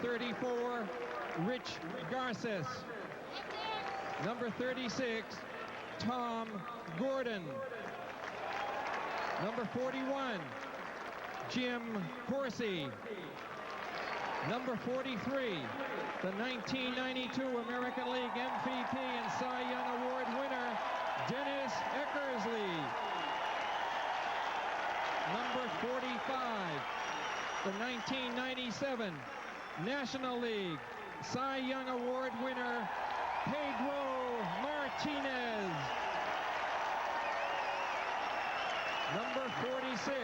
34, Rich Garces. Number 36, Tom Gordon. Number 41, Jim Corsi. Number 43, the 1992 American League MVP and Cy Young Award winner, Dennis Eckersley. Number 45, the 1997 National League Cy Young Award winner, Pedro Martinez. Number 46,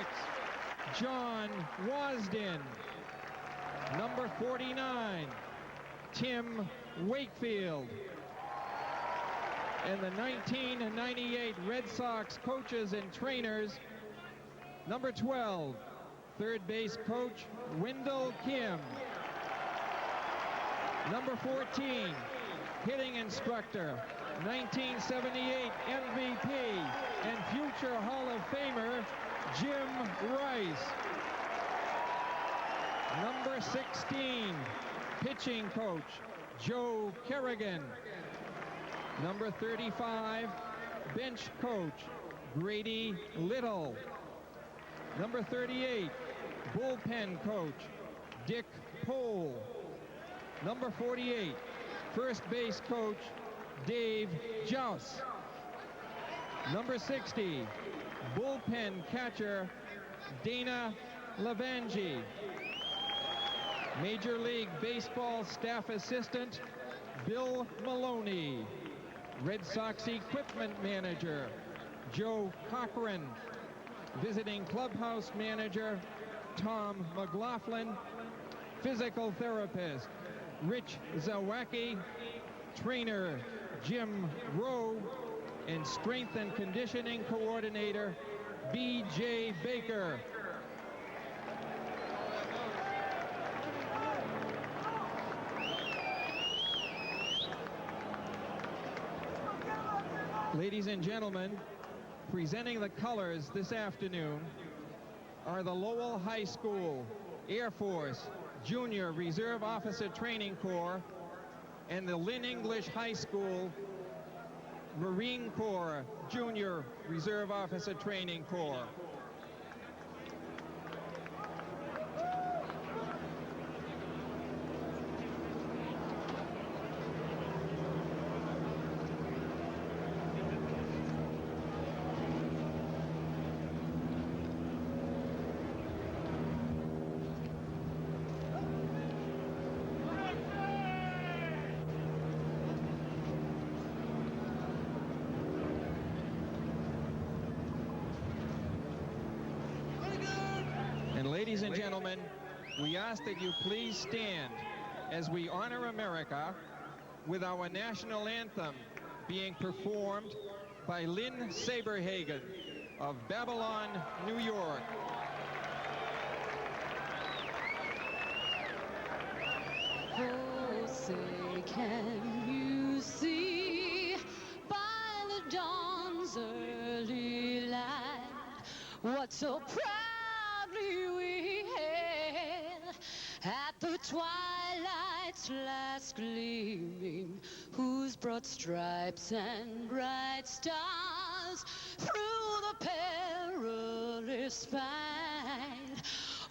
John Wasden. Number 49, Tim Wakefield. And the 1998 Red Sox coaches and trainers, number 12, third base coach, Wendell Kim. Number 14, hitting instructor, 1978 MVP and future Hall of Famer, Jim Rice. Number 16, pitching coach, Joe Kerrigan. Number 35, bench coach, Grady Little. Number 38, bullpen coach, Dick Pohl. Number 48, first base coach, Dave Joust. Number 60, bullpen catcher, Dana Lavangi. Major League Baseball staff assistant, Bill Maloney. Red Sox equipment manager, Joe Cochran. Visiting clubhouse manager, Tom McLaughlin. Physical therapist, Rich Zawacki. Trainer, Jim Rowe. And strength and conditioning coordinator, B.J. Baker. Ladies and gentlemen, presenting the colors this afternoon are the Lowell High School Air Force Junior Reserve Officer Training Corps and the Lynn English High School Marine Corps Junior Reserve Officer Training Corps. Ladies and gentlemen, we ask that you please stand as we honor America with our national anthem being performed by Lynn Saberhagen of Babylon, New York. Oh, say, can you see by the dawn's early light what so proudly we hailed at the twilight's last gleaming, whose broad stripes and bright stars through the perilous fight,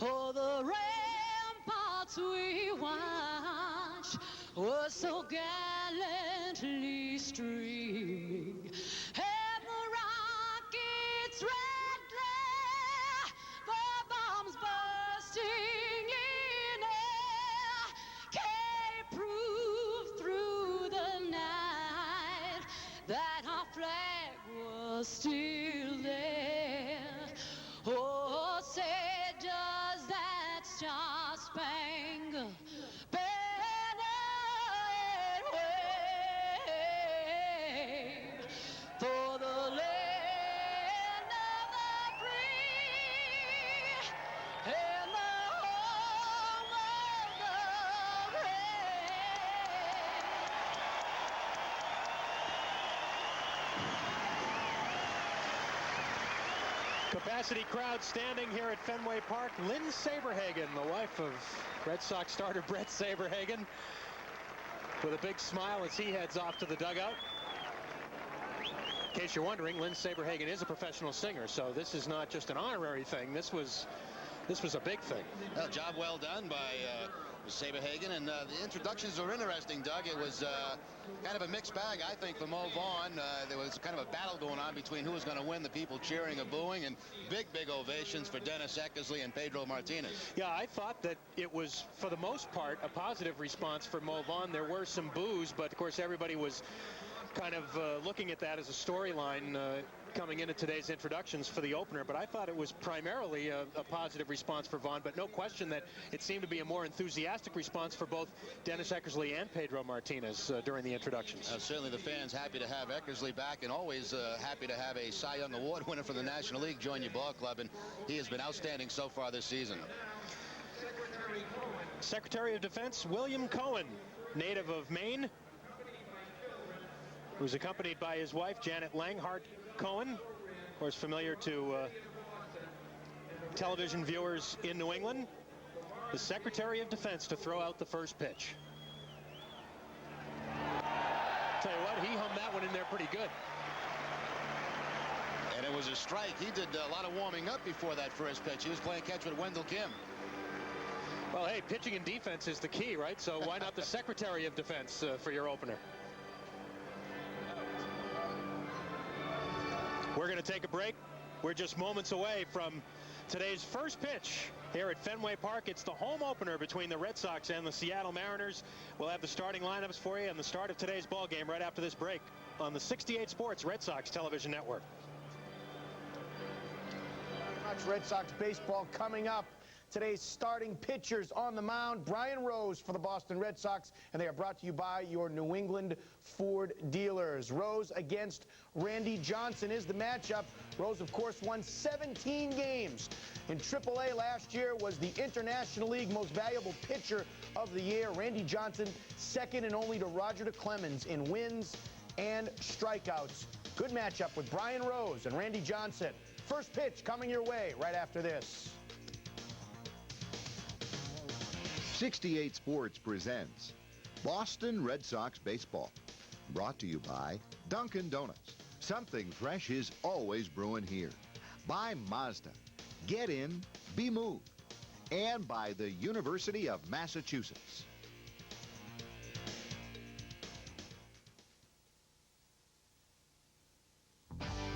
oh, the ramparts we watched were so gallantly streaming, and the rockets' red glare, the bombs bursting in air, can prove through the night that our flag was still there. Oh, say, does that star-spangled banner wave for the land of the free and the home of the brave? Capacity crowd standing here at Fenway Park. Lynn Saberhagen, the wife of Red Sox starter Brett Saberhagen, with a big smile as he heads off to the dugout. In case you're wondering, Lynn Saberhagen is a professional singer, so this is not just an honorary thing. This was a big thing. Well, job well done by Saberhagen, and the introductions were interesting, Doug. It was kind of a mixed bag, I think, for Mo Vaughn. There was kind of a battle going on between who was going to win, the people cheering or booing, and big ovations for Dennis Eckersley and Pedro Martinez. Yeah, I thought that it was, for the most part, a positive response for Mo Vaughn. There were some boos, but of course everybody was kind of looking at that as a storyline coming into today's introductions for the opener. But I thought it was primarily a positive response for Vaughn, but no question that it seemed to be a more enthusiastic response for both Dennis Eckersley and Pedro Martinez during the introductions. Certainly the fans happy to have Eckersley back, and always happy to have a Cy Young Award winner from the National League join your ball club, and he has been outstanding so far this season. Secretary of Defense William Cohen, native of Maine, who's accompanied by his wife Janet Langhart Cohen, of course familiar to television viewers in New England. The Secretary of Defense to throw out the first pitch. Tell you what, he hummed that one in there pretty good. And it was a strike. He did a lot of warming up before that first pitch. He was playing catch with Wendell Kim. Well, hey, pitching and defense is the key, right? So why not the Secretary of Defense for your opener? We're going to take a break. We're just moments away from today's first pitch here at Fenway Park. It's the home opener between the Red Sox and the Seattle Mariners. We'll have the starting lineups for you and the start of today's ball game right after this break on the 68 Sports Red Sox Television Network. Red Sox baseball coming up. Today's starting pitchers on the mound, Brian Rose for the Boston Red Sox, and they are brought to you by your New England Ford dealers. Rose against Randy Johnson is the matchup. Rose, of course, won 17 games in AAA last year, was the International League Most Valuable Pitcher of the Year. Randy Johnson, second and only to Roger DeClemens in wins and strikeouts. Good matchup with Brian Rose and Randy Johnson. First pitch coming your way right after this. 68 Sports presents Boston Red Sox Baseball. Brought to you by Dunkin' Donuts. Something fresh is always brewing here. By Mazda. Get in, be moved. And by the University of Massachusetts.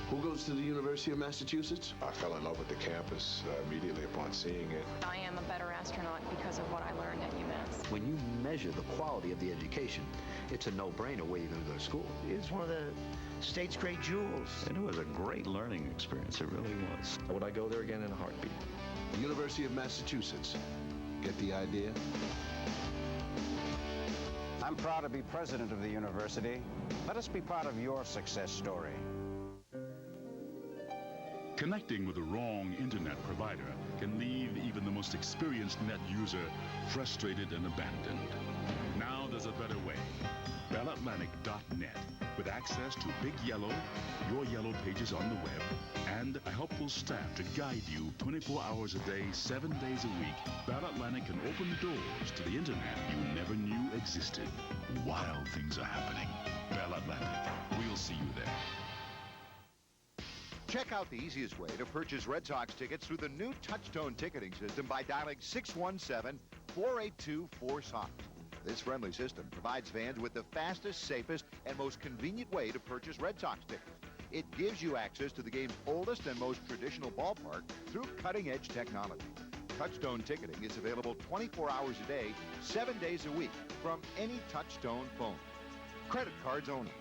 Who goes to the University of Massachusetts? I fell in love with the campus immediately upon seeing it. I am a better astronaut because of what I learned at UMass. When you measure the quality of the education, it's a no-brainer where you're going to go to school. It's one of the state's great jewels. And it was a great learning experience. It really was. Would I go there again in a heartbeat? The University of Massachusetts. Get the idea? I'm proud to be president of the university. Let us be part of your success story. Connecting with the wrong internet provider can leave even the most experienced net user frustrated and abandoned. Now there's a better way. BellAtlantic.net, with access to Big Yellow, your Yellow pages on the web, and a helpful staff to guide you 24 hours a day, 7 days a week. Bell Atlantic can open doors to the internet you never knew existed. Wild things are happening. Bell Atlantic. We'll see you there. Check out the easiest way to purchase Red Sox tickets through the new Touchstone ticketing system by dialing 617-482-4SOX. This friendly system provides fans with the fastest, safest, and most convenient way to purchase Red Sox tickets. It gives you access to the game's oldest and most traditional ballpark through cutting-edge technology. Touchstone ticketing is available 24 hours a day, 7 days a week from any Touchstone phone. Credit cards only.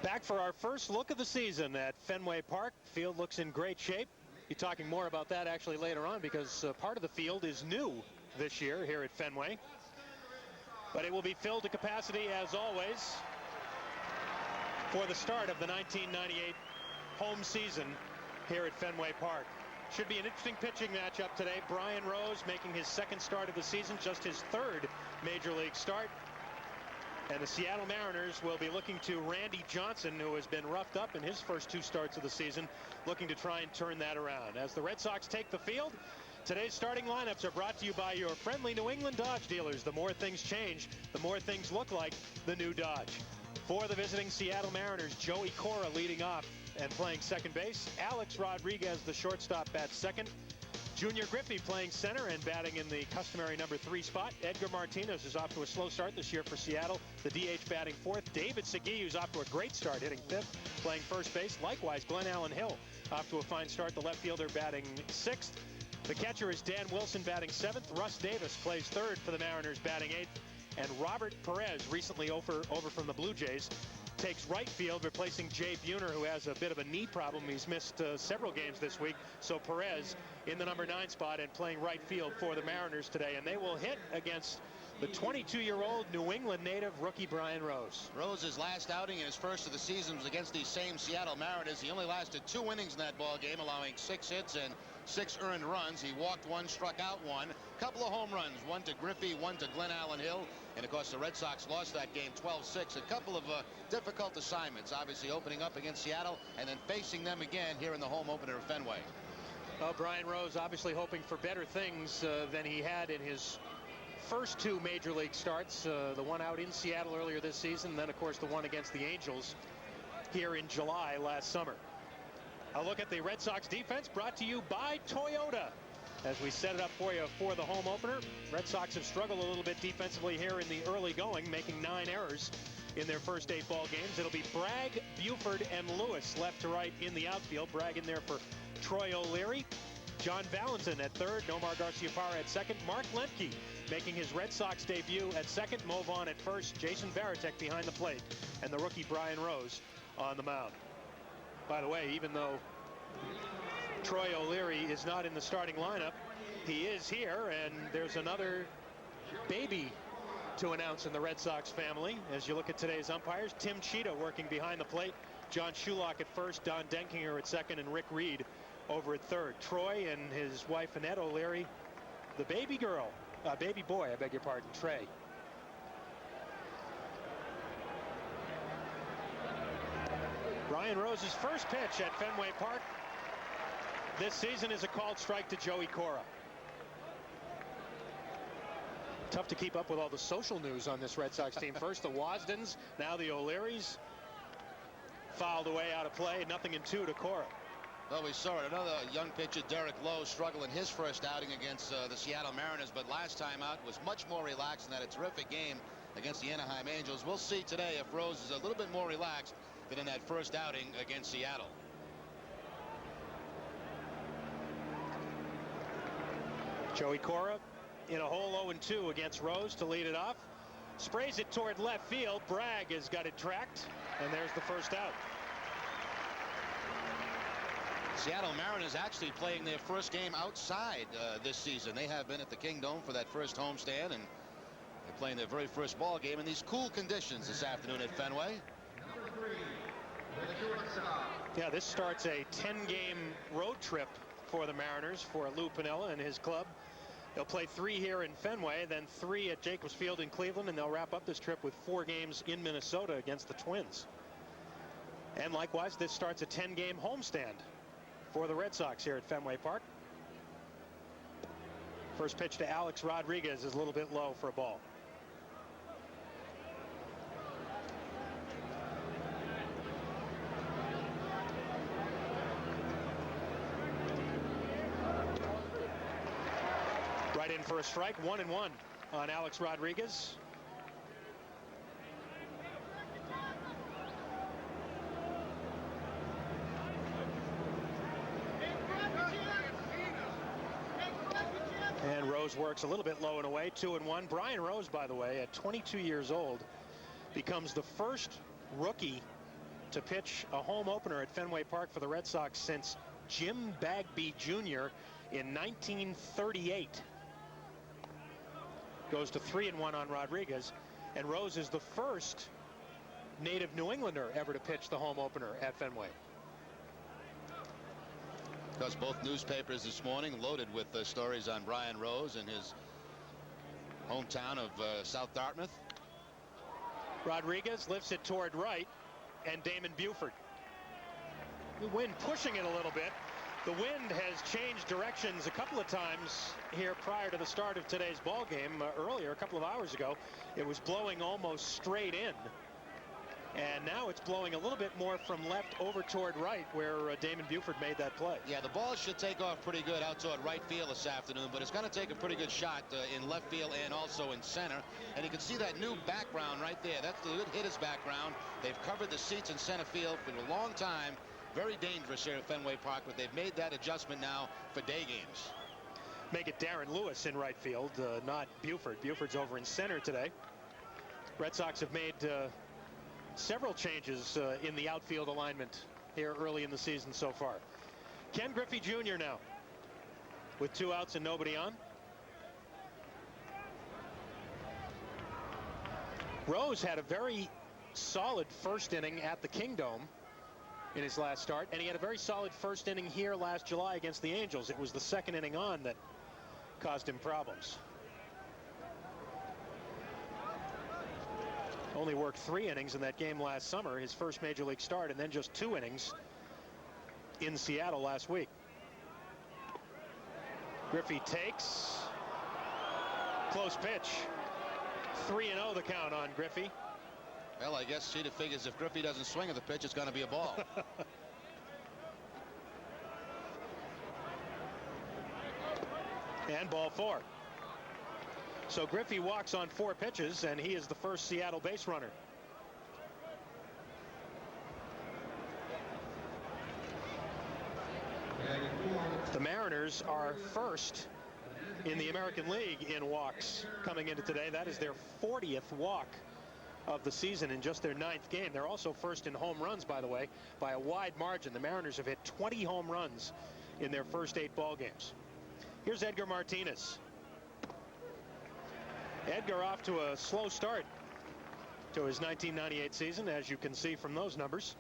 Back for our first look of the season at Fenway Park. Field looks in great shape. Be talking more about that actually later on, because part of the field is new this year here at Fenway. But it will be filled to capacity as always for the start of the 1998 home season here at Fenway Park. Should be an interesting pitching matchup today. Brian Rose making his second start of the season, just his third major league start. And the Seattle Mariners will be looking to Randy Johnson, who has been roughed up in his first 2 starts of the season, looking to try and turn that around. As the Red Sox take the field, today's starting lineups are brought to you by your friendly New England Dodge dealers. The more things change, the more things look like the new Dodge. For the visiting Seattle Mariners, Joey Cora leading off and playing second base. Alex Rodriguez, the shortstop, bats second. Junior Griffey playing center and batting in the customary number 3 spot. Edgar Martinez is off to a slow start this year for Seattle. The DH batting 4th. David Segui, who's off to a great start, hitting 5th, playing first base. Likewise, Glenn Allen Hill off to a fine start. The left fielder batting 6th. The catcher is Dan Wilson batting 7th. Russ Davis plays 3rd for the Mariners, batting 8th. And Robert Perez, recently over from the Blue Jays, takes right field, replacing Jay Buhner, who has a bit of a knee problem. He's missed several games this week. So Perez in the number 9 spot and playing right field for the Mariners today. And they will hit against the 22-year-old New England native rookie Brian Rose. Rose's last outing in his first of the season was against these same Seattle Mariners. He only lasted 2 innings in that ball game, allowing 6 hits and 6 earned runs. He walked 1, struck out 1. Couple of home runs, 1 to Griffey, 1 to Glenn Allen Hill. And of course the Red Sox lost that game 12-6. A couple of difficult assignments, obviously opening up against Seattle and then facing them again here in the home opener of Fenway. Well, Brian Rose obviously hoping for better things than he had in his first 2 major league starts. The one out in Seattle earlier this season, then of course the one against the Angels here in July last summer. A look at the Red Sox defense brought to you by Toyota. As we set it up for you for the home opener, Red Sox have struggled a little bit defensively here in the early going, making 9 errors in their first 8 ball games. It'll be Bragg, Buford, and Lewis left to right in the outfield. Bragg in there for Troy O'Leary. John Valentin at third. Nomar Garciaparra at second. Mark Lemke making his Red Sox debut at second. Mo Vaughn at first. Jason Varitek behind the plate. And the rookie Brian Rose on the mound. By the way, even though Troy O'Leary is not in the starting lineup, he is here, and there's another baby to announce in the Red Sox family. As you look at today's umpires, Tim Cheetah working behind the plate, John Shulock at first, Don Denkinger at second, and Rick Reed over at third. Troy and his wife Annette O'Leary, the baby boy, I beg your pardon, Trey. Brian Rose's first pitch at Fenway Park this season is a called strike to Joey Cora. Tough to keep up with all the social news on this Red Sox team. First the Wasdens, now the O'Learys. Fouled away out of play, 0-2 to Cora. Well, we saw it. Another young pitcher, Derek Lowe, struggle in his first outing against the Seattle Mariners, but last time out was much more relaxed and had a terrific game against the Anaheim Angels. We'll see today if Rose is a little bit more relaxed than in that first outing against Seattle. Joey Cora in a hole 0-2 against Rose to lead it off. Sprays it toward left field. Bragg has got it tracked, and there's the first out. Seattle Mariners actually playing their first game outside this season. They have been at the Kingdome for that first homestand, and they're playing their very first ball game in these cool conditions this afternoon at Fenway. Yeah, this starts a 10-game road trip for the Mariners, for Lou Piniella and his club. They'll play 3 here in Fenway, then 3 at Jacobs Field in Cleveland, and they'll wrap up this trip with 4 games in Minnesota against the Twins. And likewise, this starts a 10-game homestand for the Red Sox here at Fenway Park. First pitch to Alex Rodriguez is a little bit low for a ball. Right in for a strike, 1-1 on Alex Rodriguez. And Rose works a little bit low and away, 2-1. Brian Rose, by the way, at 22 years old, becomes the first rookie to pitch a home opener at Fenway Park for the Red Sox since Jim Bagby Jr. in 1938. Goes to 3-1 on Rodriguez, and Rose is the first native New Englander ever to pitch the home opener at Fenway. Because both newspapers this morning loaded with stories on Brian Rose and his hometown of South Dartmouth. Rodriguez lifts it toward right, and Damon Buford. The wind pushing it a little bit. The wind has changed directions a couple of times here prior to the start of today's ball game. Earlier, a couple of hours ago, it was blowing almost straight in. And now it's blowing a little bit more from left over toward right, where Damon Buford made that play. Yeah, the ball should take off pretty good out toward right field this afternoon, but it's going to take a pretty good shot in left field and also in center. And you can see that new background right there. That's the good hitter's background. They've covered the seats in center field for a long time. Very dangerous here at Fenway Park, but they've made that adjustment now for day games. Make it Darren Lewis in right field, not Buford. Buford's over in center today. Red Sox have made several changes in the outfield alignment here early in the season so far. Ken Griffey Jr. now with 2 outs and nobody on. Rose had a very solid first inning at the Kingdome in his last start, and he had a very solid first inning here last July against the Angels. It was the second inning on that caused him problems. Only worked 3 innings in that game last summer, his first major league start, and then just 2 innings in Seattle last week. Griffey takes. Close pitch. 3-0 the count on Griffey. Well, I guess Cheetah figures if Griffey doesn't swing at the pitch, it's going to be a ball. And ball 4. So Griffey walks on 4 pitches, and he is the first Seattle base runner. The Mariners are first in the American League in walks coming into today. That is their 40th walk of the season in just their 9th game. They're also first in home runs, by the way, by a wide margin. The Mariners have hit 20 home runs in their first 8 ball games. Here's Edgar Martinez. Edgar off to a slow start to his 1998 season, as you can see from those numbers.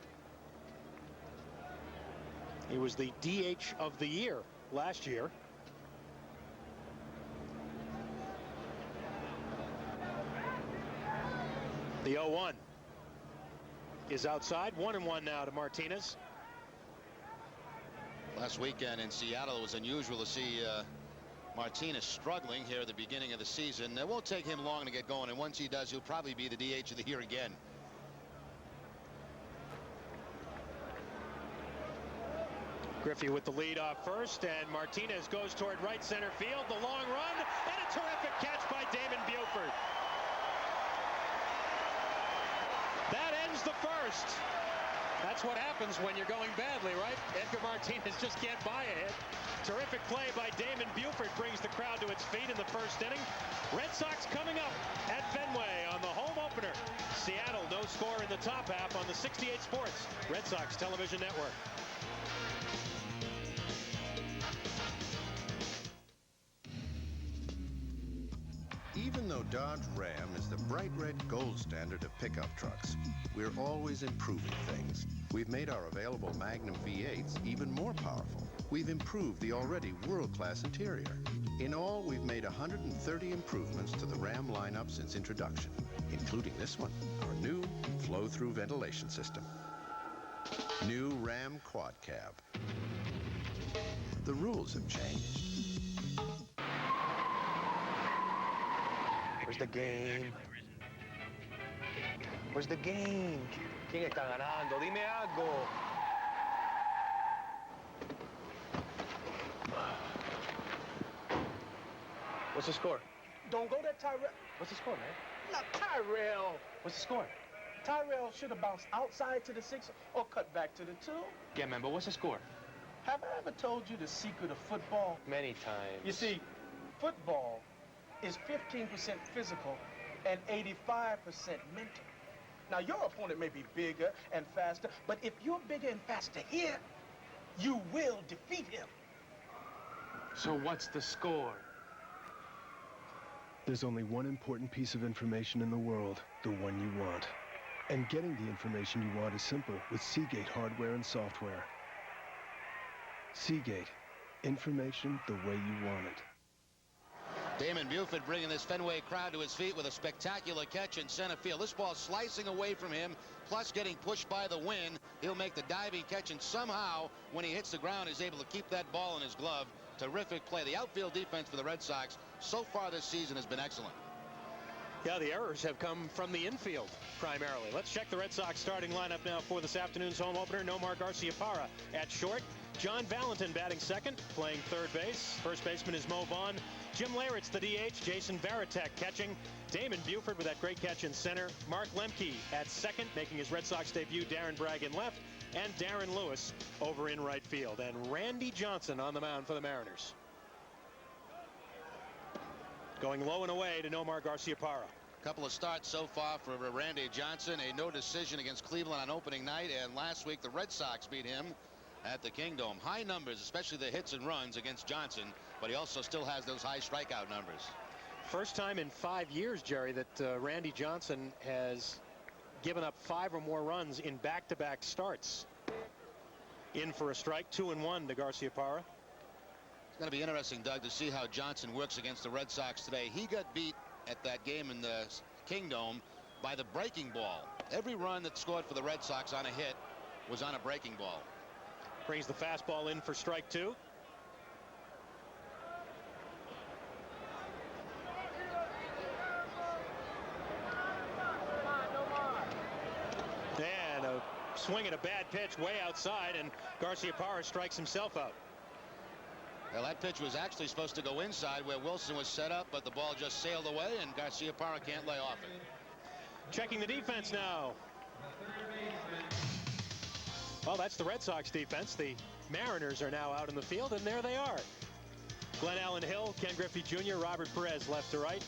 He was the DH of the year last year. The 0-1 is outside. 1-1 now to Martinez. Last weekend in Seattle, it was unusual to see Martinez struggling here at the beginning of the season. It won't take him long to get going, and once he does, he'll probably be the DH of the year again. Griffey with the lead off first, and Martinez goes toward right center field. The long run, and a terrific catch by Damon Buford. That ends the first. That's what happens when you're going badly, right? Edgar Martinez just can't buy a hit. Terrific play by Damon Buford brings the crowd to its feet in the first inning. Red Sox coming up at Fenway on the home opener. Seattle, no score in the top half on the 68 Sports Red Sox Television Network. Even though Dodge Ram is the bright red gold standard of pickup trucks, we're always improving things. We've made our available Magnum V8s even more powerful. We've improved the already world-class interior. In all, we've made 130 improvements to the Ram lineup since introduction, including this one, our new flow-through ventilation system. New Ram Quad Cab. The rules have changed. Where's the game? Where's the game? ¿Quién está ganando? Dime algo. What's the score? Don't go there, Tyrell. What's the score, man? Not Tyrell. What's the score? Tyrell should have bounced outside to the 6 or cut back to the 2. Yeah, man, but what's the score? Have I ever told you the secret of football? Many times. You see, football is 15% physical and 85% mental. Now, your opponent may be bigger and faster, but if you're bigger and faster here, you will defeat him. So what's the score? There's only one important piece of information in the world, the one you want. And getting the information you want is simple with Seagate hardware and software. Seagate, information the way you want it. Damon Buford bringing this Fenway crowd to his feet with a spectacular catch in center field. This ball slicing away from him, plus getting pushed by the wind. He'll make the diving catch, and somehow, when he hits the ground, he's able to keep that ball in his glove. Terrific play. The outfield defense for the Red Sox so far this season has been excellent. Yeah, the errors have come from the infield primarily. Let's check the Red Sox starting lineup now for this afternoon's home opener. Nomar Garciaparra at short. John Valentin batting second, playing third base. First baseman is Mo Vaughn. Jim Leyritz, the DH. Jason Varitek catching. Damon Buford with that great catch in center. Mark Lemke at second, making his Red Sox debut. Darren Bragg in left. And Darren Lewis over in right field. And Randy Johnson on the mound for the Mariners. Going low and away to Nomar Garciaparra. Couple of starts so far for Randy Johnson. A no decision against Cleveland on opening night, and last week the Red Sox beat him at the Kingdome. High numbers, especially the hits and runs against Johnson, but he also still has those high strikeout numbers. First time in 5 years, Jerry, that Randy Johnson has given up 5 or more runs in back-to-back starts. In for a strike, 2-1 to Garciaparra. It's going to be interesting, Doug, to see how Johnson works against the Red Sox today. He got beat at that game in the Kingdome by the breaking ball. Every run that scored for the Red Sox on a hit was on a breaking ball. Brings the fastball in for strike 2. And a swing at a bad pitch way outside, and Garciaparra strikes himself out. Well, that pitch was actually supposed to go inside where Wilson was set up, but the ball just sailed away, and Garciaparra can't lay off it. Checking the defense now. Well, that's the Red Sox defense. The Mariners are now out in the field, and there they are. Glenn Allen Hill, Ken Griffey Jr., Robert Perez left to right.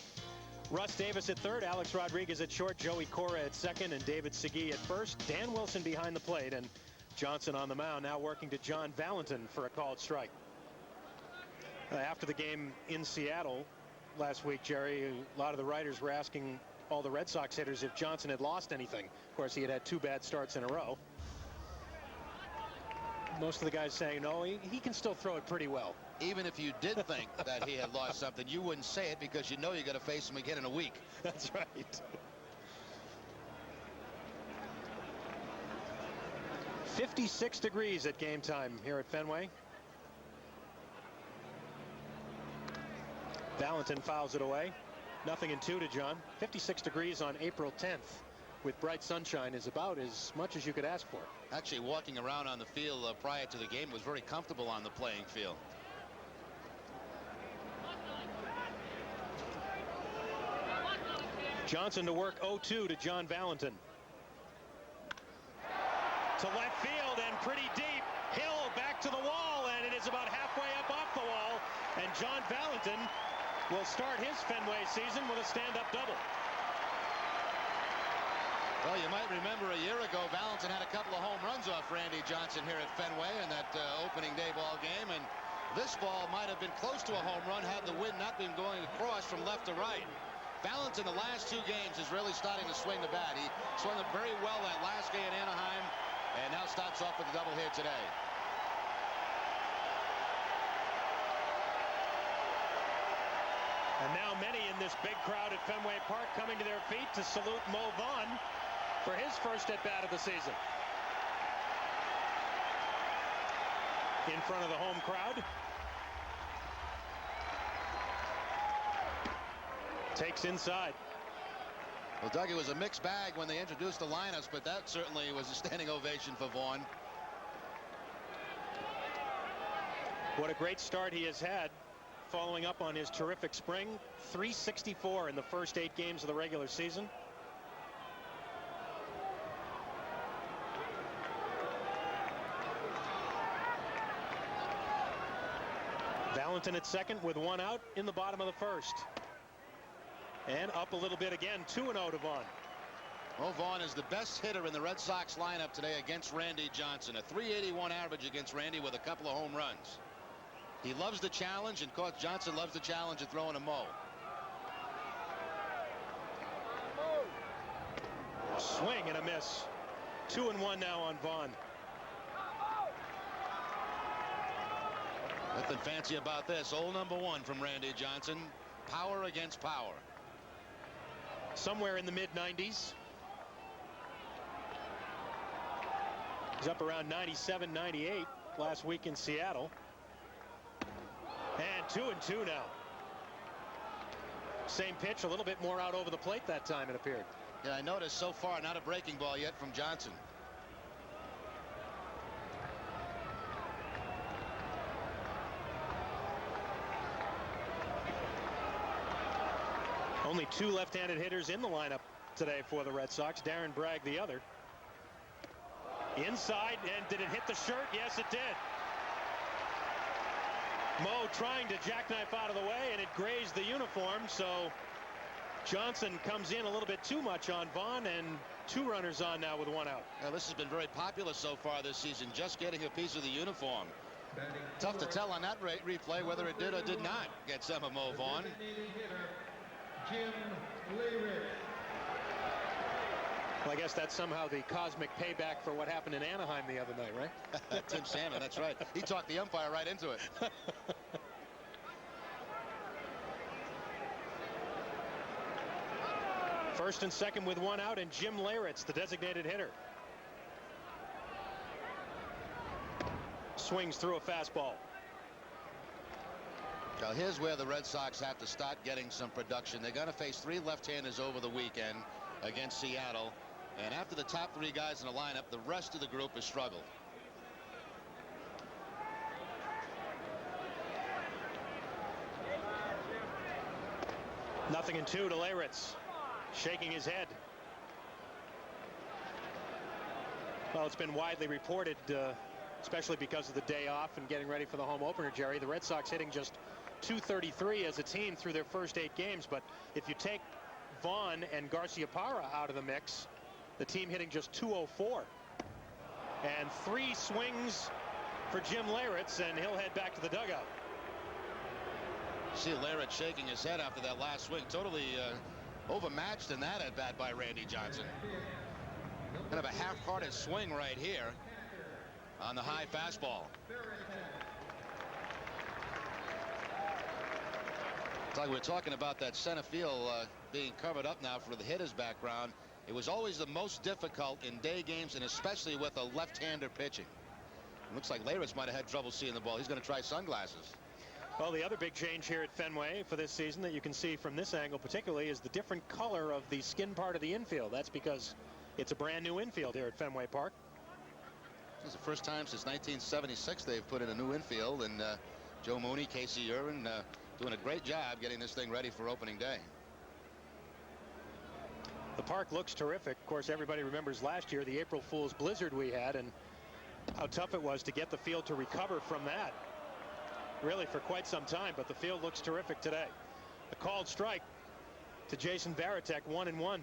Russ Davis at third, Alex Rodriguez at short, Joey Cora at second, and David Segui at first. Dan Wilson behind the plate, and Johnson on the mound, now working to John Valentin for a called strike. After the game in Seattle last week, Jerry, a lot of the writers were asking all the Red Sox hitters if Johnson had lost anything. Of course, he had had 2 bad starts in a row. Most of the guys saying, no, he can still throw it pretty well. Even if you did think that he had lost something, you wouldn't say it because you know you're going to face him again in a week. That's right. 56 degrees at game time here at Fenway. Valentin fouls it away. 0-2 to John. 56 degrees on April 10th with bright sunshine is about as much as you could ask for. Actually, walking around on the field prior to the game was very comfortable on the playing field. Johnson to work 0-2 to John Valentin. To left field and pretty deep. Hill back to the wall, and it is about halfway up off the wall. And John Valentin will start his Fenway season with a stand-up double. Well, you might remember a year ago, Valentin had a couple of home runs off Randy Johnson here at Fenway in that opening day ball game, and this ball might have been close to a home run had the wind not been going across from left to right. Valentin, the last 2 games, is really starting to swing the bat. He swung it very well that last game in Anaheim, and now starts off with a double here today. And now many in this big crowd at Fenway Park coming to their feet to salute Mo Vaughn for his first at-bat of the season. In front of the home crowd. Takes inside. Well, Doug, it was a mixed bag when they introduced the lineups, but that certainly was a standing ovation for Vaughn. What a great start he has had, following up on his terrific spring. 364 in the first 8 games of the regular season. Valentin at second with 1 out in the bottom of the first. And up a little bit again, 2-0 to Vaughn. Well, Vaughn is the best hitter in the Red Sox lineup today against Randy Johnson. A .381 average against Randy with a couple of home runs. He loves the challenge, and of course Johnson loves the challenge of throwing a Mo. Swing and a miss. 2-1 now on Vaughn. Nothing fancy about this. Old number 1 from Randy Johnson. power against power. Somewhere in the mid-90s. He's up around 97, 98 last week in Seattle. And 2-2 now. Same pitch, a little bit more out over the plate that time, it appeared. Yeah, I noticed so far not a breaking ball yet from Johnson. Only 2 left-handed hitters in the lineup today for the Red Sox. Darren Bragg the other. Inside, and did it hit the shirt? Yes, it did. Mo trying to jackknife out of the way, and it grazed the uniform, so Johnson comes in a little bit too much on Vaughn, and 2 runners on now with 1 out. Now, this has been very popular so far this season, just getting a piece of the uniform. Tough to tell on that replay whether it did or did not get some of Mo Vaughn. Jim Leyritz. Well, I guess that's somehow the cosmic payback for what happened in Anaheim the other night, right? Tim Salmon, that's right. He talked the umpire right into it. First and second with 1 out, and Jim Leyritz, the designated hitter. Swings through a fastball. Now, here's where the Red Sox have to start getting some production. They're going to face 3 left-handers over the weekend against Seattle. And after the top 3 guys in the lineup, the rest of the group has struggled. Nothing in 2 to Leyritz. Shaking his head. Well, it's been widely reported, especially because of the day off and getting ready for the home opener, Jerry. The Red Sox hitting just .233 as a team through their first 8 games. But if you take Vaughn and Garciaparra out of the mix, the team hitting just .204. And 3 swings for Jim Leyritz, and he'll head back to the dugout. See Leyritz shaking his head after that last swing. Totally overmatched in that at bat by Randy Johnson. Kind of a half-hearted swing right here on the high fastball. It's like we're talking about that center field being covered up now for the hitter's background. It was always the most difficult in day games, and especially with a left-hander pitching. It looks like Leyritz might have had trouble seeing the ball. He's going to try sunglasses. Well, the other big change here at Fenway for this season that you can see from this angle particularly is the different color of the skin part of the infield. That's because it's a brand new infield here at Fenway Park. This is the first time since 1976 they've put in a new infield, and Joe Mooney, Casey Irvin doing a great job getting this thing ready for opening day. The park looks terrific. Of course, everybody remembers last year the April Fool's blizzard we had and how tough it was to get the field to recover from that. Really for quite some time, but the field looks terrific today. A called strike to Jason Varitek, 1-1.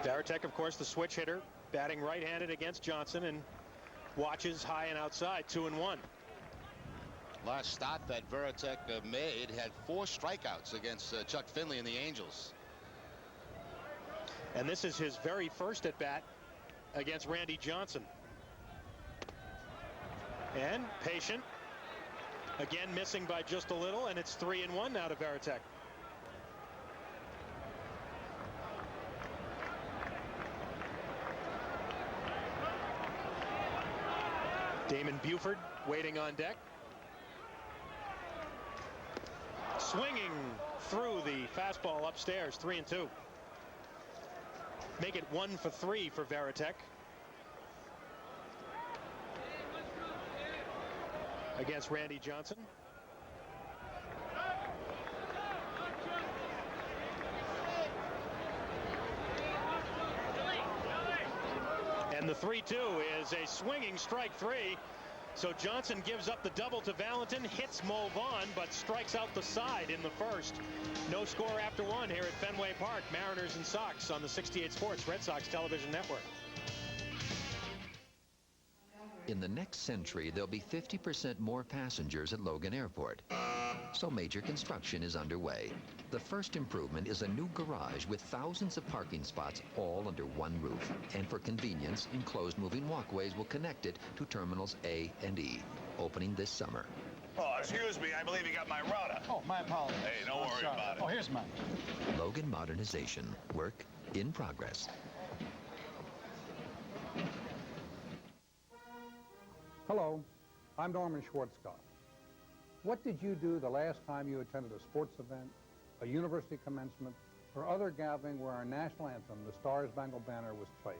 Varitek, of course, the switch hitter, batting right-handed against Johnson, and watches high and outside, 2-1. Last start that Varitek made had 4 strikeouts against Chuck Finley and the Angels. And this is his very first at bat against Randy Johnson. And patient. Again missing by just a little, and it's 3-1 now to Varitek. Damon Buford waiting on deck. Swinging through the fastball upstairs, 3-2. Make it 1 for 3 for Varitek. Against Randy Johnson. And the 3-2 is a swinging strike 3. So Johnson gives up the double to Valentin, hits Mo Vaughn, but strikes out the side in the first. No score after 1 here at Fenway Park. Mariners and Sox on the 68 Sports Red Sox Television Network. In the next century, there'll be 50% more passengers at Logan Airport. so major construction is underway. The first improvement is a new garage with thousands of parking spots all under one roof. And for convenience, enclosed moving walkways will connect it to Terminals A and E, opening this summer. Oh, excuse me, I believe you got my router. Oh, my apologies. Hey, don't worry about it. Oh, here's mine. Logan Modernization. Work in progress. Hello, I'm Norman Schwarzkopf. What did you do the last time you attended a sports event, a university commencement, or other gathering where our national anthem, the Star-Spangled Banner, was played?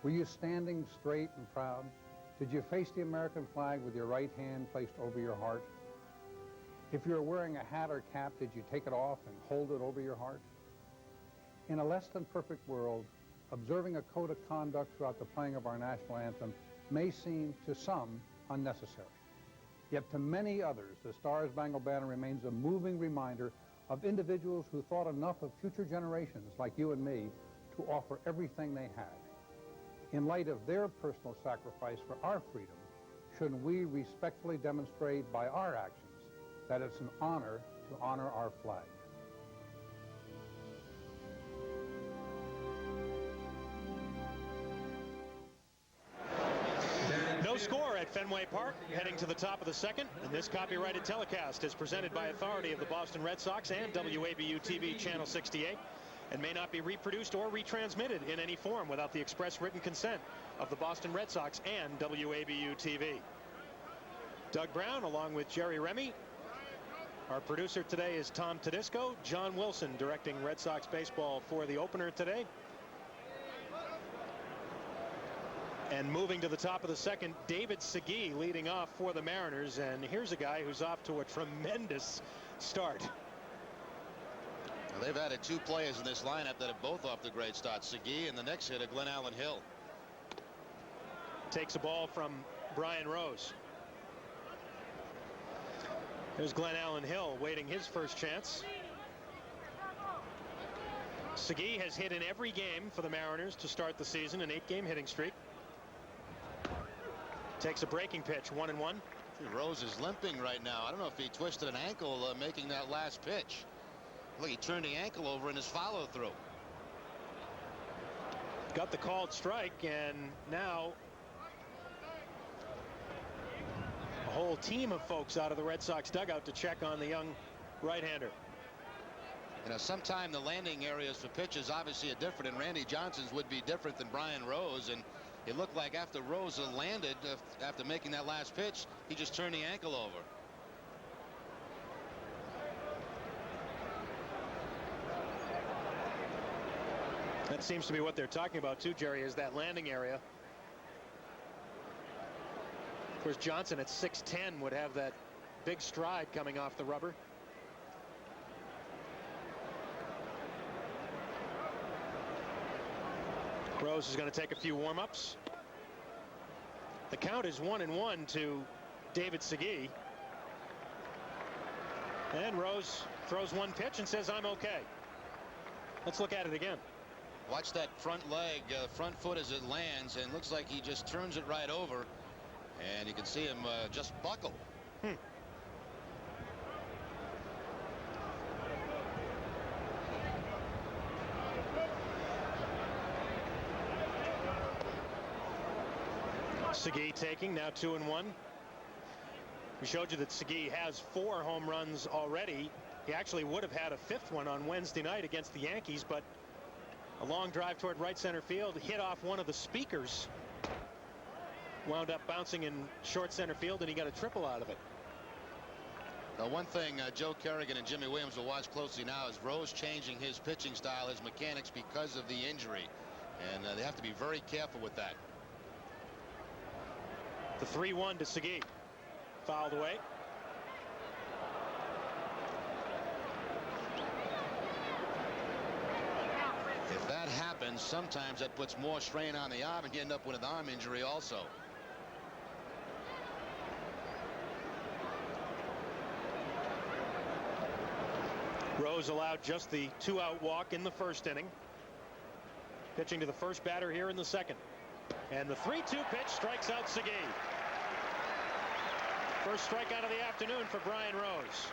Were you standing straight and proud? Did you face the American flag with your right hand placed over your heart? If you were wearing a hat or cap, did you take it off and hold it over your heart? In a less than perfect world, observing a code of conduct throughout the playing of our national anthem may seem to some unnecessary. Yet to many others, the Star-Spangled Banner remains a moving reminder of individuals who thought enough of future generations like you and me to offer everything they had. In light of their personal sacrifice for our freedom, shouldn't we respectfully demonstrate by our actions that it's an honor to honor our flag? No score at Fenway Park, heading to the top of the second, and this copyrighted telecast is presented by authority of the Boston Red Sox and WABU-TV Channel 68, and may not be reproduced or retransmitted in any form without the express written consent of the Boston Red Sox and WABU-TV. Doug Brown along with Jerry Remy. Our producer today is Tom Tedisco. John Wilson directing Red Sox baseball for the opener today. And moving to the top of the second, David Segui leading off for the Mariners. And here's a guy who's off to a tremendous start. Well, they've added two players in this lineup that have both off the great start. Segui and the next hitter, Glenn Allen Hill. Takes a ball from Brian Rose. There's Glenn Allen Hill waiting his first chance. Segui has hit in every game for the Mariners to start the season, an 8-game hitting streak. Takes a breaking pitch, 1-1. Rose is limping right now. I don't know if he twisted an ankle making that last pitch. Look, he turned the ankle over in his follow-through. Got the called strike, and now a whole team of folks out of the Red Sox dugout to check on the young right-hander. You know, sometime the landing areas for pitches obviously are different, and Randy Johnson's would be different than Brian Rose. And it looked like after Rose landed, after making that last pitch, he just turned the ankle over. That seems to be what they're talking about too, Jerry, is that landing area. Of course, Johnson at 6'10" would have that big stride coming off the rubber. Rose is going to take a few warm-ups. The count is 1-1 to David Segui. And Rose throws one pitch and says, "I'm okay." Let's look at it again. Watch that front leg, front foot as it lands, and looks like he just turns it right over. And you can see him just buckle. Segui taking, now 2-1. We showed you that Segui has 4 home runs already. He actually would have had a 5th one on Wednesday night against the Yankees, but a long drive toward right center field hit off one of the speakers. Wound up bouncing in short center field, and he got a triple out of it. Now, one thing Joe Kerrigan and Jimmy Williams will watch closely now is Rose changing his pitching style, his mechanics, because of the injury. And they have to be very careful with that. The 3-1 to Segui. Fouled away. If that happens, sometimes that puts more strain on the arm, and you end up with an arm injury also. Rose allowed just the 2-out walk in the first inning. Pitching to the first batter here in the second. And the 3-2 pitch strikes out Segui. First strikeout of the afternoon for Brian Rose.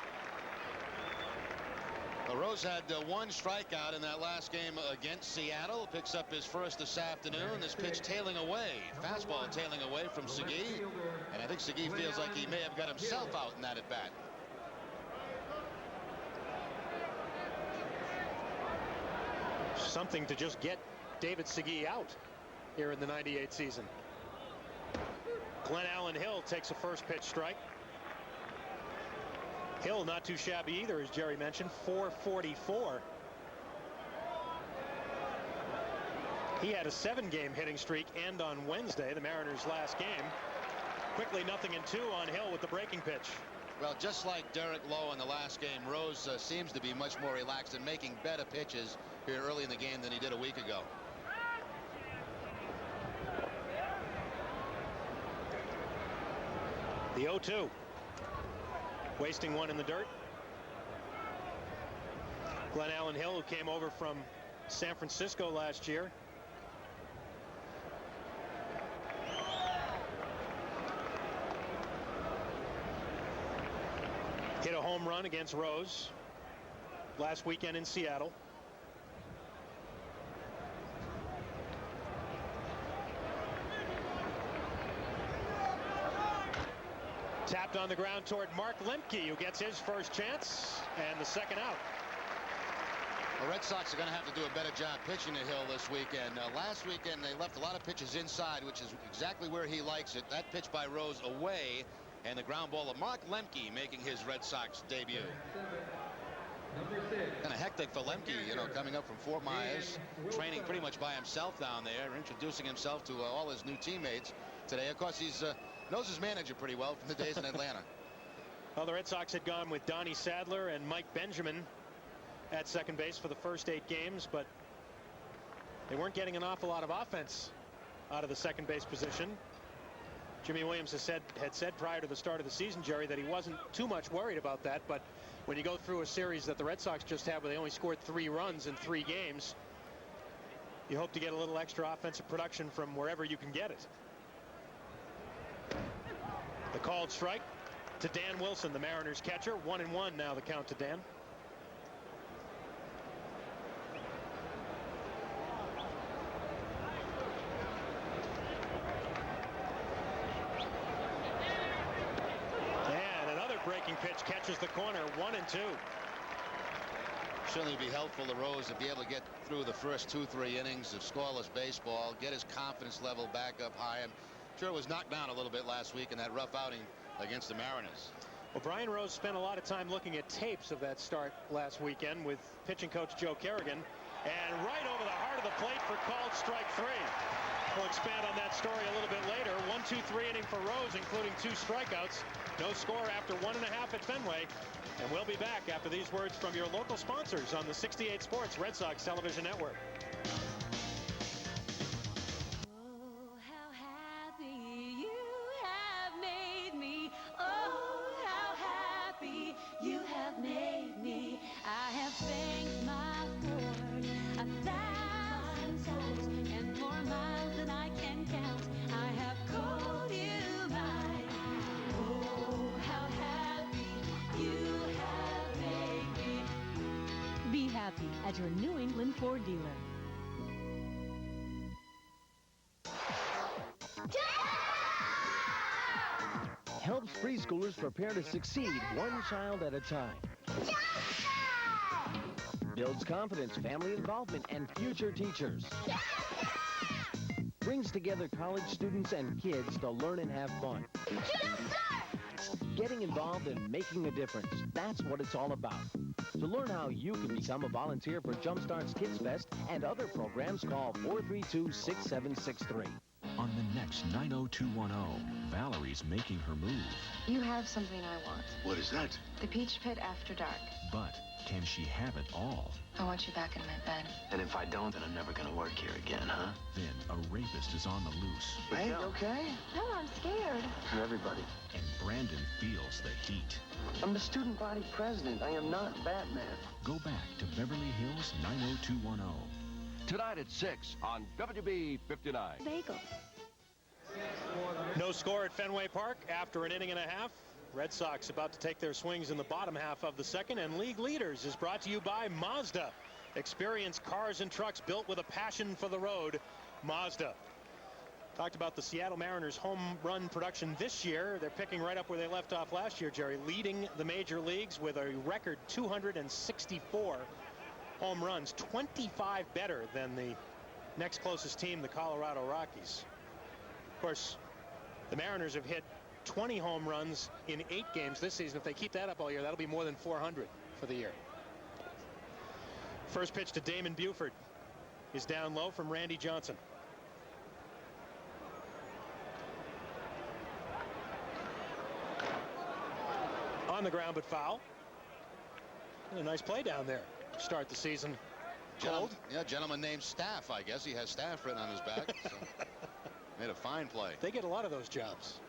Well, Rose had one strikeout in that last game against Seattle. Picks up his first this afternoon. This pitch tailing away. Fastball tailing away from Segui. And I think Segui feels like he may have got himself out in that at bat. Something to just get David Segui out here in the 98 season. Glenn Allen Hill takes a first pitch strike. Hill not too shabby either, as Jerry mentioned, 444. He had a 7-game hitting streak end on Wednesday, the Mariners' last game. Quickly 0-2 on Hill with the breaking pitch. Well, just like Derek Lowe in the last game, Rose seems to be much more relaxed and making better pitches here early in the game than he did a week ago. The 0-2. Wasting one in the dirt. Glenn Allen Hill, who came over from San Francisco last year. Hit a home run against Rose last weekend in Seattle. Tapped on the ground toward Mark Lemke, who gets his first chance, and the second out. The Red Sox are going to have to do a better job pitching to Hill this weekend. Last weekend, they left a lot of pitches inside, which is exactly where he likes it. That pitch by Rose away, and the ground ball of Mark Lemke making his Red Sox debut. Kind of hectic for Lemke, you know, coming up from Fort Myers, training pretty much by himself down there, introducing himself to all his new teammates today. Of course, he's knows his manager pretty well from the days in Atlanta. Well, the Red Sox had gone with Donnie Sadler and Mike Benjamin at second base for the first 8 games, but they weren't getting an awful lot of offense out of the second base position. Jimmy Williams had said prior to the start of the season, Jerry, that he wasn't too much worried about that, but when you go through a series that the Red Sox just had where they only scored 3 runs in 3 games, you hope to get a little extra offensive production from wherever you can get it. The called strike to Dan Wilson, the Mariners catcher. 1-1 now the count to Dan. And another breaking pitch catches the corner. 1-2. Certainly be helpful to Rose to be able to get through the first 2-3 innings of scoreless baseball, get his confidence level back up high. I'm sure it was knocked down a little bit last week in that rough outing against the Mariners. Well, Brian Rose spent a lot of time looking at tapes of that start last weekend with pitching coach Joe Kerrigan, and right over the heart of the plate for called strike 3. We'll expand on that story a little bit later. 1-2-3 inning for Rose, including 2 strikeouts. No score after 1.5 at Fenway. And we'll be back after these words from your local sponsors on the 68 Sports Red Sox Television Network. At your New England Ford dealer. Helps preschoolers prepare to succeed one child at a time. Builds confidence, family involvement, and future teachers. Brings together college students and kids to learn and have fun. Getting involved and making a difference. That's what it's all about. To learn how you can become a volunteer for Jumpstart's Kids Fest and other programs, call 432-6763. On the next 90210, Valerie's making her move. You have something I want. What is that? The Peach Pit After Dark. But can she have it all? I want you back in my bed. And if I don't, then I'm never gonna work here again, huh? Then a rapist is on the loose. Hey, you okay? No, I'm scared. For everybody. And Brandon feels the heat. I'm the student body president. I am not Batman. Go back to Beverly Hills 90210. Tonight at 6 on WB 59. Bagel. No score at Fenway Park after an inning and a half. Red Sox about to take their swings in the bottom half of the second, and League Leaders is brought to you by Mazda. Experience cars and trucks built with a passion for the road. Mazda. Talked about the Seattle Mariners home run production this year. They're picking right up where they left off last year, Jerry, leading the major leagues with a record 264 home runs, 25 better than the next closest team, the Colorado Rockies. Of course, the Mariners have hit 20 home runs in 8 games this season. If they keep that up all year, that'll be more than 400 for the year. First pitch to Damon Buford is down low from Randy Johnson. On the ground, but foul. And a nice play down there. Start the season cold. Gentleman named Staff, I guess. He has Staff written on his back. So. Made a fine play. They get a lot of those jobs.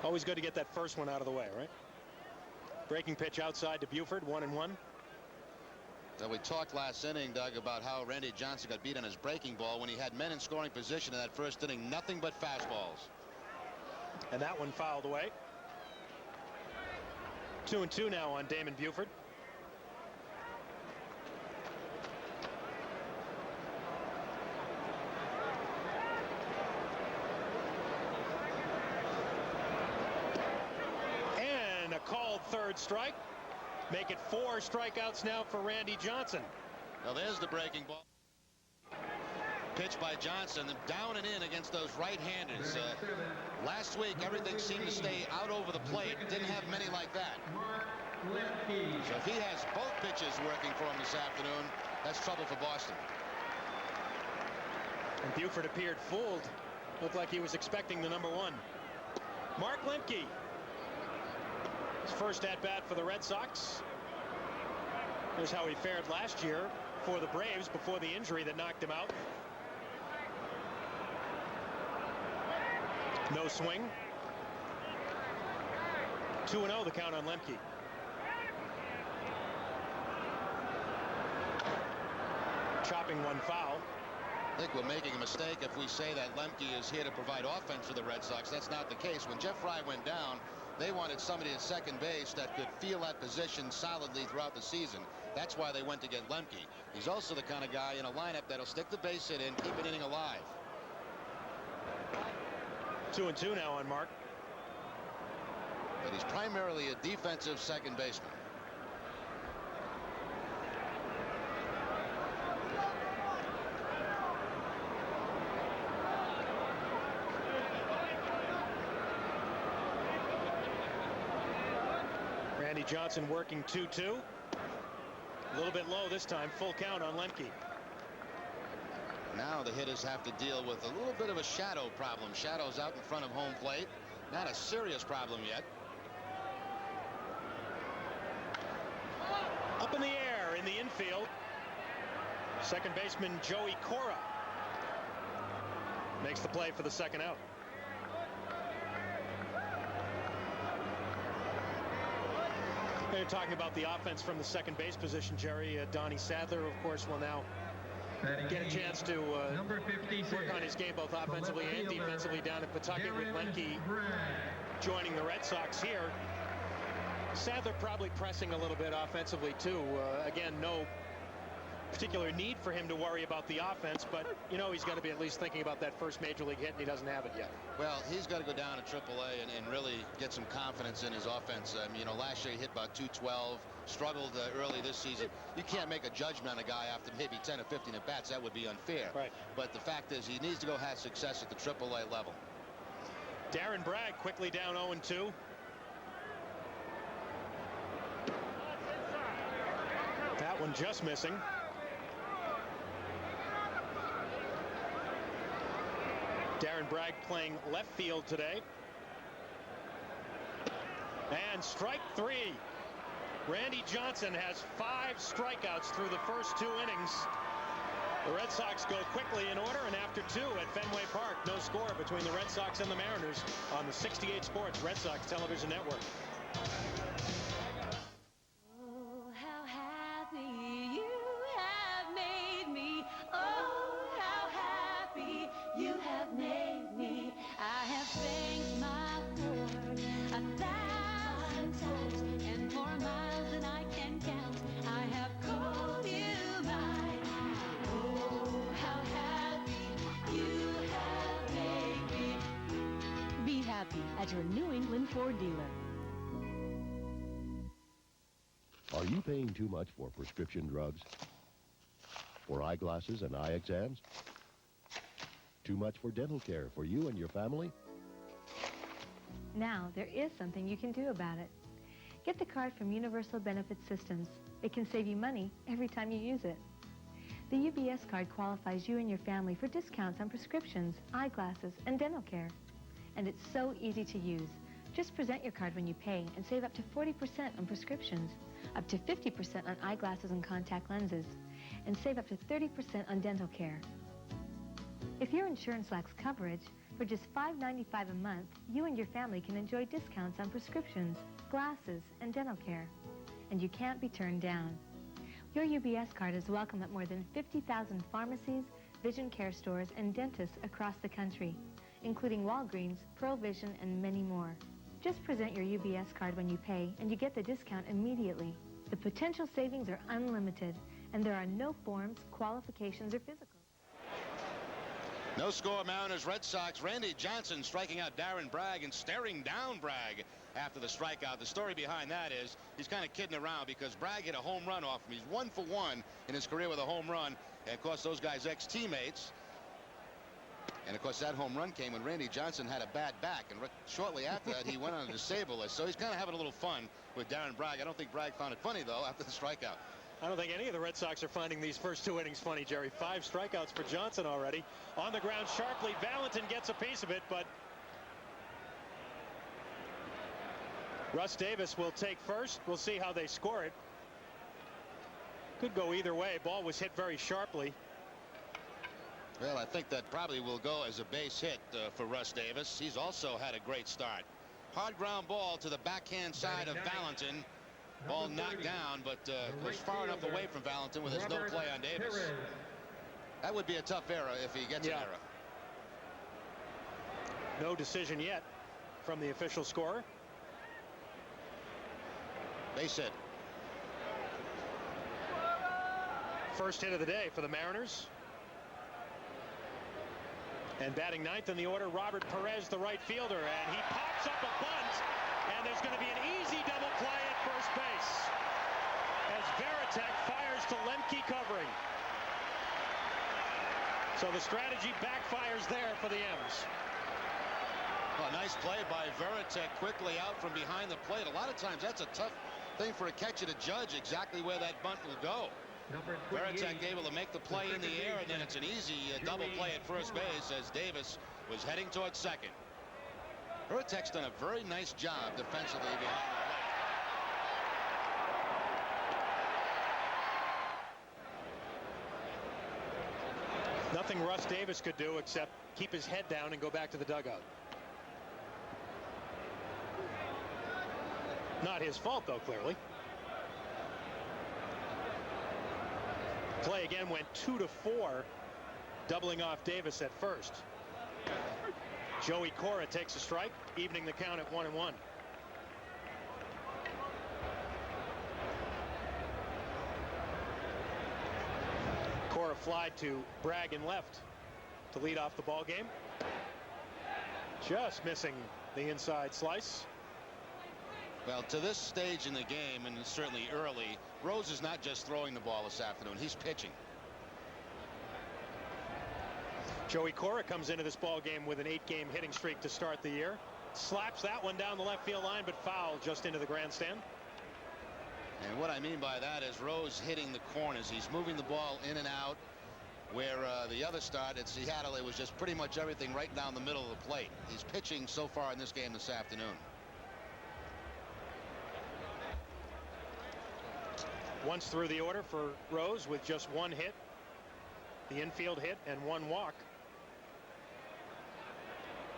Always good to get that first one out of the way, right? Breaking pitch outside to Buford, 1-1. So we talked last inning, Doug, about how Randy Johnson got beat on his breaking ball when he had men in scoring position in that first inning. Nothing but fastballs. And that one fouled away. 2-2 now on Damon Buford. And a called third strike. Make it 4 strikeouts now for Randy Johnson. Now there's the breaking ball. Pitch by Johnson, down and in against those right-handers. Last week, everything seemed to stay out over the plate. Didn't have many like that. So if he has both pitches working for him this afternoon, that's trouble for Boston. And Buford appeared fooled. Looked like he was expecting the number 1. Mark Lemke. His first at-bat for the Red Sox. Here's how he fared last year for the Braves before the injury that knocked him out. No swing. 2-0 the count on Lemke. Chopping one foul. I think we're making a mistake if we say that Lemke is here to provide offense for the Red Sox. That's not the case. When Jeff Fry went down, they wanted somebody at second base that could feel that position solidly throughout the season. That's why they went to get Lemke. He's also the kind of guy in a lineup that'll stick the base hit in, keep an inning alive. 2-2 now on Mark. But he's primarily a defensive second baseman. Randy Johnson working 2-2. A little bit low this time. Full count on Lemke. Now the hitters have to deal with a little bit of a shadow problem. Shadow's out in front of home plate. Not a serious problem yet. Up in the air in the infield. Second baseman Joey Cora makes the play for the second out. They're talking about the offense from the second base position, Jerry. Donnie Sadler, of course, will now get a chance to work on his game both offensively and defensively down at Pawtucket with Lemke joining the Red Sox here. Sadler probably pressing a little bit offensively too. Again, no particular need for him to worry about the offense, but you know he's got to be at least thinking about that first major league hit, and he doesn't have it yet. Well, he's got to go down to AAA and really get some confidence in his offense. You know, last year he hit about 212, struggled early this season. You can't make a judgment on a guy after maybe 10 or 15 at bats. That would be unfair. Right. But the fact is he needs to go have success at the AAA level. Darren Bragg quickly down 0-2. That one just missing. Darren Bragg playing left field today. And strike 3. Randy Johnson has 5 strikeouts through the first 2 innings. The Red Sox go quickly in order, and after 2 at Fenway Park, no score between the Red Sox and the Mariners on the 68 Sports Red Sox Television Network. You have made me. I have things at your New England Ford dealer. Are you paying too much for prescription drugs? For eyeglasses and eye exams? Too much for dental care for you and your family? Now, there is something you can do about it. Get the card from Universal Benefit Systems. It can save you money every time you use it. The UBS card qualifies you and your family for discounts on prescriptions, eyeglasses, and dental care. And it's so easy to use. Just present your card when you pay and save up to 40% on prescriptions, up to 50% on eyeglasses and contact lenses, and save up to 30% on dental care. If your insurance lacks coverage, for just $5.95 a month, you and your family can enjoy discounts on prescriptions, glasses, and dental care. And you can't be turned down. Your UBS card is welcome at more than 50,000 pharmacies, vision care stores, and dentists across the country, including Walgreens, Pearl Vision, and many more. Just present your UBS card when you pay, and you get the discount immediately. The potential savings are unlimited, and there are no forms, qualifications, or physicals. No score, Mariners, Red Sox. Randy Johnson striking out Darren Bragg and staring down Bragg after the strikeout. The story behind that is he's kind of kidding around because Bragg hit a home run off him. He's 1 for 1 in his career with a home run. And, of course, those guys ex-teammates. And, of course, that home run came when Randy Johnson had a bad back. And shortly after that, he went on a disabled list. So he's kind of having a little fun with Darren Bragg. I don't think Bragg found it funny, though, after the strikeout. I don't think any of the Red Sox are finding these first 2 innings funny, Jerry. 5 strikeouts for Johnson already. On the ground sharply, Valentin gets a piece of it, but Russ Davis will take first. We'll see how they score it. Could go either way. Ball was hit very sharply. Well, I think that probably will go as a base hit for Russ Davis. He's also had a great start. Hard ground ball to the backhand side of Valentin. Ball knocked down, but was far enough away from Valentin with his no play on Davis. That would be a tough error if he gets an error. No decision yet from the official scorer. Base hit. First hit of the day for the Mariners. And batting ninth in the order, Robert Perez, the right fielder, and he pops up a bunt, and there's going to be an easy double play at first base as Varitek fires to Lemke covering. So the strategy backfires there for the M's. Well, nice play by Varitek, quickly out from behind the plate. A lot of times that's a tough thing for a catcher to judge exactly where that bunt will go. Varitek able to make the play in the air, and then it's an easy double play at first base as Davis was heading towards second. Varitek's done a very nice job defensively behind the plate. Nothing Russ Davis could do except keep his head down and go back to the dugout. Not his fault, though, clearly. Play again went 2-4, doubling off Davis at first. Joey Cora takes a strike, evening the count at 1-1. Cora flied to Bragg in left to lead off the ball game. Just missing the inside slice. Well, to this stage in the game, and certainly early, Rose is not just throwing the ball this afternoon. He's pitching. Joey Cora comes into this ball game with an 8-game hitting streak to start the year. Slaps that one down the left field line, but foul just into the grandstand. And what I mean by that is Rose hitting the corners. He's moving the ball in and out, where the other start at Seattle, it was just pretty much everything right down the middle of the plate. He's pitching so far in this game this afternoon. Once through the order for Rose with just 1 hit, the infield hit, and 1 walk.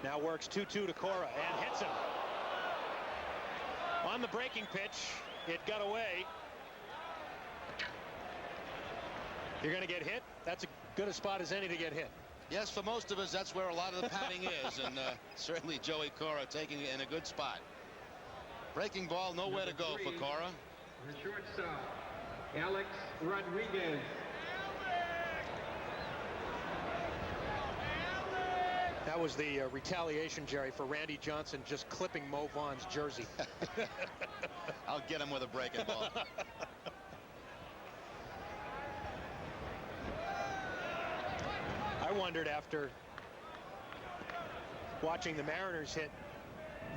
Now works 2-2 to Cora and hits him. On the breaking pitch, it got away. You're going to get hit. That's as good a spot as any to get hit. Yes, for most of us, that's where a lot of the padding is, and certainly Joey Cora taking it in a good spot. Breaking ball, nowhere to go for Cora. The shortstop, Alex Rodriguez. That was the retaliation, Jerry, for Randy Johnson just clipping Mo Vaughn's jersey. I'll get him with a breaking ball. I wondered, after watching the Mariners hit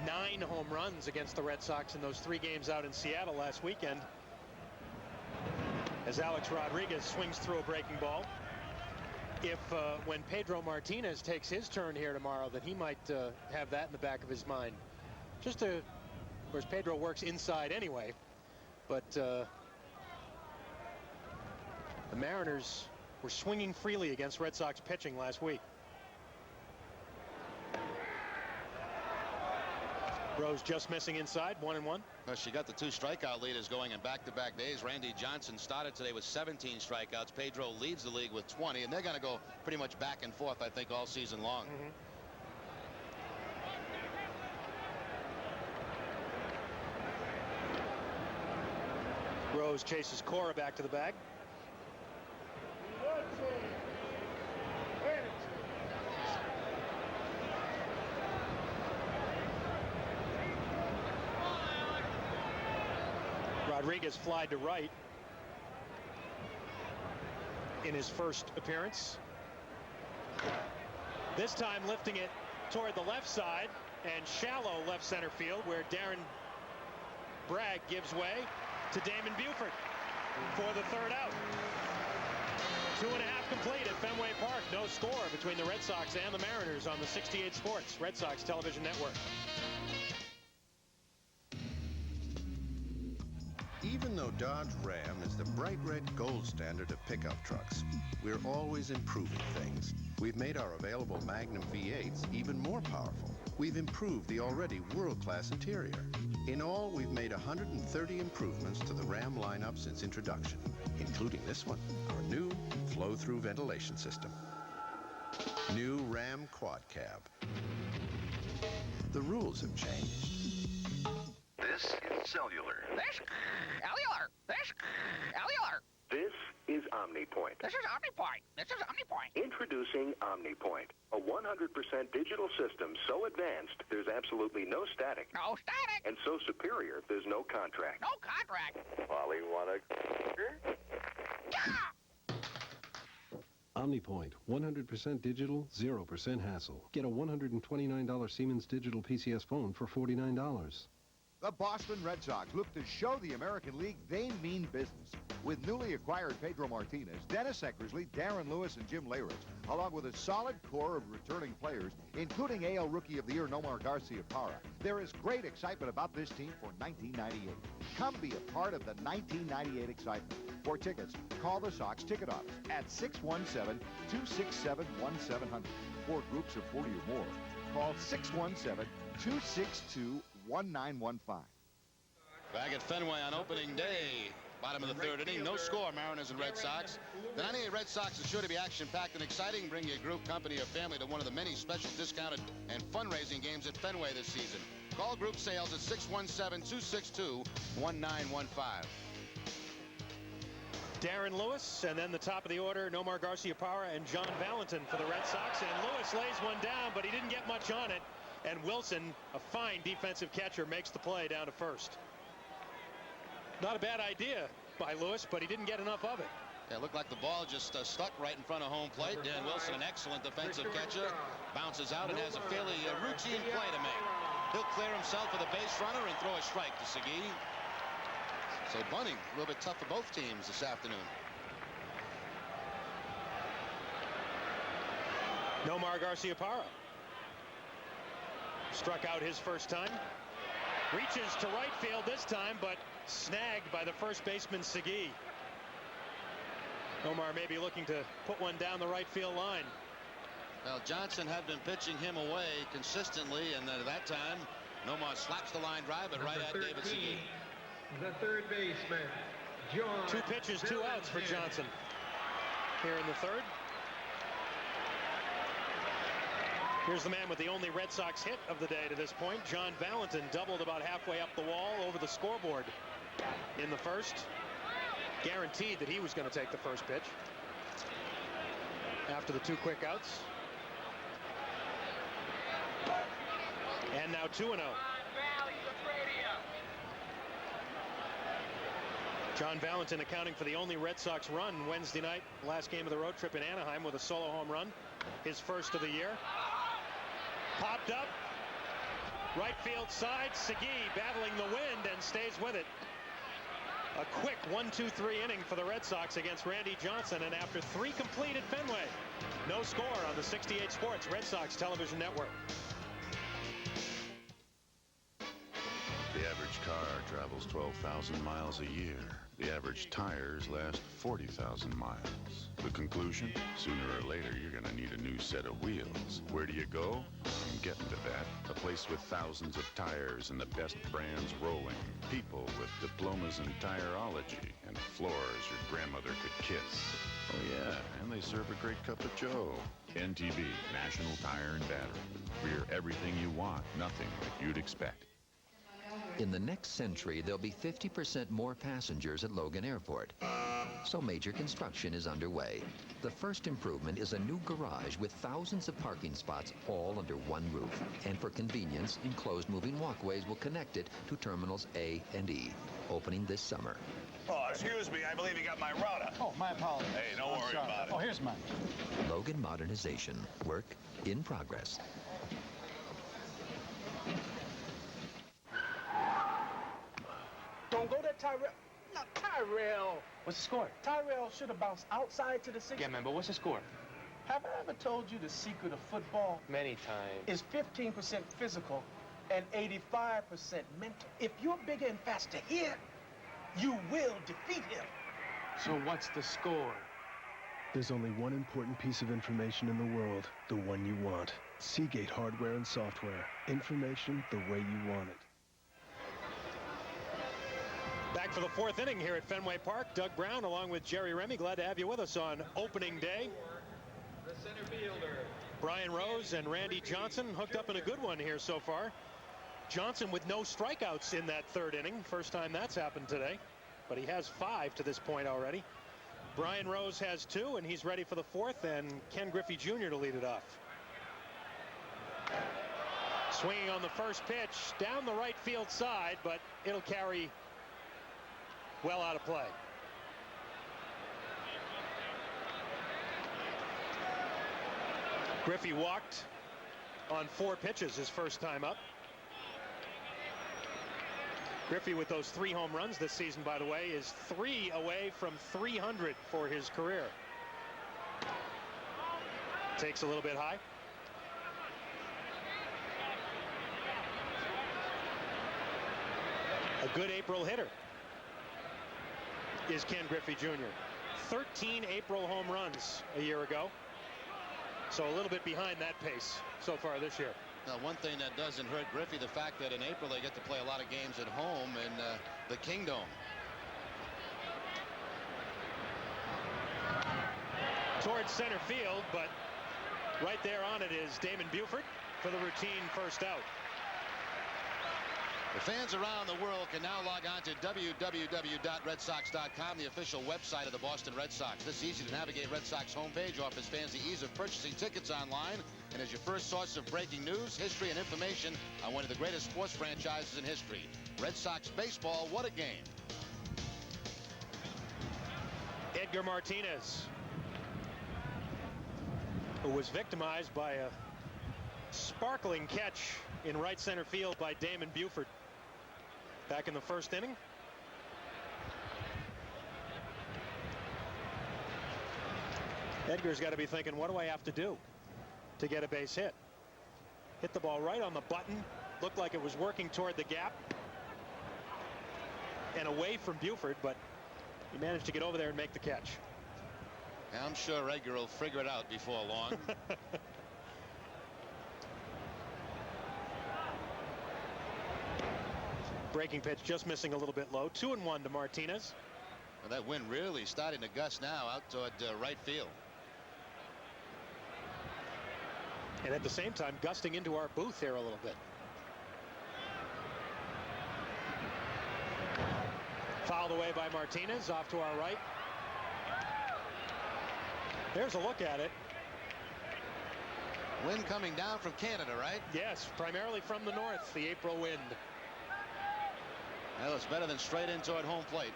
9 home runs against the Red Sox in those 3 games out in Seattle last weekend, as Alex Rodriguez swings through a breaking ball, if when Pedro Martinez takes his turn here tomorrow, that he might have that in the back of his mind. Just to, of course, Pedro works inside anyway, but the Mariners were swinging freely against Red Sox pitching last week. Rose just missing inside, 1-1. Well, she got the 2 strikeout leaders going in back-to-back days. Randy Johnson started today with 17 strikeouts. Pedro leads the league with 20, and they're going to go pretty much back and forth, I think, all season long. Rose chases Cora back to the bag. Rodriguez flied to right in his first appearance. This time lifting it toward the left side and shallow left center field, where Darren Bragg gives way to Damon Buford for the 3rd out. 2.5 complete at Fenway Park. No score between the Red Sox and the Mariners on the 68 Sports Red Sox television network. Even though Dodge Ram is the bright red gold standard of pickup trucks, we're always improving things. We've made our available Magnum V8s even more powerful. We've improved the already world-class interior. In all, we've made 130 improvements to the Ram lineup since introduction, including this one, our new flow-through ventilation system. New Ram Quad Cab. The rules have changed. This is cellular. This cellular. This cellular. This is OmniPoint. This is OmniPoint. This is OmniPoint. Introducing OmniPoint, a 100% digital system so advanced there's absolutely no static. No static. And so superior there's no contract. No contract. Polly, wanna... OmniPoint, 100% digital, 0% hassle. Get a $129 Siemens digital PCS phone for $49. The Boston Red Sox look to show the American League they mean business. With newly acquired Pedro Martinez, Dennis Eckersley, Darren Lewis, and Jim Leyritz, along with a solid core of returning players, including AL Rookie of the Year Nomar Garciaparra, there is great excitement about this team for 1998. Come be a part of the 1998 excitement. For tickets, call the Sox ticket office at 617-267-1700. For groups of 40 or more, call 617-262-1915. Back at Fenway on opening day. Bottom of the 3rd inning, no score, Mariners and Red Sox. The 98 Red Sox is sure to be action-packed and exciting. Bring your group, company, or family to one of the many special discounted and fundraising games at Fenway this season. Call group sales at 617-262-1915. Darren Lewis, and then the top of the order, Nomar Garciaparra and John Valentin for the Red Sox. And Lewis lays one down, but he didn't get much on it. And Wilson, a fine defensive catcher, makes the play down to first. Not a bad idea by Lewis, but he didn't get enough of it. Yeah, it looked like the ball just stuck right in front of home plate. Dan Wilson, an excellent defensive catcher, bounces out and has a fairly routine play to make. He'll clear himself with a base runner and throw a strike to Segui. So bunting, a little bit tough for both teams this afternoon. Nomar Garciaparra struck out his first time. Reaches to right field this time, but snagged by the first baseman, Segui. Nomar may be looking to put one down the right field line. Well, Johnson had been pitching him away consistently, and at that time, Nomar slaps the line drive, but right at David Segui. The third baseman, John. 2 pitches, 2 outs for Johnson here in the 3rd. Here's the man with the only Red Sox hit of the day to this point. John Valentin doubled about halfway up the wall over the scoreboard in the 1st. Guaranteed that he was going to take the first pitch after the 2 quick outs. now 2-0. John Valentin accounting for the only Red Sox run Wednesday night, last game of the road trip in Anaheim, with a solo home run, his first of the year. Popped up, right field side, Segui battling the wind and stays with it. A quick 1-2-3 inning for the Red Sox against Randy Johnson, and after 3 complete at Fenway, no score on the 68 Sports Red Sox television network. The average car travels 12,000 miles a year. The average tires last 40,000 miles. The conclusion? Sooner or later, you're going to need a new set of wheels. Where do you go? I'm getting to that. A place with thousands of tires and the best brands rolling. People with diplomas in tireology and floors your grandmother could kiss. Oh, yeah, and they serve a great cup of joe. NTB, National Tire and Battery. We're everything you want, nothing that you'd expect. In the next century, there'll be 50% more passengers at Logan Airport. So major construction is underway. The first improvement is a new garage with thousands of parking spots all under one roof. And for convenience, enclosed moving walkways will connect it to terminals A and E, opening this summer. Oh, excuse me. I believe you got my router. Oh, my apologies. Hey, don't worry about it. Oh, here's mine. Logan modernization. Work in progress. Don't go there, Tyrell. No, Tyrell. What's the score? Tyrell should have bounced outside to the 6. Yeah, man, but what's the score? Have I ever told you the secret of football? Many times. Is 15% physical and 85% mental. If you're bigger and faster here, you will defeat him. So what's the score? There's only one important piece of information in the world, the one you want. Seagate hardware and software. Information the way you want it. Back for the 4th inning here at Fenway Park. Doug Brown along with Jerry Remy. Glad to have you with us on opening day. The center fielder. Brian Rose and Randy Johnson hooked up in a good one here so far. Johnson with no strikeouts in that 3rd inning. First time that's happened today. But he has 5 to this point already. Brian Rose has 2, and he's ready for the 4th, and Ken Griffey Jr. to lead it off. Swinging on the first pitch down the right field side, but it'll carry well out of play. Griffey walked on 4 pitches his first time up. Griffey with those 3 home runs this season, by the way, is 3 away from 300 for his career. Takes a little bit high. A good April hitter is Ken Griffey Jr. 13 April home runs a year ago. So a little bit behind that pace so far this year. Now, one thing that doesn't hurt Griffey, the fact that in April they get to play a lot of games at home in the Kingdome. Towards center field, but right there on it is Damon Buford for the routine first out. The fans around the world can now log on to www.redsox.com, the official website of the Boston Red Sox. This easy-to-navigate Red Sox homepage offers fans the ease of purchasing tickets online and is your first source of breaking news, history, and information on one of the greatest sports franchises in history. Red Sox baseball, what a game. Edgar Martinez, who was victimized by a sparkling catch in right center field by Damon Buford back in the 1st inning. Edgar's got to be thinking, what do I have to do to get a base hit? Hit the ball right on the button. Looked like it was working toward the gap and away from Buford, but he managed to get over there and make the catch. I'm sure Edgar will figure it out before long. Breaking pitch just missing a little bit low. 2-1 to Martinez. Well, that wind really starting to gust now out toward right field. And at the same time, gusting into our booth here a little bit. Fouled away by Martinez, off to our right. There's a look at it. Wind coming down from Canada, right? Yes, primarily from the north, the April wind. Well, it's better than straight in toward home plate.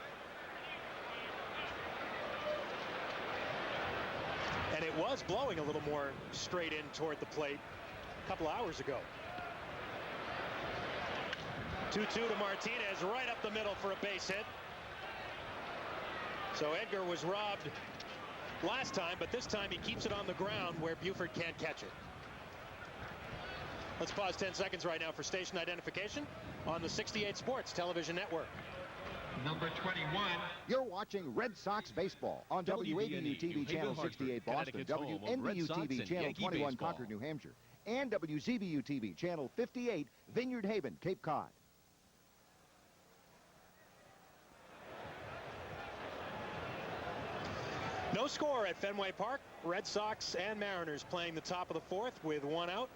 And it was blowing a little more straight in toward the plate a couple hours ago. 2-2 to Martinez, right up the middle for a base hit. So Edgar was robbed last time, but this time he keeps it on the ground where Buford can't catch it. Let's pause 10 seconds right now for station identification on the 68 Sports Television Network. Number 21. You're watching Red Sox baseball on WABU TV channel 68 Boston, WNBU TV channel 21 Concord, New Hampshire, and WZBU TV channel 58 Vineyard Haven, Cape Cod. No score at Fenway Park. Red Sox and Mariners playing the top of the fourth with one out.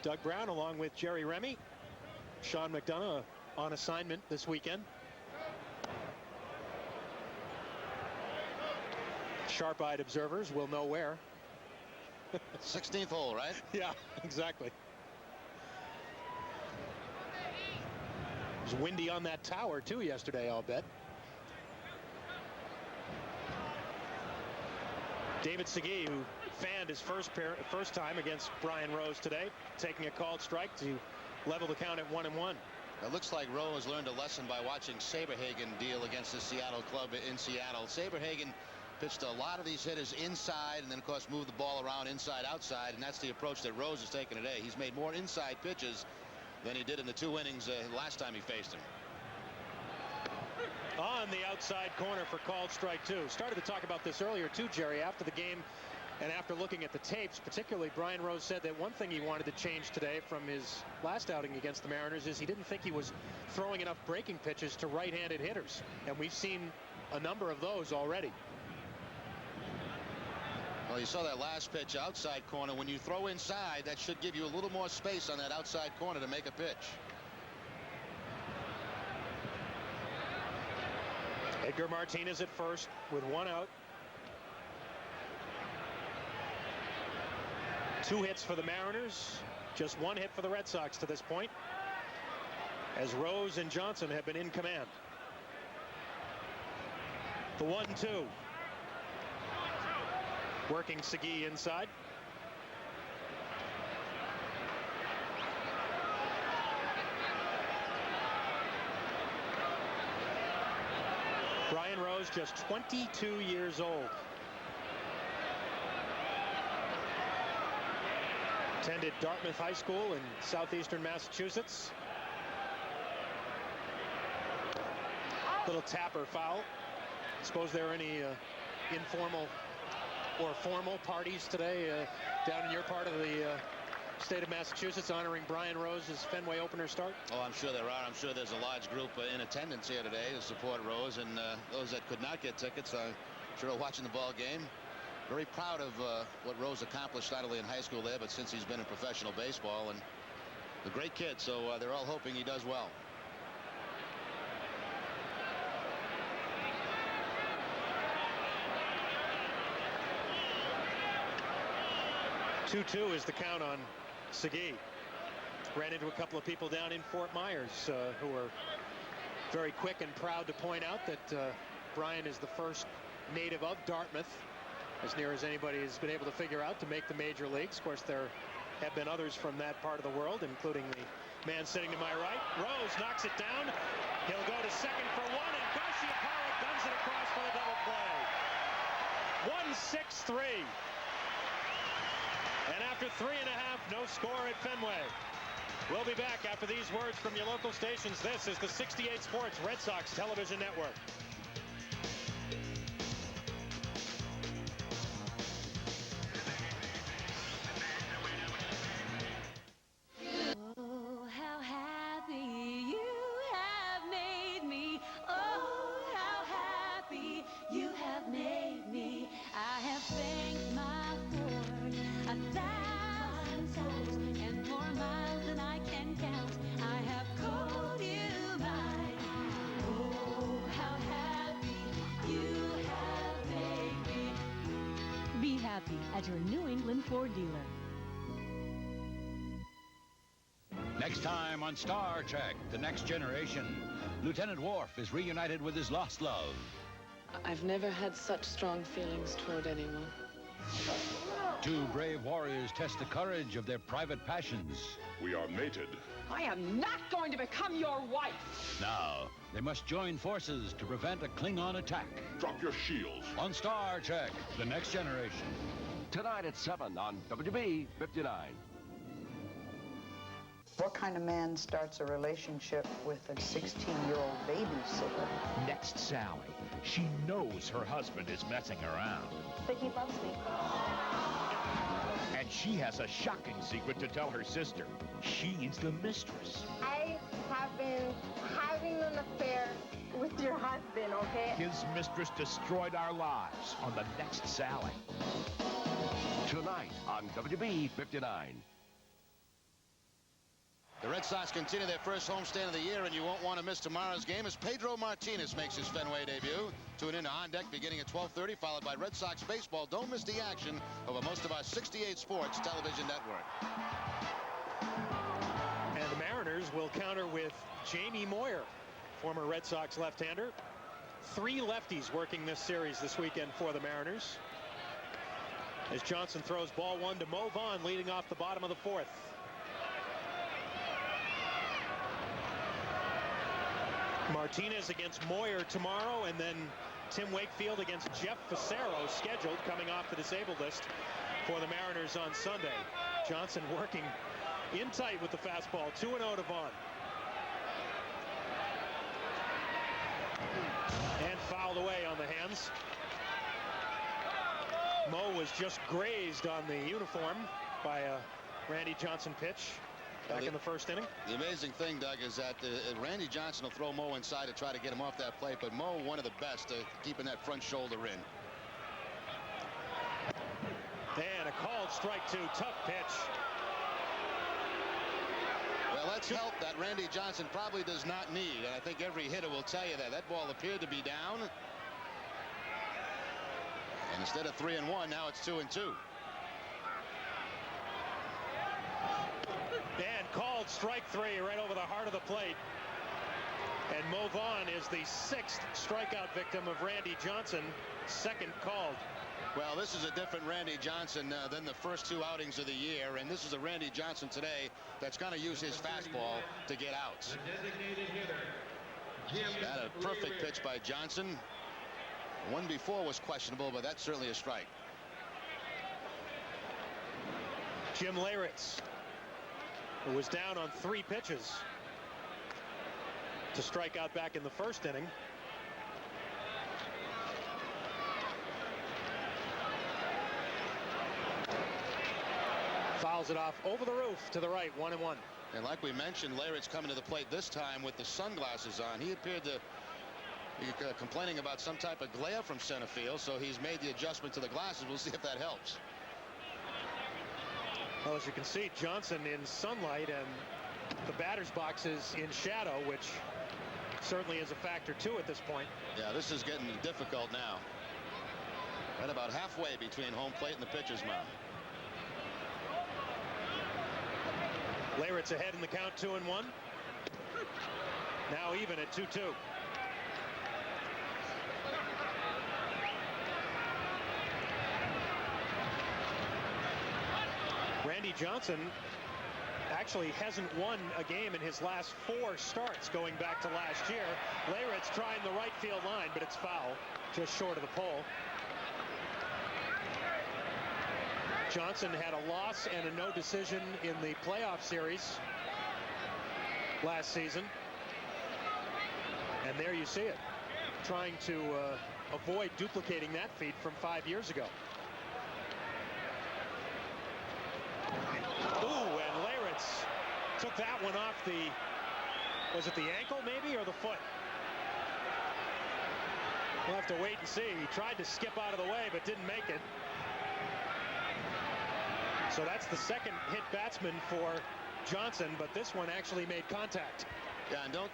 Doug Brown along with Jerry Remy. Sean McDonough on assignment this weekend. Sharp-eyed observers will know where. 16th hole, right? Yeah, exactly. It was windy on that tower too yesterday, I'll bet. David Segui, who fanned his first time against Brian Rose today, taking a called strike to level the count at 1-1. It looks like Rose learned a lesson by watching Saberhagen deal against the Seattle club in Seattle. Saberhagen pitched a lot of these hitters inside and then, of course, moved the ball around inside, outside, and that's the approach that Rose has taken today. He's made more inside pitches than he did in the 2 innings last time he faced him. On the outside corner for called strike 2. Started to talk about this earlier too, Jerry, after the game and after looking at the tapes. Particularly, Brian Rose said that one thing he wanted to change today from his last outing against the Mariners is he didn't think he was throwing enough breaking pitches to right-handed hitters, and we've seen a number of those already. Well, you saw that last pitch outside corner. When you throw inside, that should give you a little more space on that outside corner to make a pitch. Edgar Martinez at first with one out. 2 hits for the Mariners, just 1 hit for the Red Sox to this point, as Rose and Johnson have been in command. The 1-2. Working Segui inside. Brian Rose, just 22 years old. Attended Dartmouth High School in southeastern Massachusetts. Little tapper foul. Suppose there are any informal or formal parties today down in your part of the state of Massachusetts honoring Brian Rose's Fenway opener start? Oh, I'm sure there are. I'm sure there's a large group in attendance here today to support Rose, and those that could not get tickets, I'm sure are watching the ball game. Very proud of what Rose accomplished not only in high school there, but since he's been in professional baseball, and a great kid, so they're all hoping he does well. Two is the count on Segui. Ran into a couple of people down in Fort Myers who are very quick and proud to point out that Brian is the first native of Dartmouth, as near as anybody has been able to figure out, to make the major leagues. Of course, there have been others from that part of the world, including the man sitting to my right. Rose knocks it down. He'll go to second for 1, and Garciaparra guns it across for the double play. 1-6-3. And after 3.5, no score at Fenway. We'll be back after these words from your local stations. This is the 68 Sports Red Sox Television Network. Oh, how happy you have made me. Oh, how happy you have made me. I have thanked my Lord 1,000 times and more miles than I can count. I have called you mine. Oh, how happy you have made me. Be happy at your New England Ford dealer. Next time on Star Trek, The Next Generation, Lieutenant Worf is reunited with his lost love. I've never had such strong feelings toward anyone. Two brave warriors test the courage of their private passions. We are mated. I am not going to become your wife. Now, they must join forces to prevent a Klingon attack. Drop your shields. On Star Trek, The Next Generation. Tonight at 7 on WB 59. What kind of man starts a relationship with a 16-year-old babysitter? Next Sally. She knows her husband is messing around. But he loves me. And she has a shocking secret to tell her sister. She's the mistress. I have been having an affair with your husband, okay? His mistress destroyed our lives on The Next Sally. Tonight on WB 59. The Red Sox continue their first homestand of the year, and you won't want to miss tomorrow's game as Pedro Martinez makes his Fenway debut. Tune in to On Deck beginning at 12:30, followed by Red Sox baseball. Don't miss the action over most of our 68 Sports television network. And the Mariners will counter with Jamie Moyer, former Red Sox left-hander. 3 lefties working this series this weekend for the Mariners. As Johnson throws ball 1 to Mo Vaughn, leading off the bottom of the 4th. Martinez against Moyer tomorrow, and then Tim Wakefield against Jeff Facero scheduled coming off the disabled list for the Mariners on Sunday. Johnson working in tight with the fastball. 2-0 to Vaughn. And fouled away on the hands. Mo was just grazed on the uniform by a Randy Johnson pitch back in the first inning. The amazing thing, Doug, is that Randy Johnson will throw Mo inside to try to get him off that plate, but Mo, one of the best at keeping that front shoulder in. And a called strike 2, tough pitch. Well, that's help that Randy Johnson probably does not need, and I think every hitter will tell you that. That ball appeared to be down. And instead of 3-1, now it's 2-2. And called strike 3 right over the heart of the plate. And Mo Vaughn is the 6th strikeout victim of Randy Johnson, 2nd called. Well, this is a different Randy Johnson than the first 2 outings of the year, and this is a Randy Johnson today that's going to use his fastball to get outs. That a perfect pitch by Johnson. The one before was questionable, but that's certainly a strike. Jim Leyritz, who was down on 3 pitches to strike out back in the first inning. Fouls it off over the roof to the right, 1-1. And like we mentioned, Leyritz coming to the plate this time with the sunglasses on. He appeared to be complaining about some type of glare from center field, so he's made the adjustment to the glasses. We'll see if that helps. Well, as you can see, Johnson in sunlight and the batter's box is in shadow, which certainly is a factor too at this point. Yeah, this is getting difficult now. Right about halfway between home plate and the pitcher's mound. Leyritz ahead in the count, 2-1. Now even at 2-2. Randy Johnson actually hasn't won a game in his last 4 starts going back to last year. Leyritz trying the right field line, but it's foul, just short of the pole. Johnson had a loss and a no decision in the playoff series last season. And there you see it, trying to avoid duplicating that feat from 5 years ago. Ooh, and Leyritz took that one off the, was it the ankle maybe, or the foot? We'll have to wait and see. He tried to skip out of the way, but didn't make it. So that's the 2nd hit batsman for Johnson, but this one actually made contact. Yeah, and don't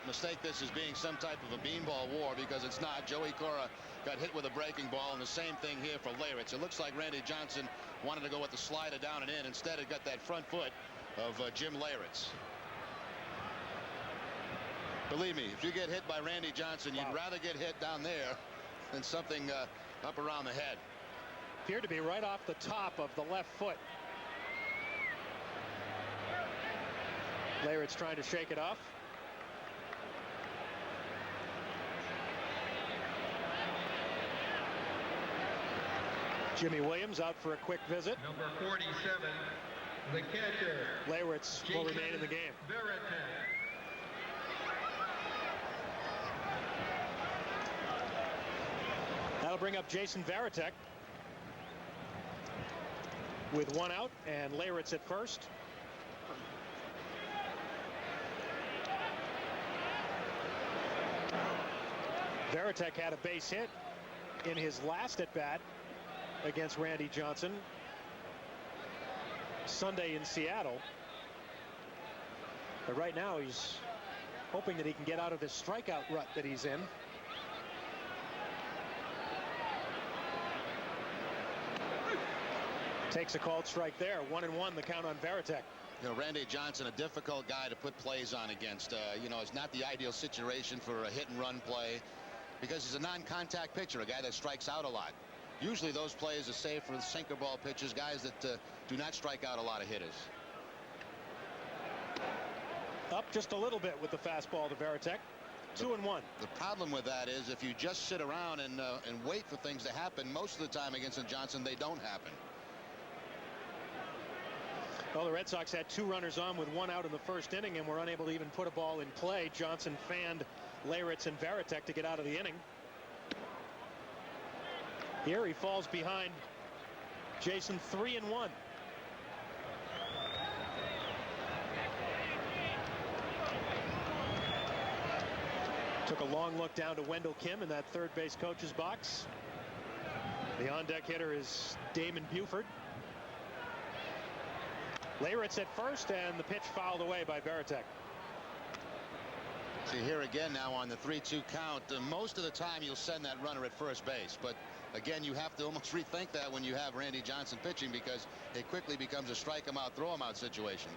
mistake this as being some type of a beanball war, because it's not. Joey Cora got hit with a breaking ball, and the same thing here for Leyritz. It looks like Randy Johnson wanted to go with the slider down and in. Instead, it got that front foot of Jim Leyritz. Believe me, if you get hit by Randy Johnson, you'd rather get hit down there than something up around the head. Appeared to be right off the top of the left foot. Leyritz trying to shake it off. Jimmy Williams out for a quick visit. Number 47, the catcher. Leyritz will remain in the game. That'll bring up Jason Varitek with one out and Leyritz at first. Varitek had a base hit in his last at bat against Randy Johnson Sunday in Seattle. But right now he's hoping that he can get out of this strikeout rut that he's in. Takes a called strike there. 1-1 the count on Varitek. You know, Randy Johnson, a difficult guy to put plays on against. You know, it's not the ideal situation for a hit and run play because he's a non-contact pitcher, a guy that strikes out a lot. Usually those plays are safe for the sinker ball pitchers, guys that do not strike out a lot of hitters. Up just a little bit with the fastball to Varitek. 2-1. The problem with that is if you just sit around and wait for things to happen, most of the time against Johnson, they don't happen. Well, the Red Sox had 2 runners on with 1 out in the first inning and were unable to even put a ball in play. Johnson fanned Leyritz and Varitek to get out of the inning. Here he falls behind Jason 3-1. Took a long look down to Wendell Kim in that third base coach's box. The on-deck hitter is Damon Buford. Leyritz at first, and the pitch fouled away by Varitek. See here again now on the 3-2 count. Most of the time you'll send that runner at first base, but again you have to almost rethink that when you have Randy Johnson pitching because it quickly becomes a strike him out, throw him out situation.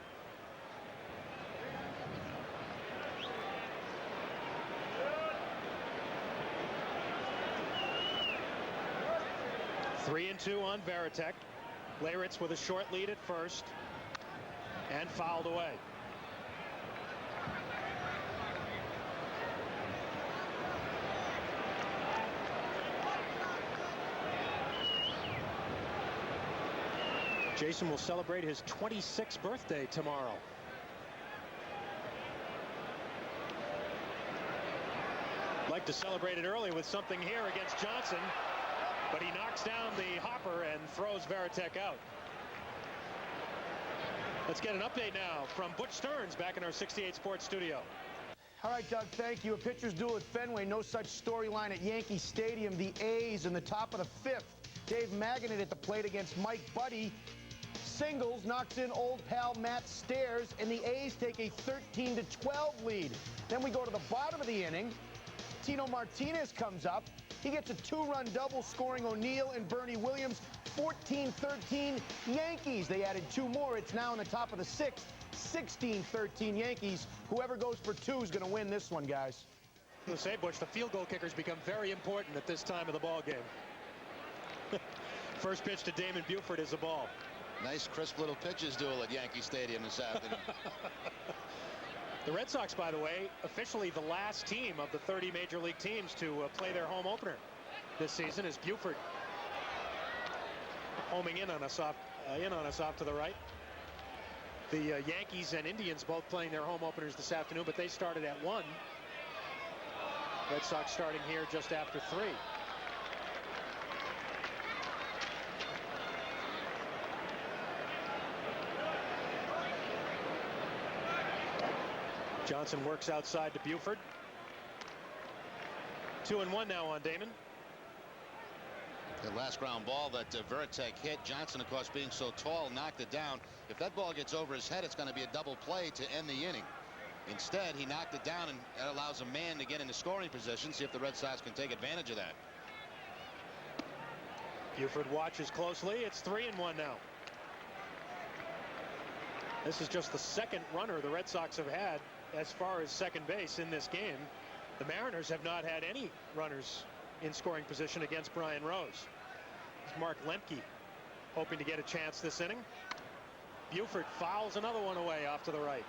Three and 2 on Varitek. Leyritz with a short lead at first and fouled away. Jason will celebrate his 26th birthday tomorrow. Like to celebrate it early with something here against Johnson, but he knocks down the hopper and throws Varitek out. Let's get an update now from Butch Stearns back in our 68 Sports studio. All right, Doug, thank you. A pitcher's duel at Fenway. No such storyline at Yankee Stadium. The A's in the top of the 5th. Dave Maganet at the plate against Mike Buddy. Singles knocks in old pal Matt Stairs, and the A's take a 13-12 lead. Then we go to the bottom of the inning. Tino Martinez comes up. He gets a 2-run double, scoring O'Neill and Bernie Williams. 14-13 Yankees. They added 2 more. It's now in the top of the 6th. 16-13 Yankees. Whoever goes for 2 is going to win this one, guys. To say, Butch, the field goal kickers become very important at this time of the ball game. First pitch to Damon Buford is a ball. Nice crisp little pitches duel at Yankee Stadium this afternoon. The Red Sox, by the way, officially the last team of the 30 major league teams to play their home opener this season, as Buford homing in on us off to the right. The Yankees and Indians both playing their home openers this afternoon, but they started at 1. Red Sox starting here just after 3. Johnson works outside to Buford. 2-1 now on Damon. The last ground ball that Varitek hit, Johnson, of course, being so tall, knocked it down. If that ball gets over his head, it's going to be a double play to end the inning. Instead, he knocked it down, and that allows a man to get into scoring position, see if the Red Sox can take advantage of that. Buford watches closely. It's 3-1 now. This is just the second runner the Red Sox have had as far as second base in this game. The Mariners have not had any runners in scoring position against Brian Rose. It's Mark Lemke hoping to get a chance this inning. Buford fouls another one away off to the right.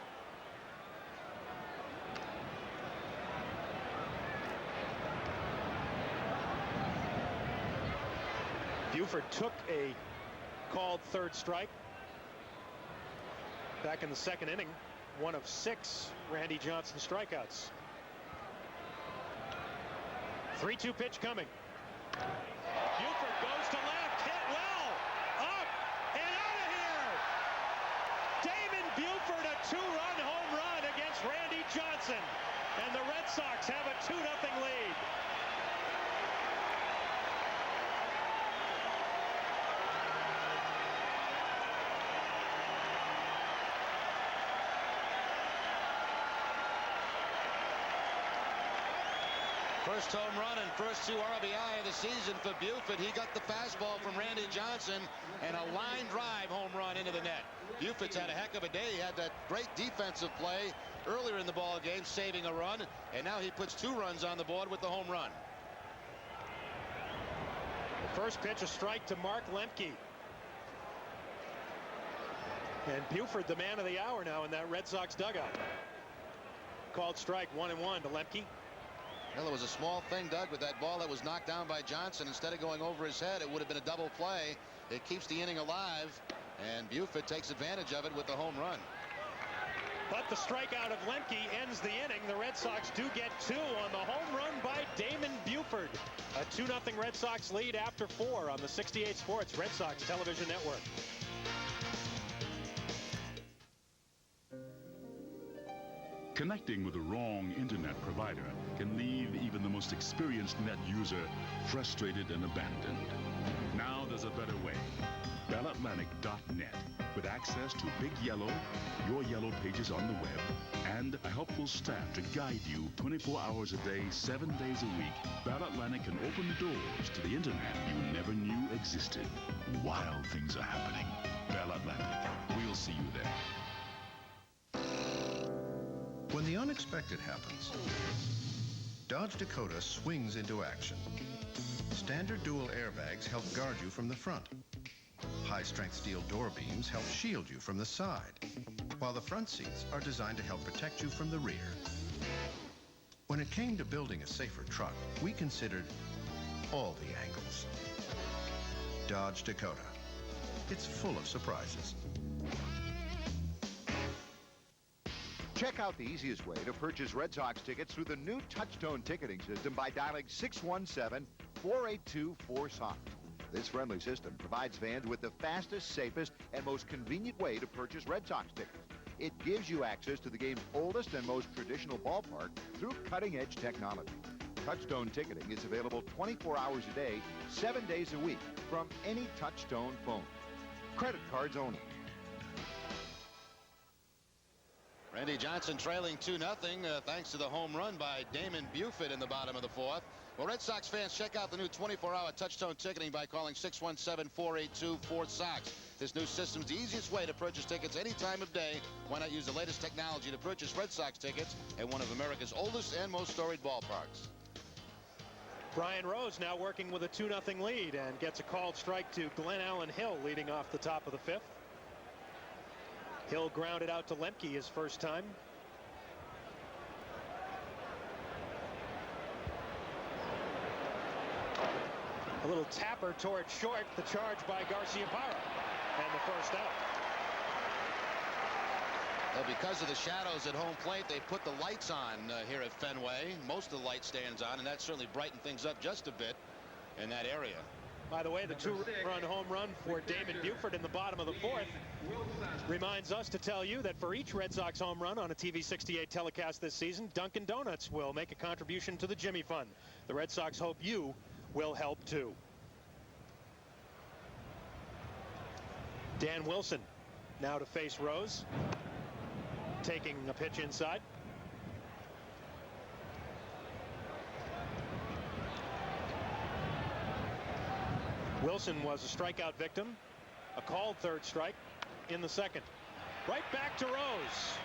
Buford took a called third strike back in the second inning, one of 6 Randy Johnson strikeouts. 3-2 pitch coming. Buford goes to left, hit well, up and out of here. Damon Buford, a 2-run home run against Randy Johnson, and the Red Sox have a 2-0 lead. First home run and first 2 RBI of the season for Buford. He got the fastball from Randy Johnson and a line drive home run into the net. Buford's had a heck of a day. He had that great defensive play earlier in the ball game, saving a run, and now he puts 2 runs on the board with the home run. The first pitch, a strike to Mark Lemke. And Buford, the man of the hour now in that Red Sox dugout. Called strike, 1-1 to Lemke. Well, it was a small thing, Doug, with that ball that was knocked down by Johnson. Instead of going over his head, it would have been a double play. It keeps the inning alive, and Buford takes advantage of it with the home run. But the strikeout of Lemke ends the inning. The Red Sox do get 2 on the home run by Damon Buford. A 2-0 Red Sox lead after 4 on the 68 Sports Red Sox Television Network. Connecting with the wrong internet provider can leave even the most experienced net user frustrated and abandoned. Now there's a better way. BellAtlantic.net, with access to Big Yellow, your Yellow pages on the web, and a helpful staff to guide you 24 hours a day, 7 days a week. Bell Atlantic can open the doors to the internet you never knew existed. Wild things are happening. Bell Atlantic. We'll see you there. When the unexpected happens, Dodge Dakota swings into action. Standard dual airbags help guard you from the front. High-strength steel door beams help shield you from the side, while the front seats are designed to help protect you from the rear. When it came to building a safer truck, we considered all the angles. Dodge Dakota. It's full of surprises. Check out the easiest way to purchase Red Sox tickets through the new Touchstone ticketing system by dialing 617-482-4SOX. This friendly system provides fans with the fastest, safest, and most convenient way to purchase Red Sox tickets. It gives you access to the game's oldest and most traditional ballpark through cutting-edge technology. Touchstone ticketing is available 24 hours a day, 7 days a week from any Touchstone phone. Credit cards only. Randy Johnson trailing 2-0 thanks to the home run by Damon Buford in the bottom of the 4th. Well, Red Sox fans, check out the new 24-hour Touchstone ticketing by calling 617-482-4SOX. This new system's the easiest way to purchase tickets any time of day. Why not use the latest technology to purchase Red Sox tickets at one of America's oldest and most storied ballparks? Brian Rose now working with a 2-0 lead and gets a called strike to Glenn Allen Hill leading off the top of the 5th. Hill grounded out to Lemke his first time. A little tapper toward short, the charge by Garciaparra, and the first out. Well, because of the shadows at home plate, they put the lights on here at Fenway. Most of the light stands on, and that certainly brightened things up just a bit in that area. By the way, the 2-run home run for Damon Buford in the bottom of the 4th reminds us to tell you that for each Red Sox home run on a TV 68 telecast this season, Dunkin' Donuts will make a contribution to the Jimmy Fund. The Red Sox hope you will help too. Dan Wilson now to face Rose, taking a pitch inside. Wilson was a strikeout victim, a called third strike in the second. Right back to Rose.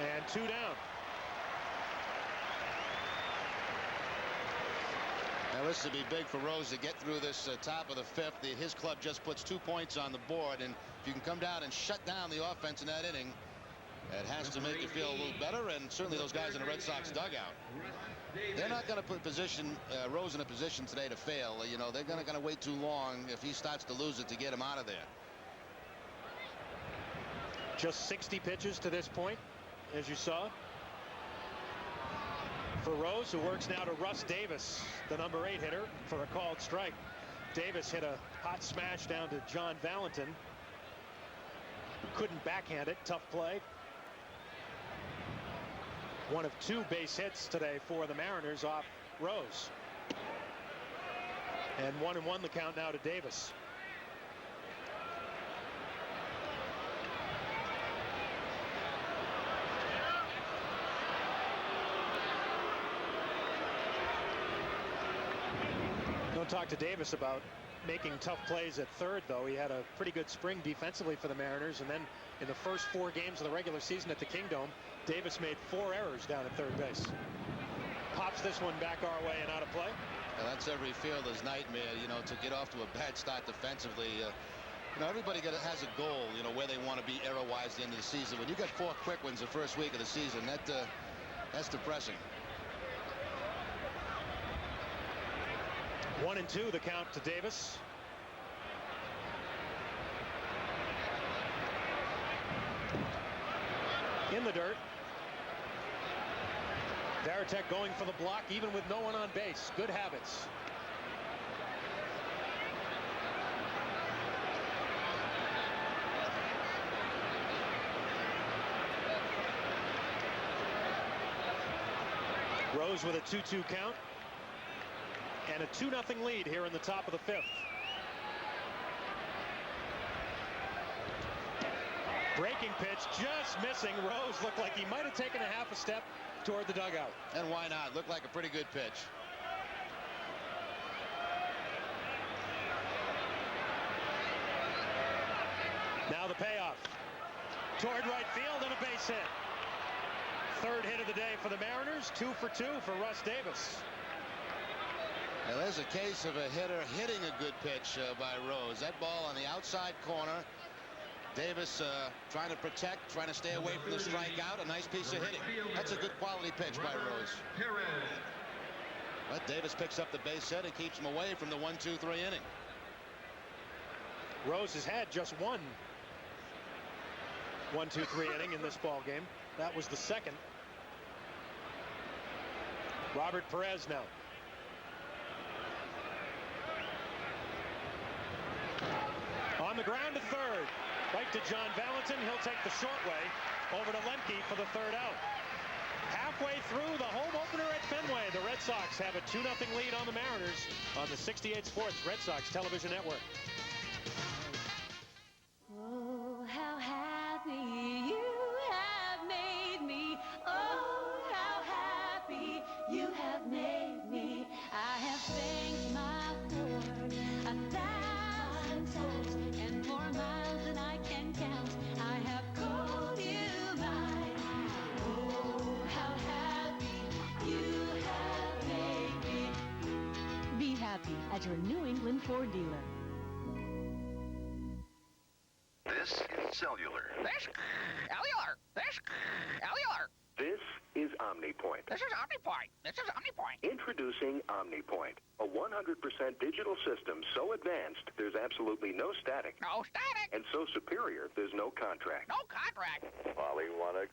And 2 down. Now this would be big for Rose to get through this top of the 5th. His club just puts 2 points on the board, and if you can come down and shut down the offense in that inning, it has to make you feel a little better, and certainly those guys in the Red Sox dugout. They're not going to put Rose in a position today to fail. You know, they're going to wait too long if he starts to lose it to get him out of there. Just 60 pitches to this point, as you saw. For Rose, who works now to Russ Davis, the number 8 hitter, for a called strike. Davis hit a hot smash down to John Valentin. Couldn't backhand it. Tough play. One of 2 base hits today for the Mariners off Rose. And 1-1 the count now to Davis. Don't talk to Davis about making tough plays at third, though. He had a pretty good spring defensively for the Mariners, and then in the first 4 games of the regular season at the Kingdome, Davis made 4 errors down at third base. Pops this one back our way and out of play. Well, that's every fielder's nightmare, you know, to get off to a bad start defensively. You know, everybody has a goal, you know, where they want to be error-wise at the end of the season. When you got 4 quick ones the first week of the season, that's depressing. 1-2 the count to Davis. In the dirt. Varitek going for the block even with no one on base. Good habits. Rose with a 2-2 count. And a 2-0 lead here in the top of the 5th. Breaking pitch just missing. Rose looked like he might have taken a half a step toward the dugout. And why not? Looked like a pretty good pitch. Now the payoff. Toward right field and a base hit. 3rd hit of the day for the Mariners. 2 for 2 for Russ Davis. Now there's a case of a hitter hitting a good pitch by Rose. That ball on the outside corner. Davis trying to protect, trying to stay away from the strikeout. A nice piece of hitting. That's a good quality pitch by Rose. But Davis picks up the base hit and keeps him away from the 1-2-3 inning. Rose has had just one 1-2-3 inning in this ball game. That was the 2nd. Robert Perez now. On the ground to third. Right to John Valentin. He'll take the short way over to Lemke for the 3rd out. Halfway through the home opener at Fenway, the Red Sox have a 2-0 lead on the Mariners on the 68 Sports Red Sox Television Network. Oh, how happy you have made me. Oh, how happy you have made me. I have thanked my Lord 1,000 times and more miles than I can count. I have called you mine. Oh, how happy you have made me. Be happy at your New England Ford dealer. This is Cellular. This Cellular. This Cellular. This is OmniPoint. This is OmniPoint. This is OmniPoint. Introducing OmniPoint, a 100% digital system so advanced there's absolutely no static. No static. And so superior there's no contract. No contract. Polly, wanna...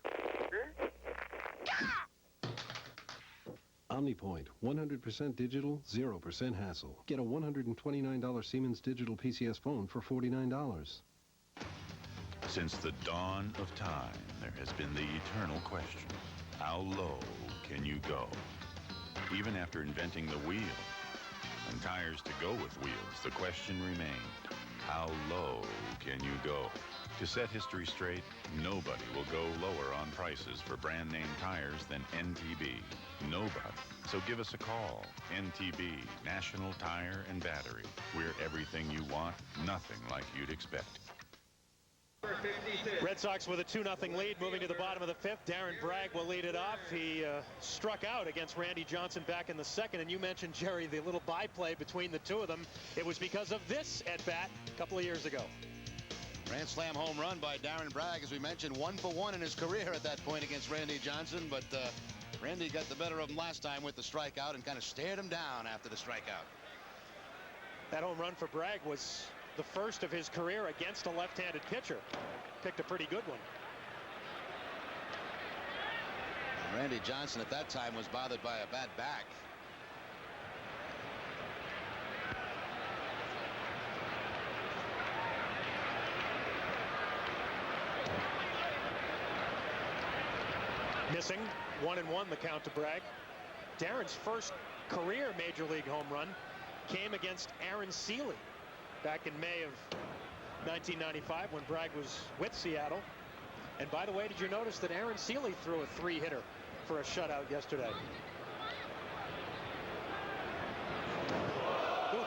OmniPoint, 100% digital, 0% hassle. Get a $129 Siemens digital PCS phone for $49. Since the dawn of time, there has been the eternal question, how low can you go? Even after inventing the wheel and tires to go with wheels, the question remained, how low can you go? To set history straight, nobody will go lower on prices for brand name tires than NTB. Nobody. So give us a call. NTB, National Tire and Battery. We're everything you want, nothing like you'd expect. Number 56, Red Sox with a 2-0 lead moving to the bottom of the 5th. Darren Bragg will lead it off. He struck out against Randy Johnson back in the 2nd. And you mentioned, Jerry, the little byplay between the two of them. It was because of this at bat a couple of years ago. Grand slam home run by Darren Bragg, as we mentioned, 1 for 1 in his career at that point against Randy Johnson. But Randy got the better of him last time with the strikeout and kind of stared him down after the strikeout. That home run for Bragg was the first of his career against a left-handed pitcher. Picked a pretty good one. Randy Johnson at that time was bothered by a bad back. Missing. 1-1 the count to Bragg. Darren's first career major league home run came against Aaron Seeley back in May of 1995 when Bragg was with Seattle. And by the way, did you notice that Aaron Seeley threw a 3-hitter for a shutout yesterday? Ooh.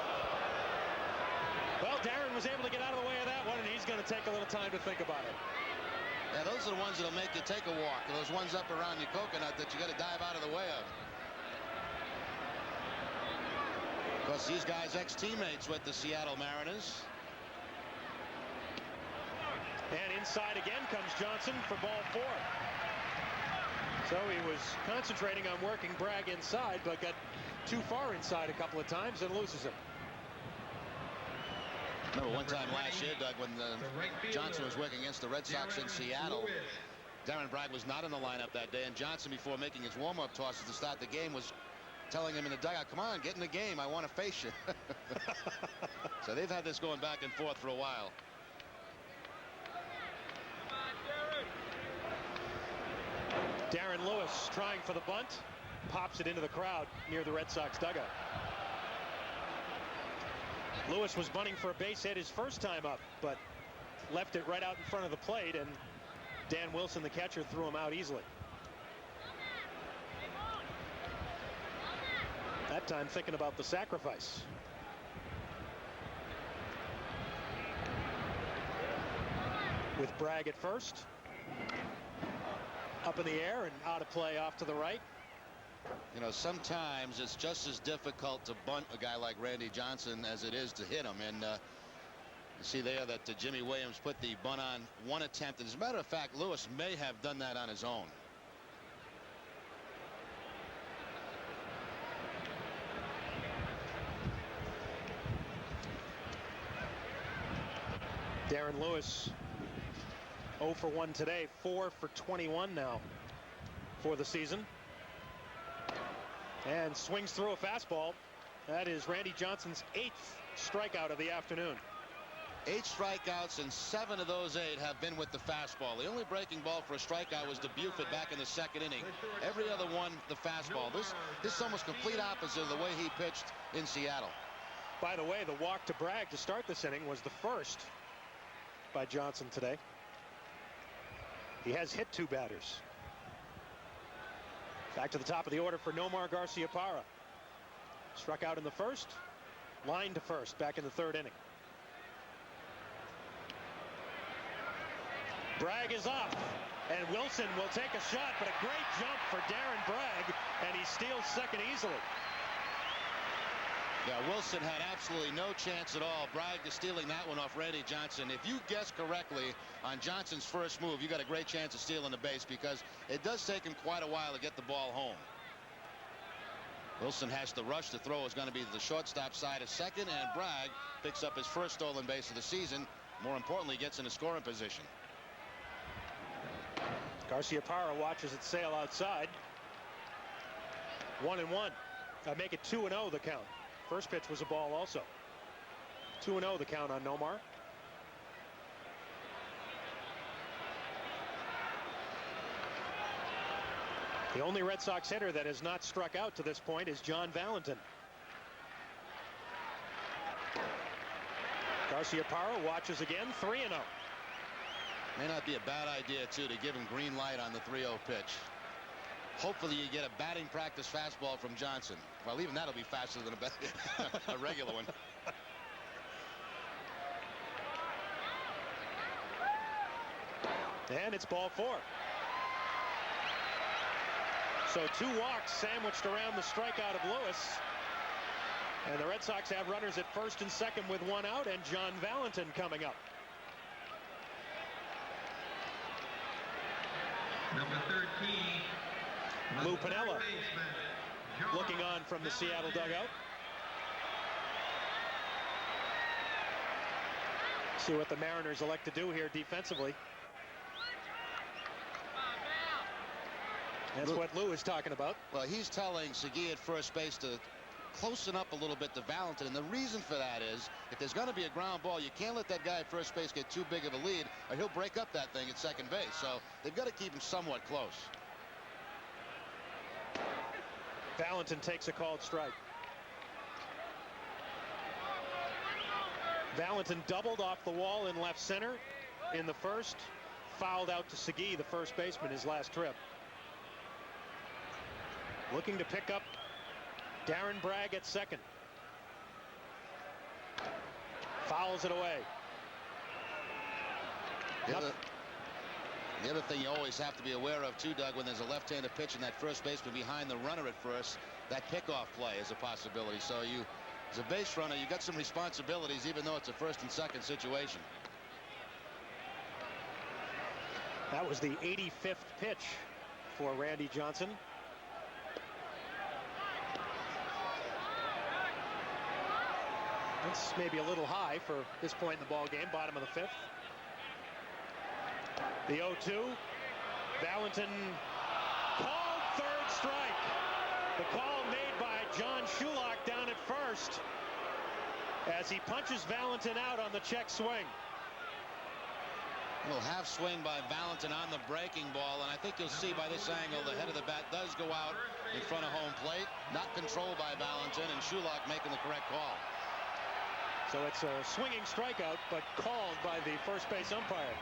Well, Darren was able to get out of the way of that one, and he's going to take a little time to think about it. Yeah, those are the ones that'll make you take a walk. Those ones up around your coconut that you got to dive out of the way of. Of course, these guys ex-teammates with the Seattle Mariners. And inside again comes Johnson for ball 4. So he was concentrating on working Bragg inside, but got too far inside a couple of times and loses him. Remember one time last year, Doug, when Johnson was working against the Red Sox in Seattle. Darren Bragg was not in the lineup that day, and Johnson, before making his warm-up tosses to start the game, was telling him in the dugout, come on, get in the game. I want to face you. So they've had this going back and forth for a while. Darren Lewis trying for the bunt, pops it into the crowd near the Red Sox dugout. Lewis was bunting for a base hit his first time up, but left it right out in front of the plate, and Dan Wilson, the catcher, threw him out easily. That time thinking about the sacrifice. With Bragg at first. Up in the air and out of play off to the right. You know, sometimes it's just as difficult to bunt a guy like Randy Johnson as it is to hit him. And you see there that Jimmy Williams put the bunt on one attempt. As a matter of fact, Lewis may have done that on his own. Darren Lewis 0 for 1 today, 4 for 21 now for the season. And swings through a fastball. That is Randy Johnson's 8th strikeout of the afternoon. 8 strikeouts, and 7 of those 8 have been with the fastball. The only breaking ball for a strikeout was to Buford back in the 2nd inning. Every other one, the fastball. This is almost complete opposite of the way he pitched in Seattle. By the way, the walk to Bragg to start this inning was the first by Johnson today. He has hit 2 batters. Back to the top of the order for Nomar Garciaparra. Struck out in the 1st, lined to 1st back in the 3rd inning. Bragg is up, and Wilson will take a shot, but a great jump for Darren Bragg, and he steals 2nd easily. Yeah, Wilson had absolutely no chance at all. Bragg is stealing that one off Randy Johnson. If you guess correctly on Johnson's first move, you got a great chance of stealing the base, because it does take him quite a while to get the ball home. Wilson has to rush. The throw is going to be to the shortstop side of 2nd, and Bragg picks up his first stolen base of the season. More importantly, gets in a scoring position. Garciaparra watches it sail outside. 1-1. Make it 2-0 the count. First pitch was a ball also. 2-0 the count on Nomar. The only Red Sox hitter that has not struck out to this point is John Valentin. Garciaparra watches again. 3-0. May not be a bad idea, too, to give him green light on the 3-0 pitch. Hopefully you get a batting practice fastball from Johnson. Well, even that'll be faster than a regular one. And it's ball 4. So 2 walks sandwiched around the strikeout of Lewis. And the Red Sox have runners at first and second with 1 out, and John Valentin coming up. Number 13. Lou Piniella looking on from the Seattle dugout. See what the Mariners elect to do here defensively. That's what Lou is talking about. Well, he's telling Segui at first base to closen up a little bit to Valentin, and the reason for that is if there's going to be a ground ball, you can't let that guy at first base get too big of a lead, or he'll break up that thing at second base. So they've got to keep him somewhat close. Valentin takes a called strike. Valentin doubled off the wall in left center in the first, fouled out to Segui, the first baseman, his last trip. Looking to pick up Darren Bragg at second. Fouls it away. The other thing you always have to be aware of too, Doug, when there's a left-handed pitch and that first baseman behind the runner at first, that pickoff play is a possibility. So you, as a base runner, you got some responsibilities even though it's a first and second situation. That was the 85th pitch for Randy Johnson. That's maybe a little high for this point in the ball game, bottom of the 5th. The 0-2. Valentin called third strike. The call made by John Shulak down at first as he punches Valentin out on the check swing. A little half swing by Valentin on the breaking ball, and I think you'll see by this angle the head of the bat does go out in front of home plate, not controlled by Valentin, and Shulak making the correct call. So it's a swinging strikeout, but called by the first base umpire.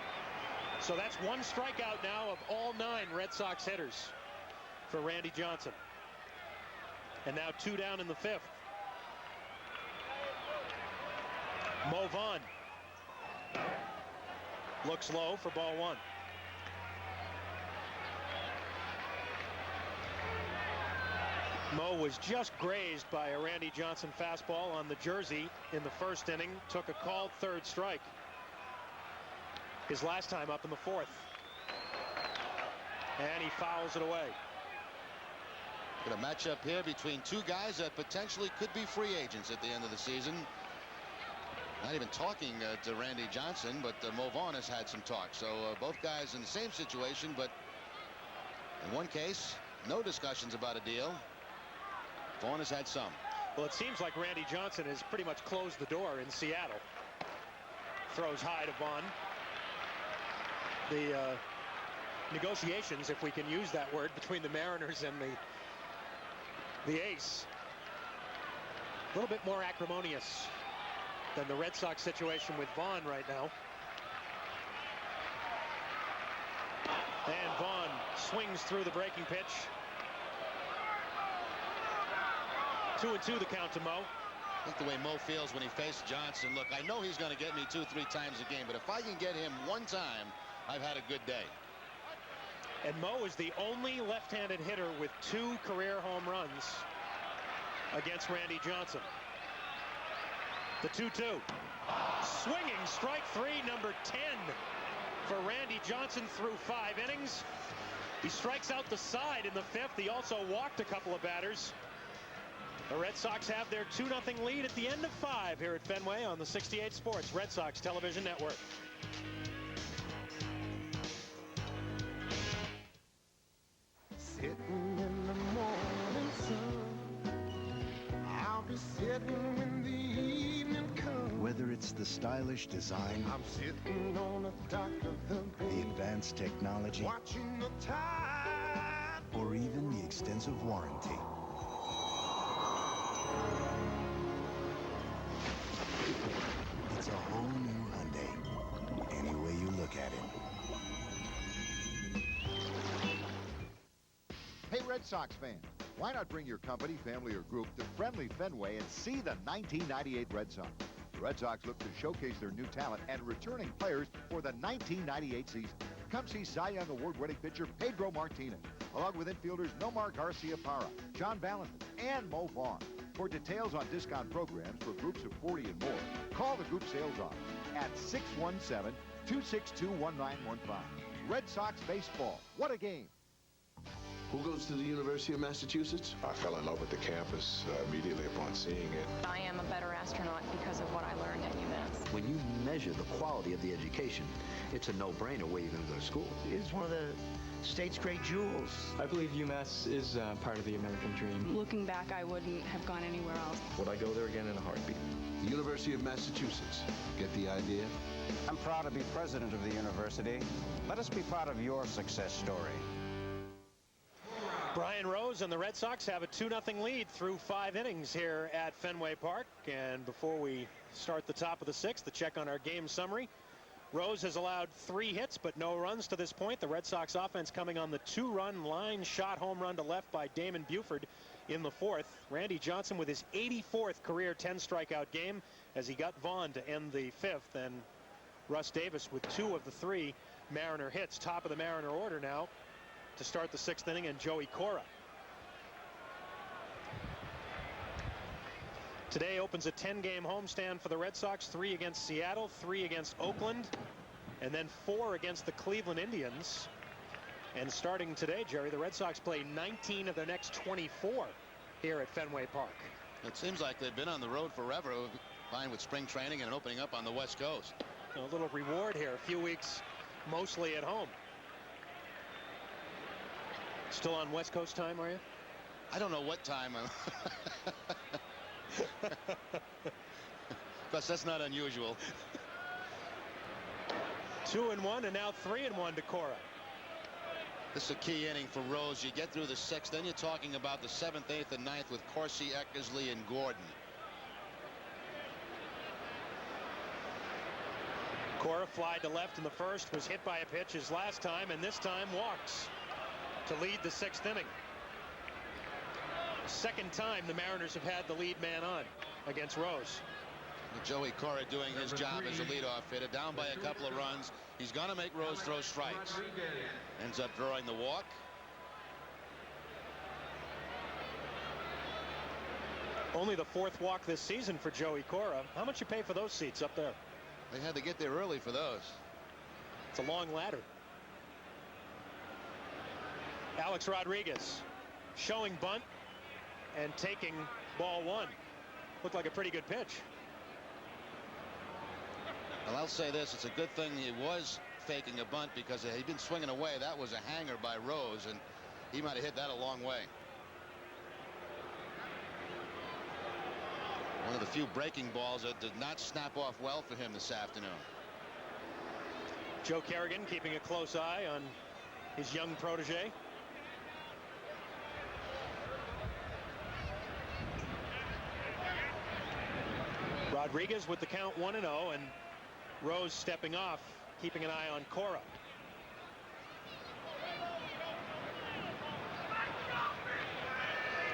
So that's 1 strikeout now of all 9 Red Sox hitters for Randy Johnson. And now 2 down in the 5th. Mo Vaughn looks low for ball 1. Mo was just grazed by a Randy Johnson fastball on the jersey in the first inning. Took a called third strike. His last time up in the 4th. And he fouls it away. Got a matchup here between 2 guys that potentially could be free agents at the end of the season. Not even talking to Randy Johnson, but Mo Vaughn has had some talk. So both guys in the same situation, but in one case, no discussions about a deal. Vaughn has had some. Well, it seems like Randy Johnson has pretty much closed the door in Seattle. Throws high to Vaughn. The negotiations, if we can use that word, between the Mariners and the Ace, a little bit more acrimonious than the Red Sox situation with Vaughn right now. And Vaughn swings through the breaking pitch. 2-2 the count to Mo. I think the way Mo feels when he faces Johnson, look, I know he's going to get me 2-3 times a game, but if I can get him 1 time, I've had a good day. And Mo is the only left-handed hitter with 2 career home runs against Randy Johnson. The 2-2. Swinging strike 3, number 10 for Randy Johnson through 5 innings. He strikes out the side in the 5th. He also walked a couple of batters. The Red Sox have their 2-0 lead at the end of 5 here at Fenway on the 68 Sports Red Sox Television Network. Sitting in the morning sun, I'll be sitting when the evening comes. Whether it's the stylish design, I'm sitting on the dock of the bay, the advanced technology, watching the tide, or even the extensive warranty. It's a whole new Hyundai, any way you look at it. Hey, Red Sox fans, why not bring your company, family, or group to friendly Fenway and see the 1998 Red Sox? The Red Sox look to showcase their new talent and returning players for the 1998 season. Come see Cy Young Award-winning pitcher Pedro Martinez, along with infielders Nomar Garcia-Parra, John Valentin, and Mo Vaughn. For details on discount programs for groups of 40 and more, call the group sales office at 617-262-1915. Red Sox baseball. What a game. Who goes to the University of Massachusetts? I fell in love with the campus immediately upon seeing it. I am a better astronaut because of what I learned at UMass. When you measure the quality of the education, it's a no-brainer where you're going to go to school. It's one of the state's great jewels. I believe UMass is part of the American dream. Looking back, I wouldn't have gone anywhere else. Would I go there again in a heartbeat? The University of Massachusetts. Get the idea? I'm proud to be president of the university. Let us be part of your success story. Brian Rose and the Red Sox have a 2-0 lead through 5 innings here at Fenway Park. And before we start the top of the 6th, the check on our game summary. Rose has allowed 3 hits but no runs to this point. The Red Sox offense coming on the 2-run line shot home run to left by Damon Buford in the 4th. Randy Johnson with his 84th career 10-strikeout game as he got Vaughn to end the 5th. And Russ Davis with 2 of the 3 Mariner hits. Top of the Mariner order now to start the 6th inning, and Joey Cora. Today opens a 10-game homestand for the Red Sox, 3 against Seattle, 3 against Oakland, and then 4 against the Cleveland Indians. And starting today, Jerry, the Red Sox play 19 of their next 24 here at Fenway Park. It seems like they've been on the road forever, fine with spring training and opening up on the West Coast. A little reward here, a few weeks mostly at home. Still on West Coast time, are you? I don't know what time I'm. Plus, that's not unusual. 2-1, and now 3-1 to Cora. This is a key inning for Rose. You get through the 6th, then you're talking about the 7th, 8th, and 9th with Corsi, Eckersley, and Gordon. Cora flied to left in the 1st, was hit by a pitch his last time, and this time walks to lead the 6th inning. Second time the Mariners have had the lead man on against Rose. Joey Cora doing his job as a leadoff hitter, down by a couple of runs. He's going to make Rose throw strikes. Ends up throwing the walk. Only the 4th walk this season for Joey Cora. How much you pay for those seats up there? They had to get there early for those. It's a long ladder. Alex Rodriguez showing bunt and taking ball 1. Looked like a pretty good pitch. Well, I'll say this. It's a good thing he was faking a bunt, because he'd been swinging away. That was a hanger by Rose, and he might have hit that a long way. One of the few breaking balls that did not snap off well for him this afternoon. Joe Kerrigan keeping a close eye on his young protege. Rodriguez with the count 1-0, and Rose stepping off, keeping an eye on Cora.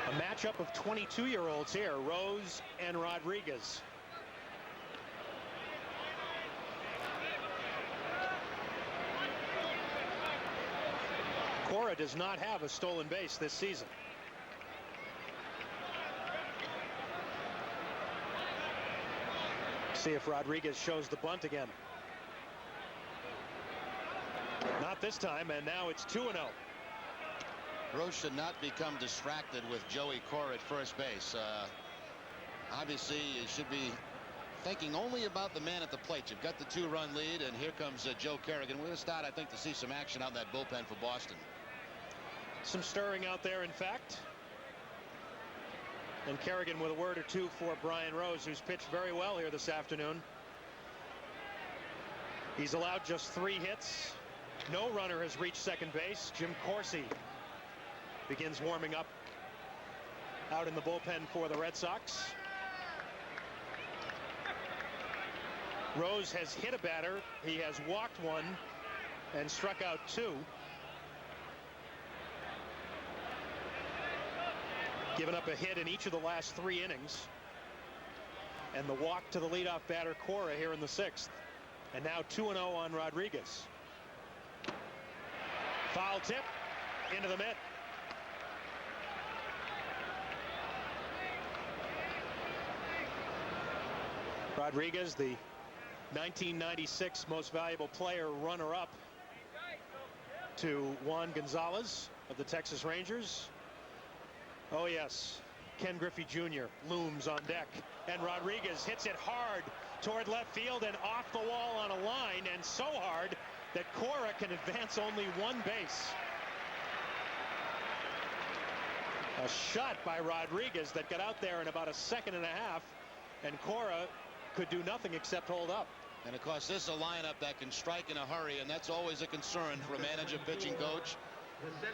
A matchup of 22-year-olds here, Rose and Rodriguez. Cora does not have a stolen base this season. See if Rodriguez shows the bunt again. Not this time, and now it's 2-0. Rose should not become distracted with Joey Cora at first base. Obviously, you should be thinking only about the man at the plate. You've got the 2-run lead, and here comes Joe Kerrigan. We're going to start, I think, to see some action out in that bullpen for Boston. Some stirring out there, in fact. And Kerrigan with a word or two for Brian Rose, who's pitched very well here this afternoon. He's allowed just 3 hits. No runner has reached second base. Jim Corsi begins warming up out in the bullpen for the Red Sox. Rose has hit a batter. He has walked 1 and struck out 2. Given up a hit in each of the last 3 innings. And the walk to the leadoff batter Cora here in the 6th. And now 2-0 on Rodriguez. Foul tip into the mitt. Rodriguez, the 1996 Most Valuable Player runner-up to Juan Gonzalez of the Texas Rangers. Oh yes, Ken Griffey Jr. looms on deck, and Rodriguez hits it hard toward left field and off the wall on a line, and so hard that Cora can advance only one base. A shot by Rodriguez that got out there in about a second and a half, and Cora could do nothing except hold up. And of course, this is a lineup that can strike in a hurry, and that's always a concern for a manager, pitching coach.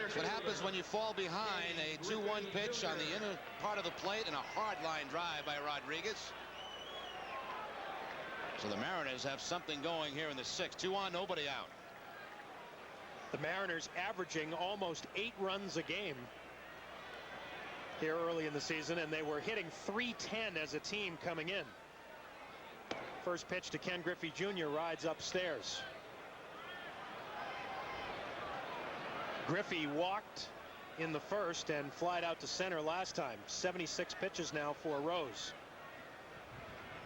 It's what happens when you fall behind. A 2-1 pitch on the inner part of the plate and a hard line drive by Rodriguez. So the Mariners have something going here in the sixth. 2 on, nobody out. The Mariners averaging almost 8 runs a game here early in the season, and they were hitting .310 as a team coming in. First pitch to Ken Griffey Jr. rides upstairs. Griffey walked in the first and flied out to center last time. 76 pitches now for Rose.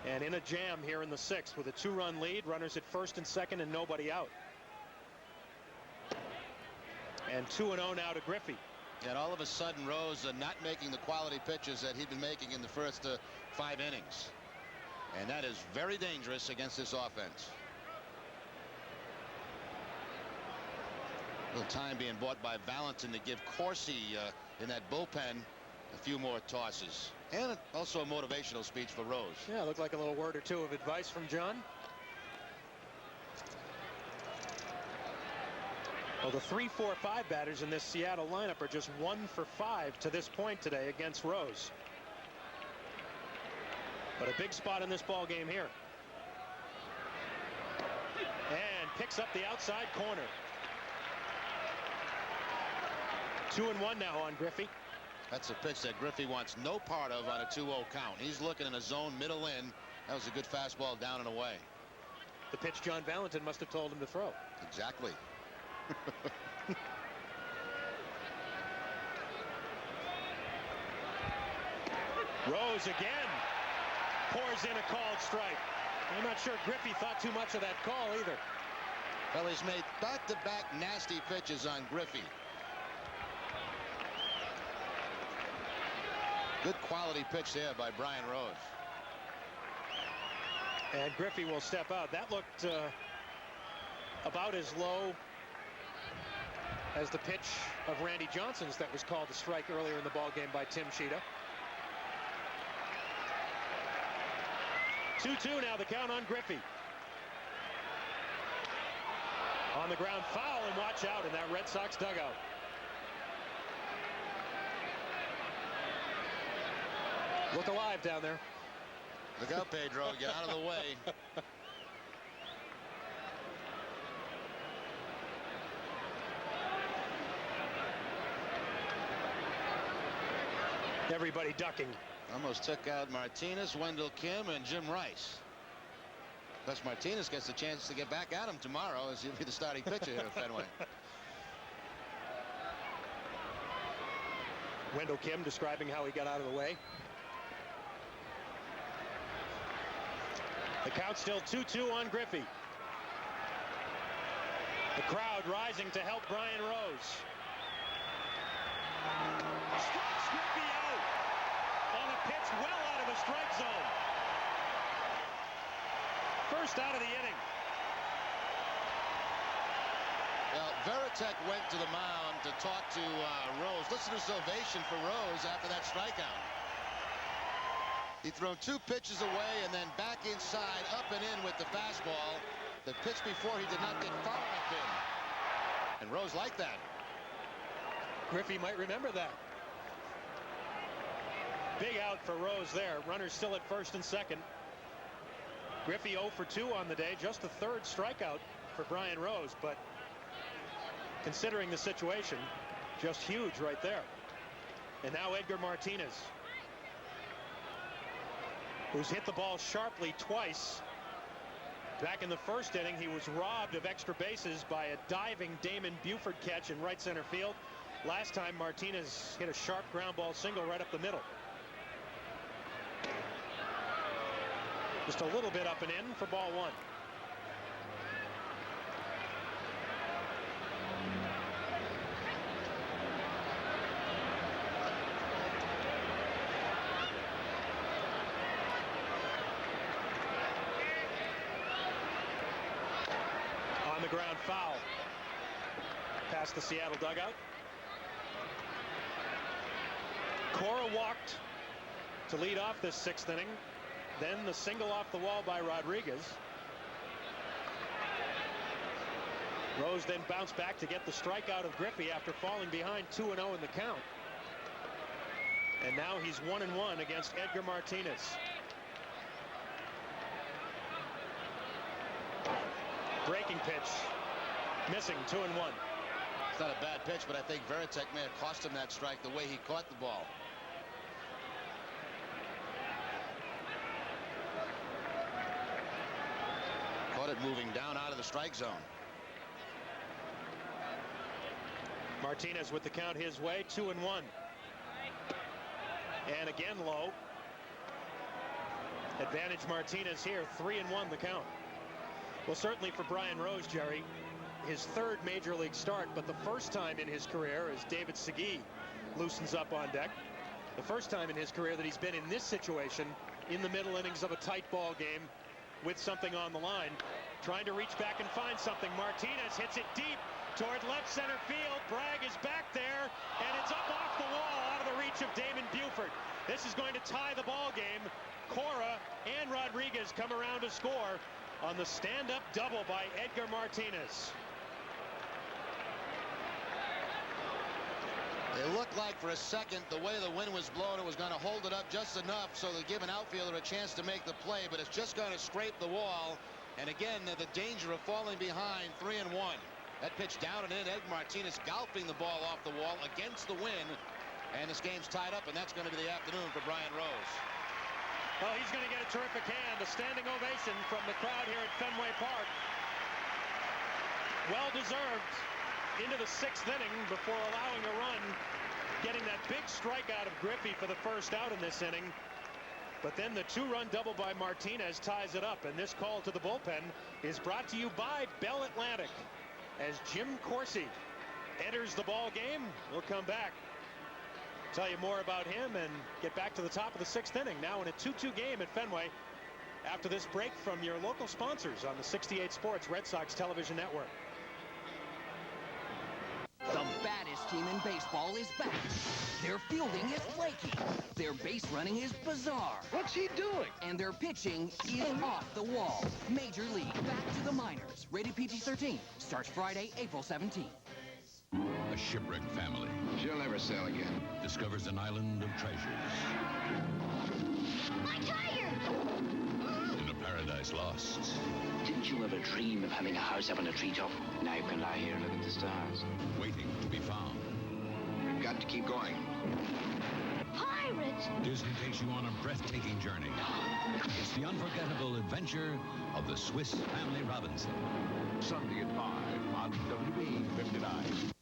And in a jam here in the sixth with a 2-run lead, runners at first and second and nobody out. And 2-0 now to Griffey. And all of a sudden, Rose not making the quality pitches that he'd been making in the first 5 innings. And that is very dangerous against this offense. A little time being bought by Valentin to give Corsi in that bullpen a few more tosses. And also a motivational speech for Rose. Yeah, looked like a little word or two of advice from John. Well, the 3, 4, 5 batters in this Seattle lineup are just 1 for 5 to this point today against Rose. But a big spot in this ball game here. And picks up the outside corner. 2-1 now on Griffey. That's a pitch that Griffey wants no part of on a 2-0 count. He's looking in a zone middle in. That was a good fastball down and away. The pitch John Valentin must have told him to throw. Exactly. Rose again pours in a called strike. I'm not sure Griffey thought too much of that call either. Well, he's made back-to-back nasty pitches on Griffey. Good quality pitch there by Brian Rose. And Griffey will step out. That looked about as low as the pitch of Randy Johnson's that was called a strike earlier in the ball game by Tim Sheeta. 2-2 now, the count on Griffey. On the ground, foul, and watch out in that Red Sox dugout. Look alive down there. Look out, Pedro. Get out of the way. Everybody ducking. Almost took out Martinez, Wendell Kim, and Jim Rice. Plus Martinez gets the chance to get back at him tomorrow as he'll be the starting pitcher here at Fenway. Wendell Kim describing how he got out of the way. The count still 2-2 on Griffey. The crowd rising to help Brian Rose. Strikes Griffey out on a pitch well out of the strike zone. First out of the inning. Well, Veritek went to the mound to talk to Rose. Listen to this ovation for Rose after that strikeout. He thrown 2 pitches away and then back inside, up and in with the fastball. The pitch before he did not get far enough in. And Rose liked that. Griffey might remember that. Big out for Rose there. Runners still at first and second. Griffey 0 for 2 on the day. Just the 3rd strikeout for Brian Rose. But considering the situation, just huge right there. And now Edgar Martinez, who's hit the ball sharply twice Back in the first inning, he was robbed of extra bases by a diving Damon Buford catch in right center field. Last time, Martinez hit a sharp ground ball single right up the middle. Just a little bit up and in for ball one. On the ground, foul. Past the Seattle dugout. Cora walked to lead off this sixth inning. Then the single off the wall by Rodriguez. Rose then bounced back to get the strikeout of Griffey after falling behind 2-0 in the count. And now he's 1-1 against Edgar Martinez. Breaking pitch, missing, 2-1. It's not a bad pitch, but I think Varitek may have cost him that strike the way he caught the ball. Caught it moving down out of the strike zone. Martinez with the count his way, 2-1. And again low. Advantage Martinez here, 3-1 the count. Well, certainly for Brian Rose, Jerry, his third major league start, but the first time in his career as David Segui loosens up on deck. The first time in his career that he's been in this situation in the middle innings of a tight ball game with something on the line. Trying to reach back and find something. Martinez hits it deep toward left center field. Bragg is back there, and it's up off the wall out of the reach of Damon Buford. This is going to tie the ball game. Cora and Rodriguez come around to score on the stand-up double by Edgar Martinez. It looked like for a second the way the wind was blowing, it was going to hold it up just enough so to give an outfielder a chance to make the play, but it's just going to scrape the wall. And again, the danger of falling behind, 3-1. That pitch down and in, Edgar Martinez galloping the ball off the wall against the wind. And this game's tied up, and that's going to be the afternoon for Brian Rose. Well, he's going to get a terrific hand, a standing ovation from the crowd here at Fenway Park. Well deserved into the sixth inning before allowing a run, getting that big strikeout of Griffey for the first out in this inning. But then the two-run double by Martinez ties it up, and this call to the bullpen is brought to you by Bell Atlantic. As Jim Corsi enters the ball game, we'll come back, tell you more about him, and get back to the top of the sixth inning. Now in a 2-2 game at Fenway after this break from your local sponsors on the 68 Sports Red Sox Television Network. The baddest team in baseball is back. Their fielding is flaky. Their base running is bizarre. What's he doing? And their pitching is off the wall. Major League back to the minors. Rated PG-13. Starts Friday, April 17th. A shipwrecked family. She'll never sail again. Discovers an island of treasures. My tire! In a paradise lost. Didn't you ever dream of having a house up on a treetop? Now you can lie here and look at the stars. Waiting to be found. We've got to keep going. Pirates! Disney takes you on a breathtaking journey. It's the unforgettable adventure of the Swiss Family Robinson. Sunday at 5 on WB 59.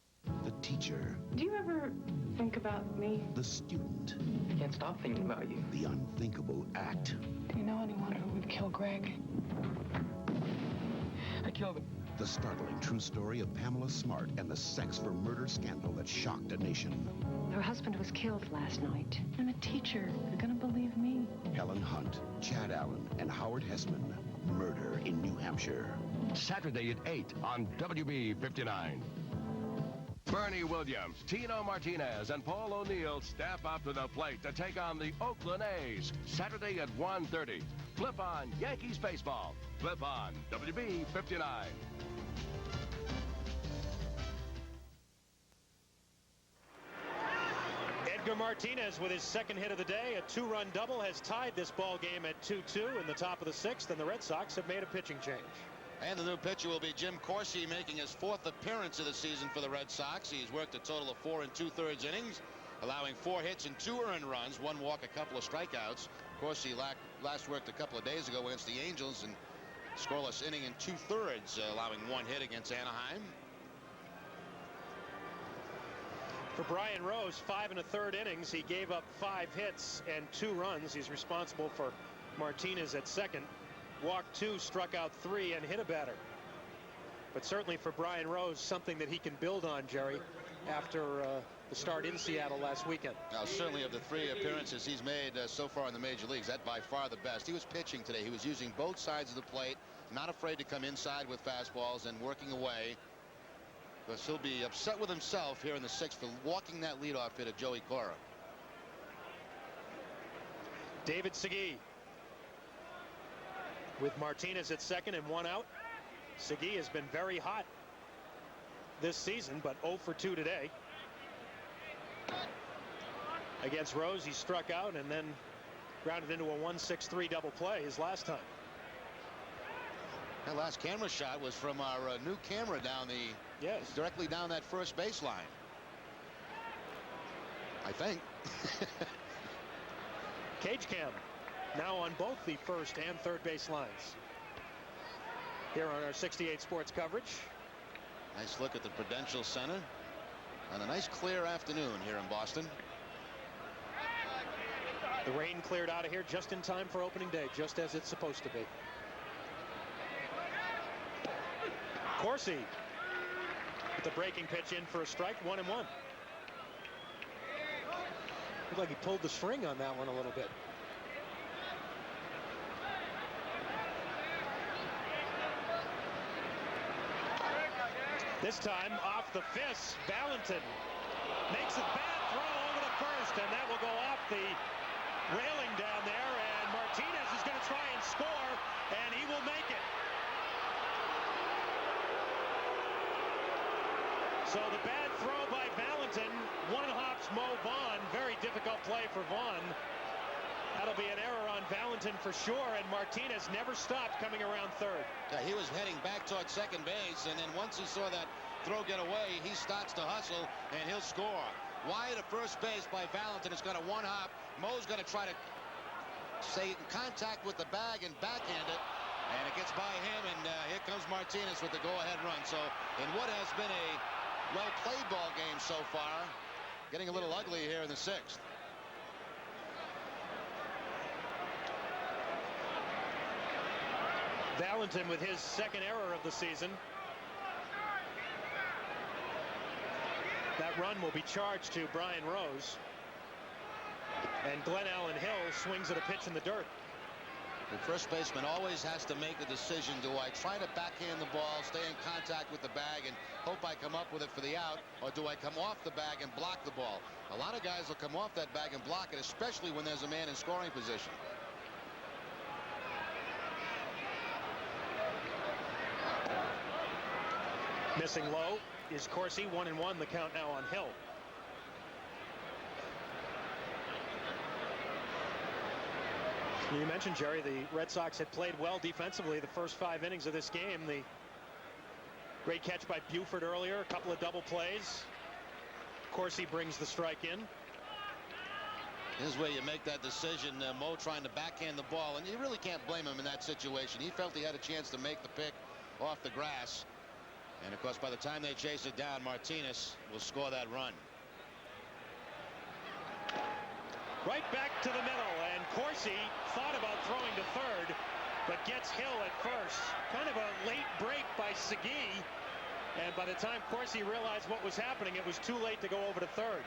The teacher. Do you ever think about me? The student. I can't stop thinking about you. The unthinkable act. Do you know anyone who would kill Greg? I killed him. The startling true story of Pamela Smart and the sex for murder scandal that shocked a nation. Her husband was killed last night. I'm a teacher. You're gonna believe me. Helen Hunt, Chad Allen, and Howard Hessman. Murder in New Hampshire. Saturday at 8 on WB 59. Bernie Williams, Tino Martinez, and Paul O'Neill step up to the plate to take on the Oakland A's. Saturday at 1:30. Flip on Yankees baseball. Flip on WB 59. Edgar Martinez with his second hit of the day. A two-run double has tied this ball game at 2-2 in the top of the sixth, and the Red Sox have made a pitching change. And the new pitcher will be Jim Corsi, making his fourth appearance of the season for the Red Sox. He's worked a total of 4 2/3 innings, allowing 4 hits and 2 earned runs, 1 walk, a couple of strikeouts. Corsi last worked a couple of days ago against the Angels, and Scoreless inning in 2/3, allowing 1 hit against Anaheim. For Brian Rose, 5 1/3 innings. He gave up 5 hits and 2 runs. He's responsible for Martinez at second. Walked 2, struck out 3, and hit a batter. But certainly for Brian Rose, something that he can build on, Jerry, after the start in Seattle last weekend. Now, certainly of the 3 appearances he's made so far in the major leagues, that by far the best. He was pitching today. He was using both sides of the plate, not afraid to come inside with fastballs and working away. Because he'll be upset with himself here in the 6th for walking that leadoff hit of Joey Cora. David Segui with Martinez at second and 1 out. Segui has been very hot this season, but 0 for 2 today. Against Rose, he struck out and then grounded into a 1-6-3 double play his last time. That last camera shot was from our new camera down the directly down that first baseline. I think. Cage cam now on both the first and third base lines. Here on our 68 Sports coverage. Nice look at the Prudential Center on a nice clear afternoon here in Boston. The rain cleared out of here just in time for opening day, just as it's supposed to be. Corsi with the breaking pitch in for a strike, 1-1. Looked like he pulled the string on that one a little bit. This time off the fist, Valentin makes a bad throw over the first, and that will go off the railing down there, and Martinez is going to try and score, and he will make it. So the bad throw by Valentin one-hops Mo Vaughn. Very difficult play for Vaughn. That'll be an error on Valentin for sure, and Martinez never stopped coming around third. Yeah, he was heading back towards second base, and then once he saw that throw get away, he starts to hustle, and he'll score. Wide at first base by Valentin. It's got a one-hop. Mo's going to try to stay in contact with the bag and backhand it, and it gets by him, and here comes Martinez with the go-ahead run. So in what has been a well-played ball game so far, getting a little ugly here in the 6th. Valentin with his second error of the season. That run will be charged to Brian Rose. And Glenn Allen Hill swings at a pitch in the dirt. The first baseman always has to make the decision. Do I try to backhand the ball, stay in contact with the bag, and hope I come up with it for the out, or do I come off the bag and block the ball? A lot of guys will come off that bag and block it, especially when there's a man in scoring position. Missing low is Corsi. 1-1, the count now on Hill. You mentioned, Jerry, the Red Sox had played well defensively the first 5 innings of this game. The great catch by Buford earlier, a couple of double plays. Corsi brings the strike in. This is where you make that decision. Mo trying to backhand the ball, and you really can't blame him in that situation. He felt he had a chance to make the pick off the grass. And of course, by the time they chase it down, Martinez will score that run. Right back to the middle, and Corsi thought about throwing to third, but gets Hill at first. Kind of a late break by Segui, and by the time Corsi realized what was happening, it was too late to go over to third.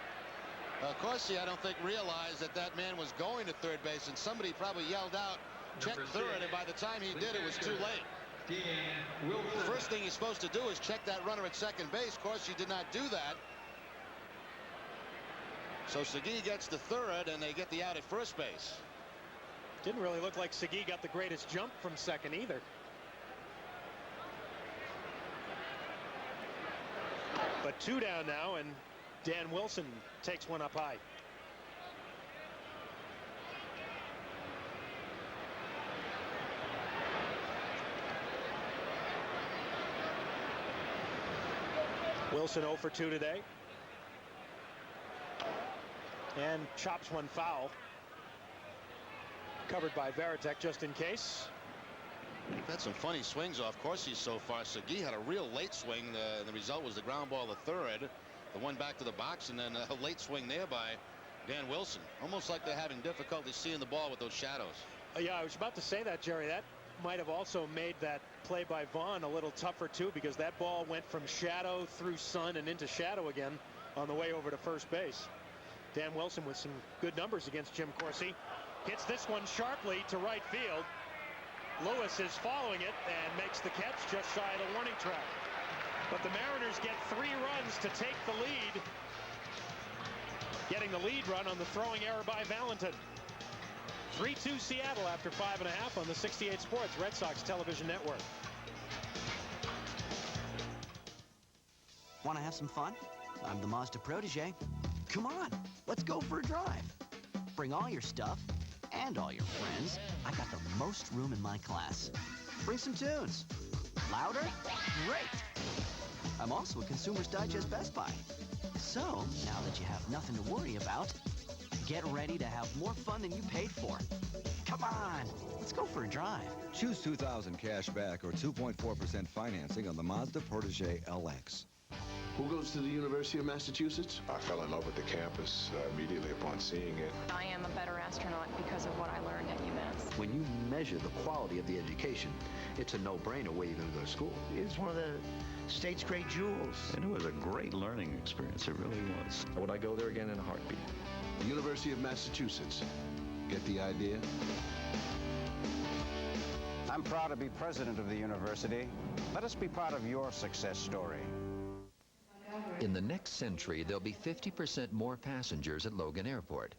Corsi, I don't think, realized that that man was going to third base, and somebody probably yelled out, check third, and by the time he did, it was too late. The first thing he's supposed to do is check that runner at second base. Corsi did not do that. So Segui gets the third, and they get the out at first base. Didn't really look like Segui got the greatest jump from second either. But 2 down now, and Dan Wilson takes one up high. Wilson 0 for 2 today. And chops one foul. Covered by Varitek just in case. Had some funny swings off Corsi so far. Segui had a real late swing. The result was the ground ball, the third, the one back to the box, and then a late swing there by Dan Wilson. Almost like they're having difficulty seeing the ball with those shadows. Yeah, I was about to say that, Jerry. That might have also made that play by Vaughn a little tougher too, because that ball went from shadow through sun and into shadow again on the way over to first base. Dan Wilson with some good numbers against Jim Corsi. Hits this one sharply to right field. Lewis is following it and makes the catch just shy of the warning track. But the Mariners get 3 runs to take the lead. Getting the lead run on the throwing error by Valentin. 3-2 Seattle after 5.5 on the 68 Sports Red Sox television network. Want to have some fun? I'm the Mazda protege. Come on, let's go for a drive. Bring all your stuff and all your friends. I got the most room in my class. Bring some tunes. Louder? Great. I'm also a Consumer's Digest Best Buy. So, now that you have nothing to worry about, get ready to have more fun than you paid for. Come on, let's go for a drive. Choose 2,000 cash back or 2.4% financing on the Mazda Protege LX. Who goes to the University of Massachusetts? I fell in love with the campus immediately upon seeing it. I am a better astronaut because of what I learned at UMass. When you measure the quality of the education, it's a no-brainer where you're going to go to school. It's one of the state's great jewels. And it was a great learning experience. It really was. Would I go there again in a heartbeat? The University of Massachusetts. Get the idea? I'm proud to be president of the university. Let us be part of your success story. In the next century, there'll be 50% more passengers at Logan Airport.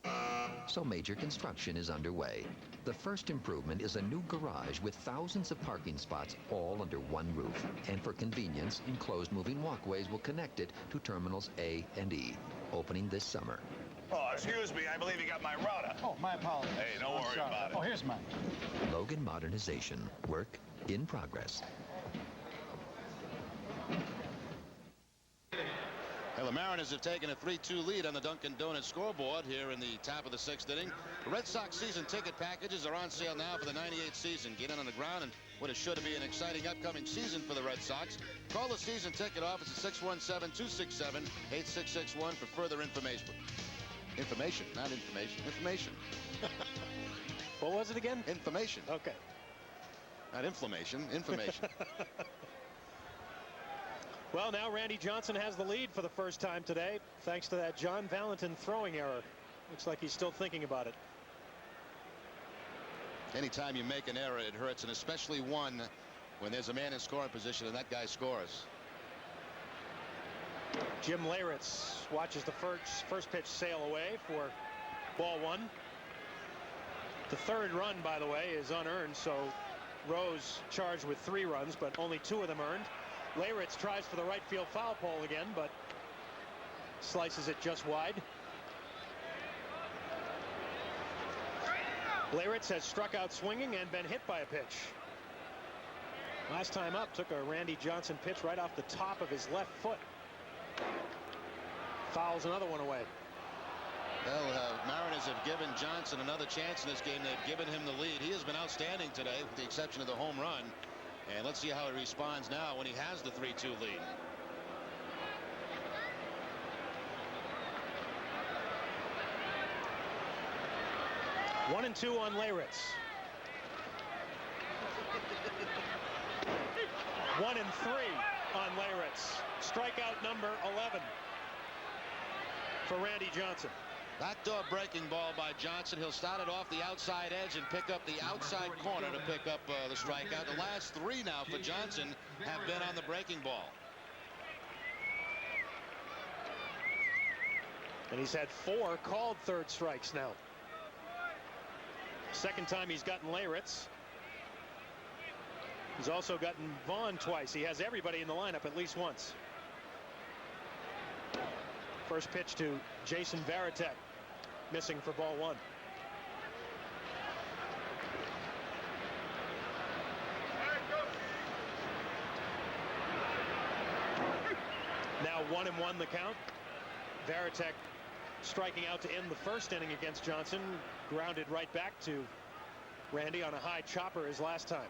So major construction is underway. The first improvement is a new garage with thousands of parking spots all under one roof. And for convenience, enclosed moving walkways will connect it to terminals A and E, opening this summer. Oh, excuse me, I believe you got my router. Oh, my apologies. Hey, don't worry about it. Oh, here's mine. Logan modernization. Work in progress. Well, the Mariners have taken a 3-2 lead on the Dunkin' Donuts scoreboard here in the top of the 6th inning. The Red Sox season ticket packages are on sale now for the 98 season. Get in on the ground and what is sure to be an exciting upcoming season for the Red Sox. Call the season ticket office at 617-267-8661 for further information. Information, not information. Information. What was it again? Information. Okay. Not inflammation. Information. Well, now Randy Johnson has the lead for the first time today, thanks to that John Valentin throwing error. Looks like he's still thinking about it. Anytime you make an error, it hurts, and especially one when there's a man in scoring position and that guy scores. Jim Leyritz watches the first pitch sail away for ball 1. The third run, by the way, is unearned, so Rose charged with 3 runs, but only 2 of them earned. Leyritz tries for the right field foul pole again, but slices it just wide. Leyritz has struck out swinging and been hit by a pitch. Last time up, took a Randy Johnson pitch right off the top of his left foot. Fouls another one away. Well, Mariners have given Johnson another chance in this game. They've given him the lead. He has been outstanding today, with the exception of the home run. And let's see how he responds now when he has the 3-2 lead. One and 2 on Leyritz. 1 and 3 on Leyritz. Strikeout number 11 for Randy Johnson. Backdoor breaking ball by Johnson. He'll start it off the outside edge and pick up the outside corner to pick up the strikeout. The last 3 now for Johnson have been on the breaking ball. And he's had 4 called third strikes now. Second time he's gotten Leyritz. He's also gotten Vaughn twice. He has everybody in the lineup at least once. First pitch to Jason Varitek, missing for ball 1. Now 1-1 the count. Varitek striking out to end the first inning against Johnson. Grounded right back to Randy on a high chopper his last time.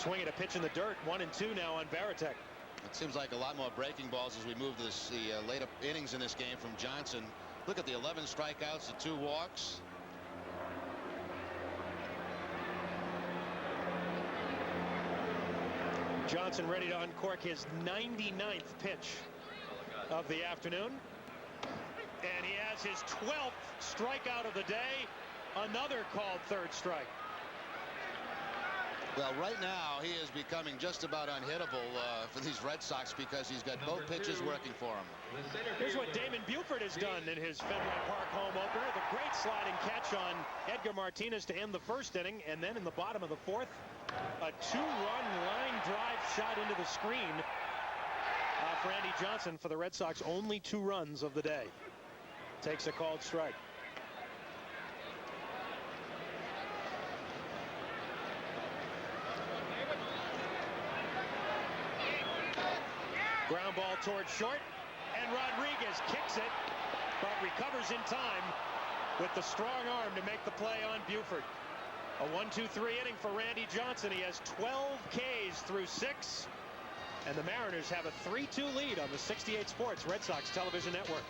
Swinging a pitch in the dirt. 1-2 now on Varitek. It seems like a lot more breaking balls as we move to the later innings in this game from Johnson. Look at the 11 strikeouts, the 2 walks. Johnson ready to uncork his 99th pitch of the afternoon. And he has his 12th strikeout of the day. Another called third strike. Well, right now he is becoming just about unhittable for these Red Sox because he's got both pitches working for him. Here's what Damon Buford has done in his Fenway Park home opener. The great sliding catch on Edgar Martinez to end the first inning, and then in the bottom of the fourth, a 2-run line drive shot into the screen for Randy Johnson for the Red Sox. Only 2 runs of the day. Takes a called strike. Ground ball towards short, and Rodriguez kicks it, but recovers in time with the strong arm to make the play on Buford. A 1-2-3 inning for Randy Johnson. He has 12 Ks through 6, and the Mariners have a 3-2 lead on the 68 Sports Red Sox television network.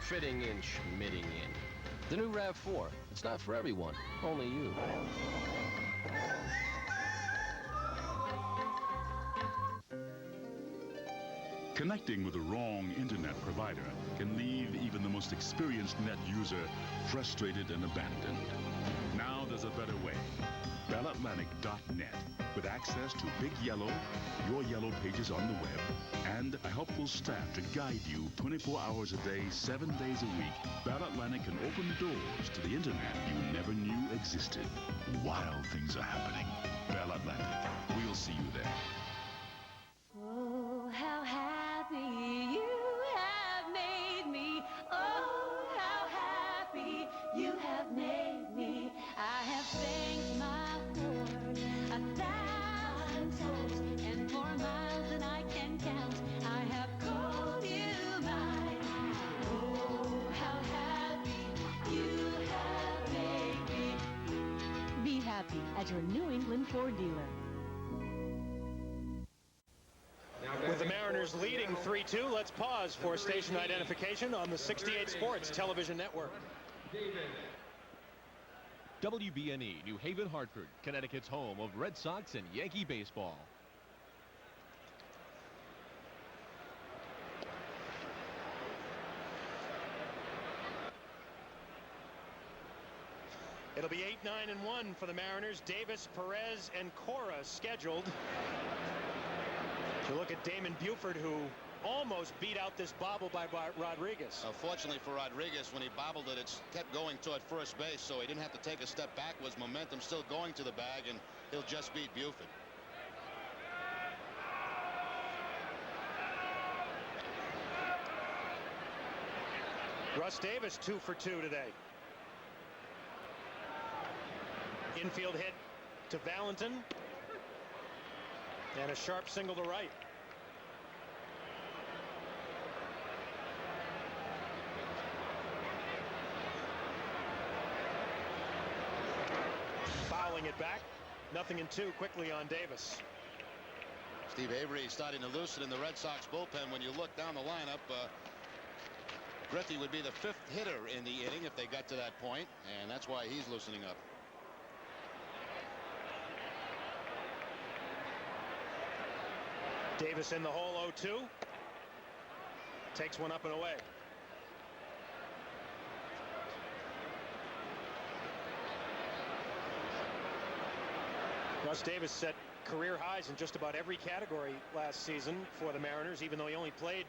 Fitting in, schmitting in. The new RAV4. It's not for everyone. Only you. Connecting with the wrong internet provider can leave even the most experienced net user frustrated and abandoned. Now there's a better way. BellAtlantic.net, with access to Big Yellow, your Yellow pages on the web, and a helpful staff to guide you 24 hours a day, 7 days a week. Bell Atlantic can open doors to the internet you never knew existed. Wild things are happening. Bell Atlantic. We'll see you there. Oh, how happy you have made me. Oh, how happy you have made me. I have thanked my Lord 1,000 times, and more miles than I can count. I have called you mine. Oh, how happy you have made me. Be happy at your New England Ford dealer. With the Mariners leading 3-2, let's pause for station identification on the 68 Sports television network. WBNE, New Haven, Hartford, Connecticut's home of Red Sox and Yankee baseball. It'll be 8-9-1 for the Mariners. Davis, Perez, and Cora scheduled. You look at Damon Buford, who almost beat out this bobble by Rodriguez. Fortunately for Rodriguez, when he bobbled it, it kept going toward first base, so he didn't have to take a step backwards. Momentum still going to the bag, and he'll just beat Buford. Russ Davis 2 for 2 today. Infield hit to Valentin, and a sharp single to right. Fouling it back. 0-2 quickly on Davis. Steve Avery starting to loosen in the Red Sox bullpen. When you look down the lineup, Griffey would be the 5th hitter in the inning if they got to that point, and that's why he's loosening up. Davis in the hole, 0-2. Takes one up and away. Russ Davis set career highs in just about every category last season for the Mariners, even though he only played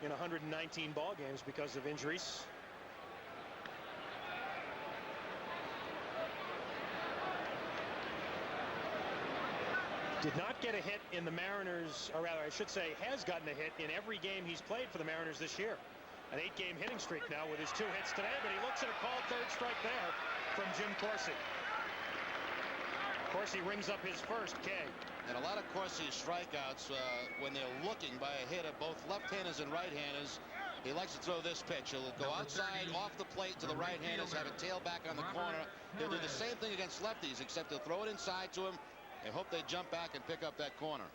in 119 ball games because of injuries. Did not get a hit in the Mariners, or rather I should say has gotten a hit in every game he's played for the Mariners this year. An 8-game hitting streak now with his 2 hits today, but he looks at a called third strike there from Jim Corsi. Corsi rings up his first K. And a lot of Corsi's strikeouts when they're looking by a hit of both left-handers and right-handers. He likes to throw this pitch. He'll go outside off the plate to the right-handers, have it tail back on the corner. He'll do the same thing against lefties, except he'll throw it inside to him and hope they jump back and pick up that corner.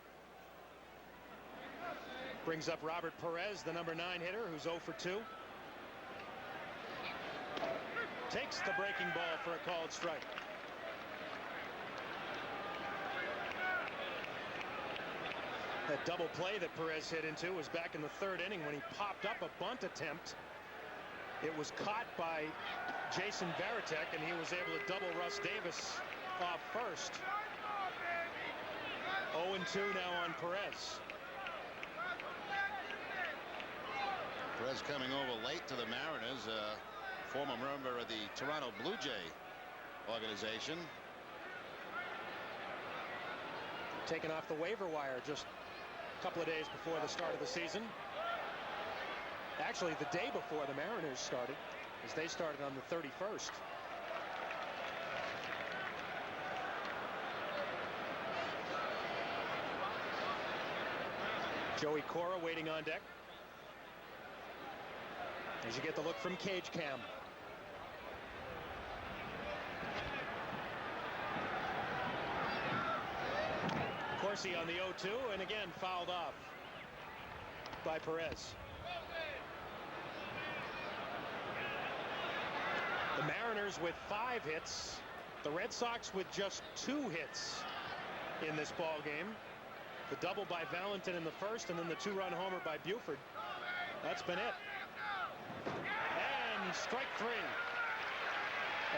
Brings up Robert Perez, the number 9 hitter, who's 0 for 2. Takes the breaking ball for a called strike. That double play that Perez hit into was back in the 3rd inning when he popped up a bunt attempt. It was caught by Jason Varitek, and he was able to double Russ Davis off first. 0-2 now on Perez. Perez coming over late to the Mariners, former member of the Toronto Blue Jay organization. Taken off the waiver wire just a couple of days before the start of the season. Actually, the day before the Mariners started, as they started on the 31st. Joey Cora waiting on deck. As you get the look from Cage Cam. Corsi on the 0-2, and again fouled off by Perez. The Mariners with 5 hits. The Red Sox with just 2 hits in this ball game. The double by Valentin in the first, and then the 2-run homer by Buford. That's been it. And strike 3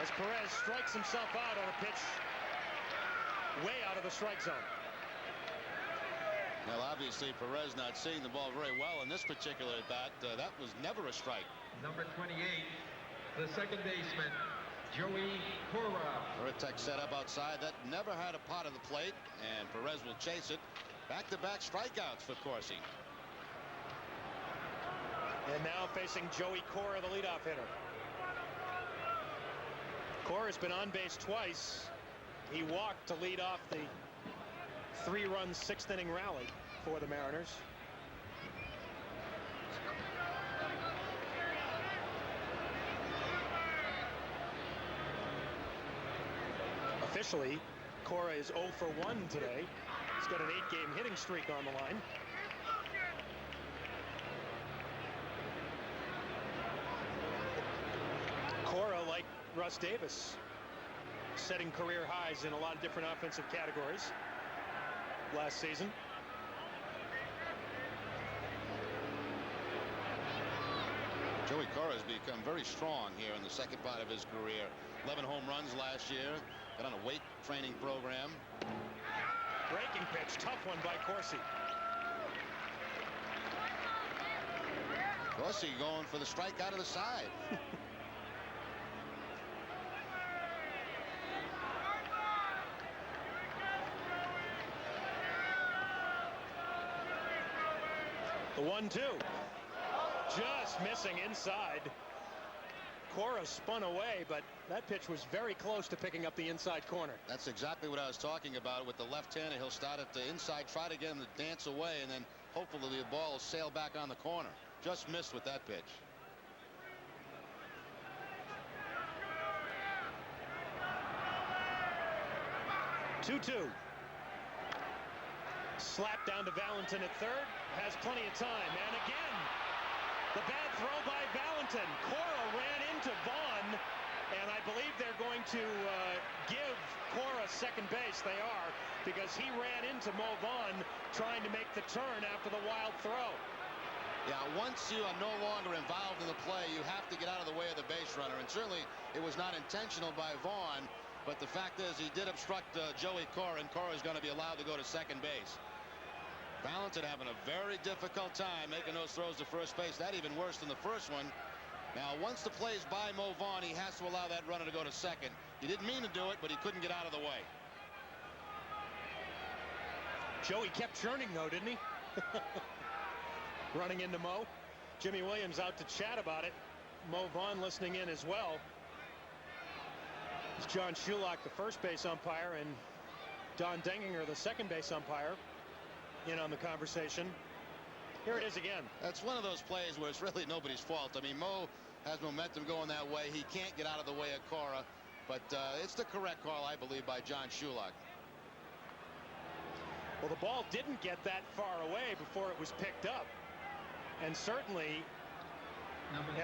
as Perez strikes himself out on a pitch way out of the strike zone. Well, obviously Perez not seeing the ball very well in this particular at bat. That was never a strike. Number 28, the second baseman, Joey Cora. Varitek set up outside. That never had a pot of the plate, and Perez will chase it. Back-to-back strikeouts for Corsi. And now facing Joey Cora, the leadoff hitter. Cora's been on base twice. He walked to lead off the 3-run 6th inning rally for the Mariners. Officially, Cora is 0 for 1 today. He's got an 8-game hitting streak on the line. Cora, like Russ Davis, setting career highs in a lot of different offensive categories last season. Joey Cora has become very strong here in the second part of his career. 11 home runs last year. Got on a weight training program. Breaking pitch, tough one by Corsi. Corsi going for the strike out of the side. The 1-2. Just missing inside. Cora spun away, but that pitch was very close to picking up the inside corner. That's exactly what I was talking about with the left-hander. He'll start at the inside, try to get him to dance away, and then hopefully the ball will sail back on the corner. Just missed with that pitch. Two-two. Slap down to Valentin at third. Has plenty of time. And again, the bad throw by Valentin. Cora ran into Vaughn, and I believe they're going to give Cora second base. They are, because he ran into Mo Vaughn trying to make the turn after the wild throw. Yeah, once you are no longer involved in the play, you have to get out of the way of the base runner. And certainly it was not intentional by Vaughn, but the fact is he did obstruct Joey Cora, and Cora is going to be allowed to go to second base. Valentin having a very difficult time making those throws to first base. That even worse than the first one. Now, once the play is by Mo Vaughn, he has to allow that runner to go to second. He didn't mean to do it, but he couldn't get out of the way. Joey kept churning, though, didn't he? Running into Mo. Jimmy Williams out to chat about it. Mo Vaughn listening in as well. It's John Shulock, the first base umpire, and Don Denginger, the second base umpire, in on the conversation. Here it is again. That's one of those plays where it's really nobody's fault. I mean, Mo has momentum going that way. He can't get out of the way of Cora, but it's the correct call, I believe, by John Shulock. Well, the ball didn't get that far away before it was picked up. And certainly,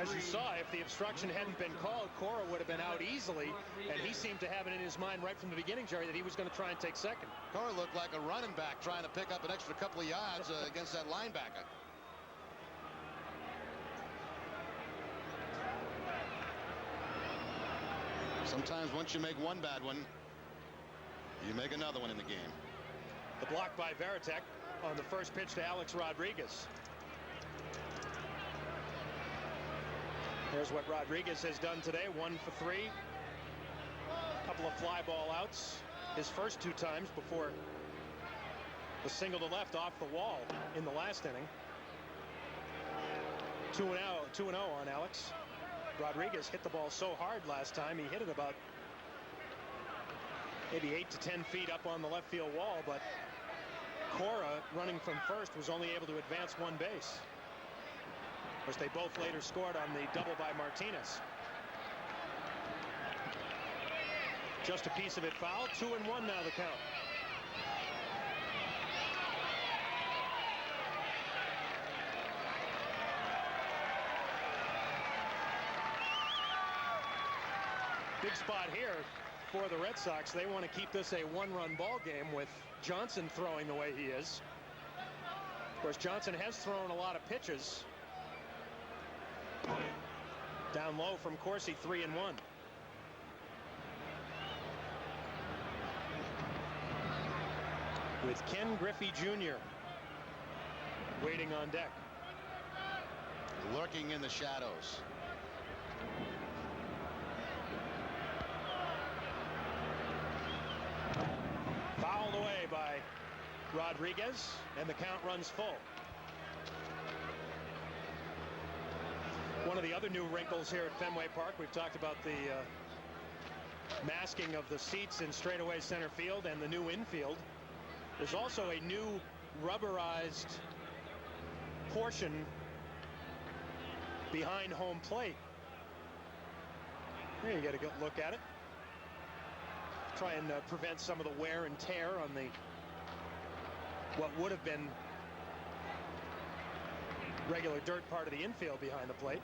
as you saw, if the obstruction hadn't been called, Cora would have been out easily. And he seemed to have it in his mind right from the beginning, Jerry, that he was going to try and take second. Cora looked like a running back trying to pick up an extra couple of yards against that linebacker. Sometimes once you make one bad one, you make another one in the game. The block by Varitek on the first pitch to Alex Rodriguez. Here's what Rodriguez has done today. 1 for 3. Couple of fly ball outs. His first 2 times before the single to left off the wall in the last inning. 2-0 on Alex. Rodriguez hit the ball so hard last time. He hit it about maybe 8 to 10 feet up on the left field wall, but Cora, running from first, was only able to advance 1 base. Of course, they both later scored on the double by Martinez. Just a piece of it foul. 2-1 now the count. Big spot here for the Red Sox. They want to keep this a 1-run ball game with Johnson throwing the way he is. Of course, Johnson has thrown a lot of pitches. Down low from Corsi, 3-1. With Ken Griffey Jr. waiting on deck. Lurking in the shadows. Fouled away by Rodriguez, and the count runs full. One of the other new wrinkles here at Fenway Park, we've talked about the masking of the seats in straightaway center field and the new infield. There's also a new rubberized portion behind home plate. There you get a good look at it. Try and prevent some of the wear and tear on the what would have been regular dirt part of the infield behind the plate.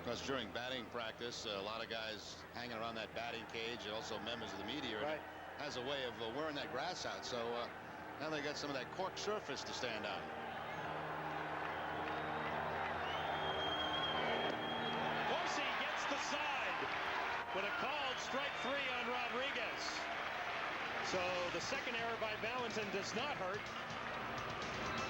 Because during batting practice, a lot of guys hanging around that batting cage, and also members of the media, right, has a way of wearing that grass out. So now they got some of that cork surface to stand on. Corsi gets the side with a called strike 3 on Rodriguez. So the second error by Valentin does not hurt.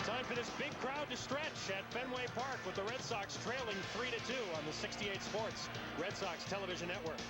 Time for this big crowd to stretch at Fenway Park with the Red Sox trailing 3-2 on the 68 Sports Red Sox Television Network.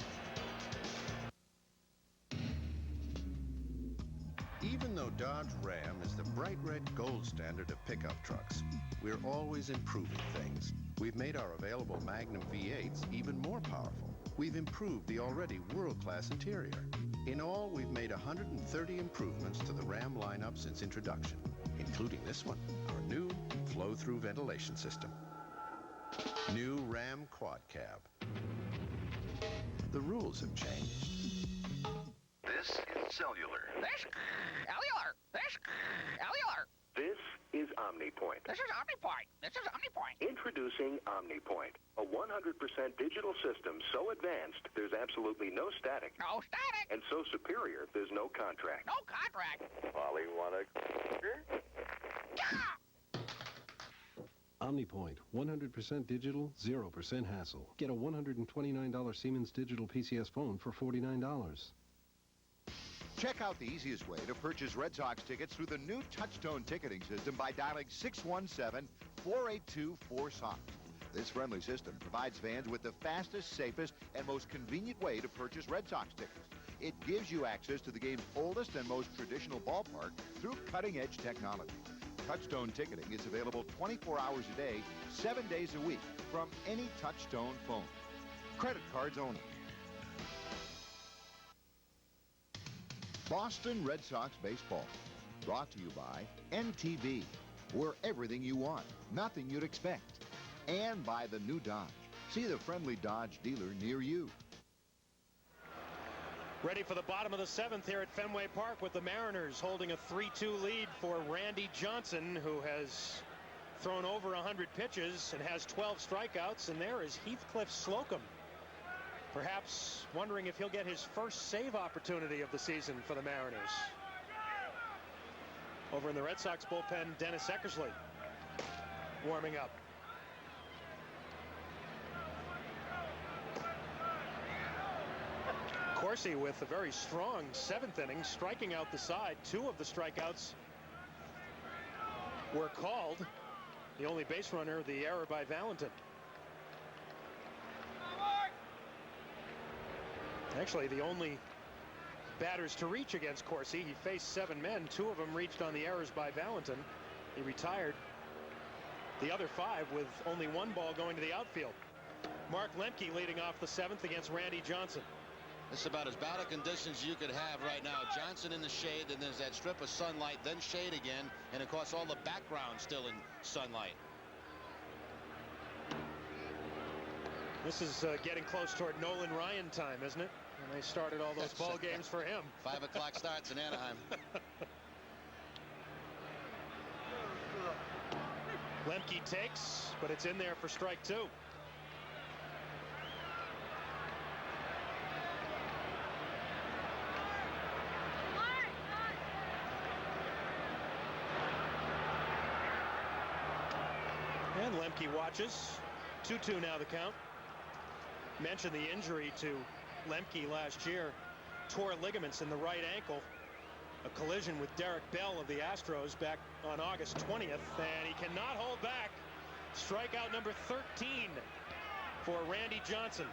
Even though Dodge Ram is the bright red gold standard of pickup trucks, we're always improving things. We've made our available Magnum V8s even more powerful. We've improved the already world-class interior. In all, we've made 130 improvements to the Ram lineup since introduction, including this one, our new flow-through ventilation system. New Ram Quad Cab. The rules have changed. This is cellular. This cellular. This cellular. This is OmniPoint. This is OmniPoint. This is OmniPoint. Introducing OmniPoint, a 100% digital system so advanced there's absolutely no static. No static. And so superior there's no contract. No contract. Polly, wanna... OmniPoint, 100% digital, 0% hassle. Get a $129 Siemens digital PCS phone for $49. Check out the easiest way to purchase Red Sox tickets through the new Touchstone ticketing system by dialing 617-482-4SOX. This friendly system provides fans with the fastest, safest, and most convenient way to purchase Red Sox tickets. It gives you access to the game's oldest and most traditional ballpark through cutting-edge technology. Touchstone ticketing is available 24 hours a day, 7 days a week from any Touchstone phone. Credit cards only. Boston Red Sox baseball. Brought to you by NTV. We're everything you want, nothing you'd expect. And by the new Dodge. See the friendly Dodge dealer near you. Ready for the bottom of the 7th here at Fenway Park with the Mariners holding a 3-2 lead for Randy Johnson, who has thrown over 100 pitches and has 12 strikeouts. And there is Heathcliff Slocum, perhaps wondering if he'll get his first save opportunity of the season for the Mariners. Over in the Red Sox bullpen, Dennis Eckersley warming up. Corsi with a very strong 7th inning, striking out the side. 2 of the strikeouts were called. The only base runner, the error by Valentin. Actually, the only batters to reach against Corsi. He faced 7 men. 2 of them reached on the errors by Valentin. He retired the other 5 with only 1 ball going to the outfield. Mark Lemke leading off the 7th against Randy Johnson. This is about as bad a conditions you could have right now. Johnson in the shade, then there's that strip of sunlight, then shade again, and of course all the background still in sunlight. This is getting close toward Nolan Ryan time, isn't it? When they started all those ball games for him. 5 o'clock starts in Anaheim. Lemke takes, but it's in there for strike 2. And Lemke watches. 2-2 now the count. Mentioned the injury to Lemke last year. Tore ligaments in the right ankle. A collision with Derek Bell of the Astros back on August 20th. And he cannot hold back. Strikeout number 13 for Randy Johnson.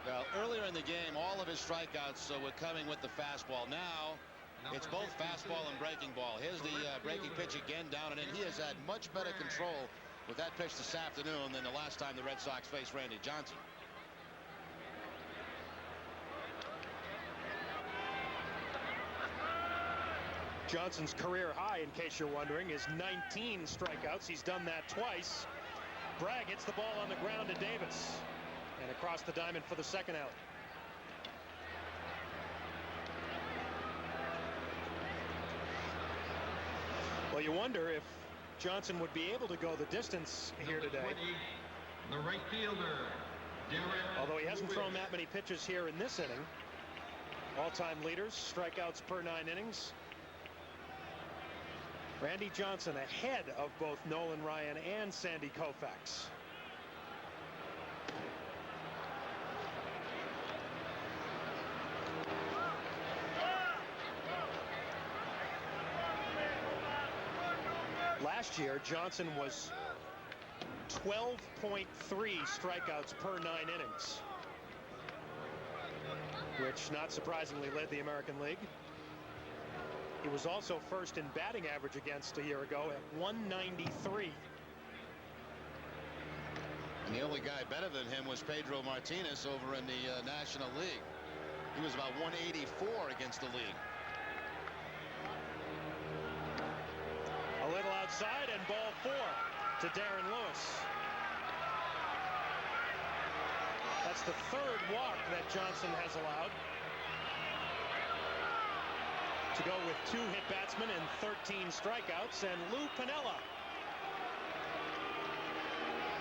Well, earlier in the game, all of his strikeouts were coming with the fastball. Now, it's both fastball and breaking ball. Here's the breaking pitch again down and in. He has had much better control with that pitch this afternoon than the last time the Red Sox faced Randy Johnson. Johnson's career high, in case you're wondering, is 19 strikeouts. He's done that twice. Bragg hits the ball on the ground to Davis. And across the diamond for the 2nd out. Well, you wonder if Johnson would be able to go the distance here today. 20, the right fielder, Darren Although he hasn't thrown Lewis. that many pitches here in this inning. All-time leaders, strikeouts per 9 innings. Randy Johnson ahead of both Nolan Ryan and Sandy Koufax. Last year, Johnson was 12.3 strikeouts per 9 innings, which not surprisingly led the American League. He was also first in batting average against a year ago at 193. And the only guy better than him was Pedro Martinez over in the National League. He was about 184 against the league. A little outside and ball 4 to Darren Lewis. That's the 3rd walk that Johnson has allowed. To go with 2 hit batsmen and 13 strikeouts, and Lou Piniella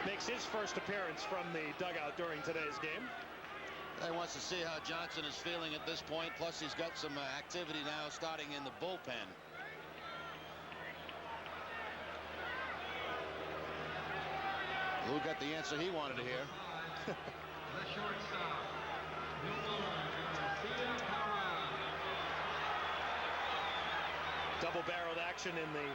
makes his first appearance from the dugout during today's game. He wants to see how Johnson is feeling at this point, plus he's got some activity now starting in the bullpen. Lou got the answer he wanted to hear. The shortstop, Garcia Parra. Double-barreled action in the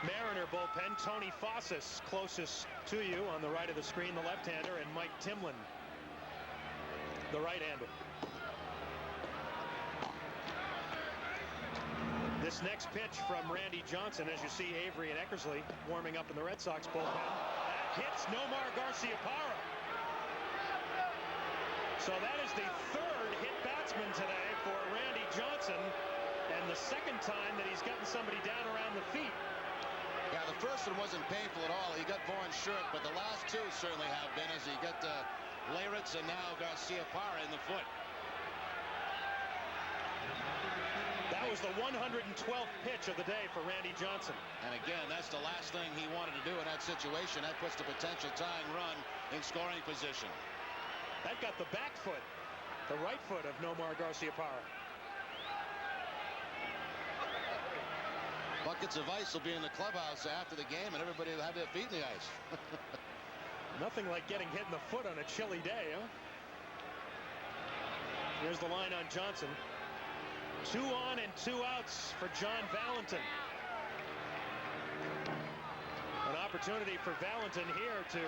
Mariner bullpen. Tony Fossis closest to you on the right of the screen, the left-hander, and Mike Timlin, the right-hander. This next pitch from Randy Johnson, as you see Avery and Eckersley warming up in the Red Sox bullpen, that hits Nomar Garciaparra. So that is the third hit batsman today for Randy Johnson, and the second time that he's gotten somebody down around the feet. Yeah, the first one wasn't painful at all. He got Vaughn's shirt, but the last two certainly have been, as he got Leyritz and now Garciaparra in the foot. That was the 112th pitch of the day for Randy Johnson. And again, that's the last thing he wanted to do in that situation. That puts the potential tying run in scoring position. That got the back foot, the right foot of Nomar Garciaparra. Buckets of ice will be in the clubhouse after the game, and everybody will have their feet in the ice. Nothing like getting hit in the foot on a chilly day, huh? Here's the line on Johnson. 2 on and 2 outs for John Valentin. An opportunity for Valentin here to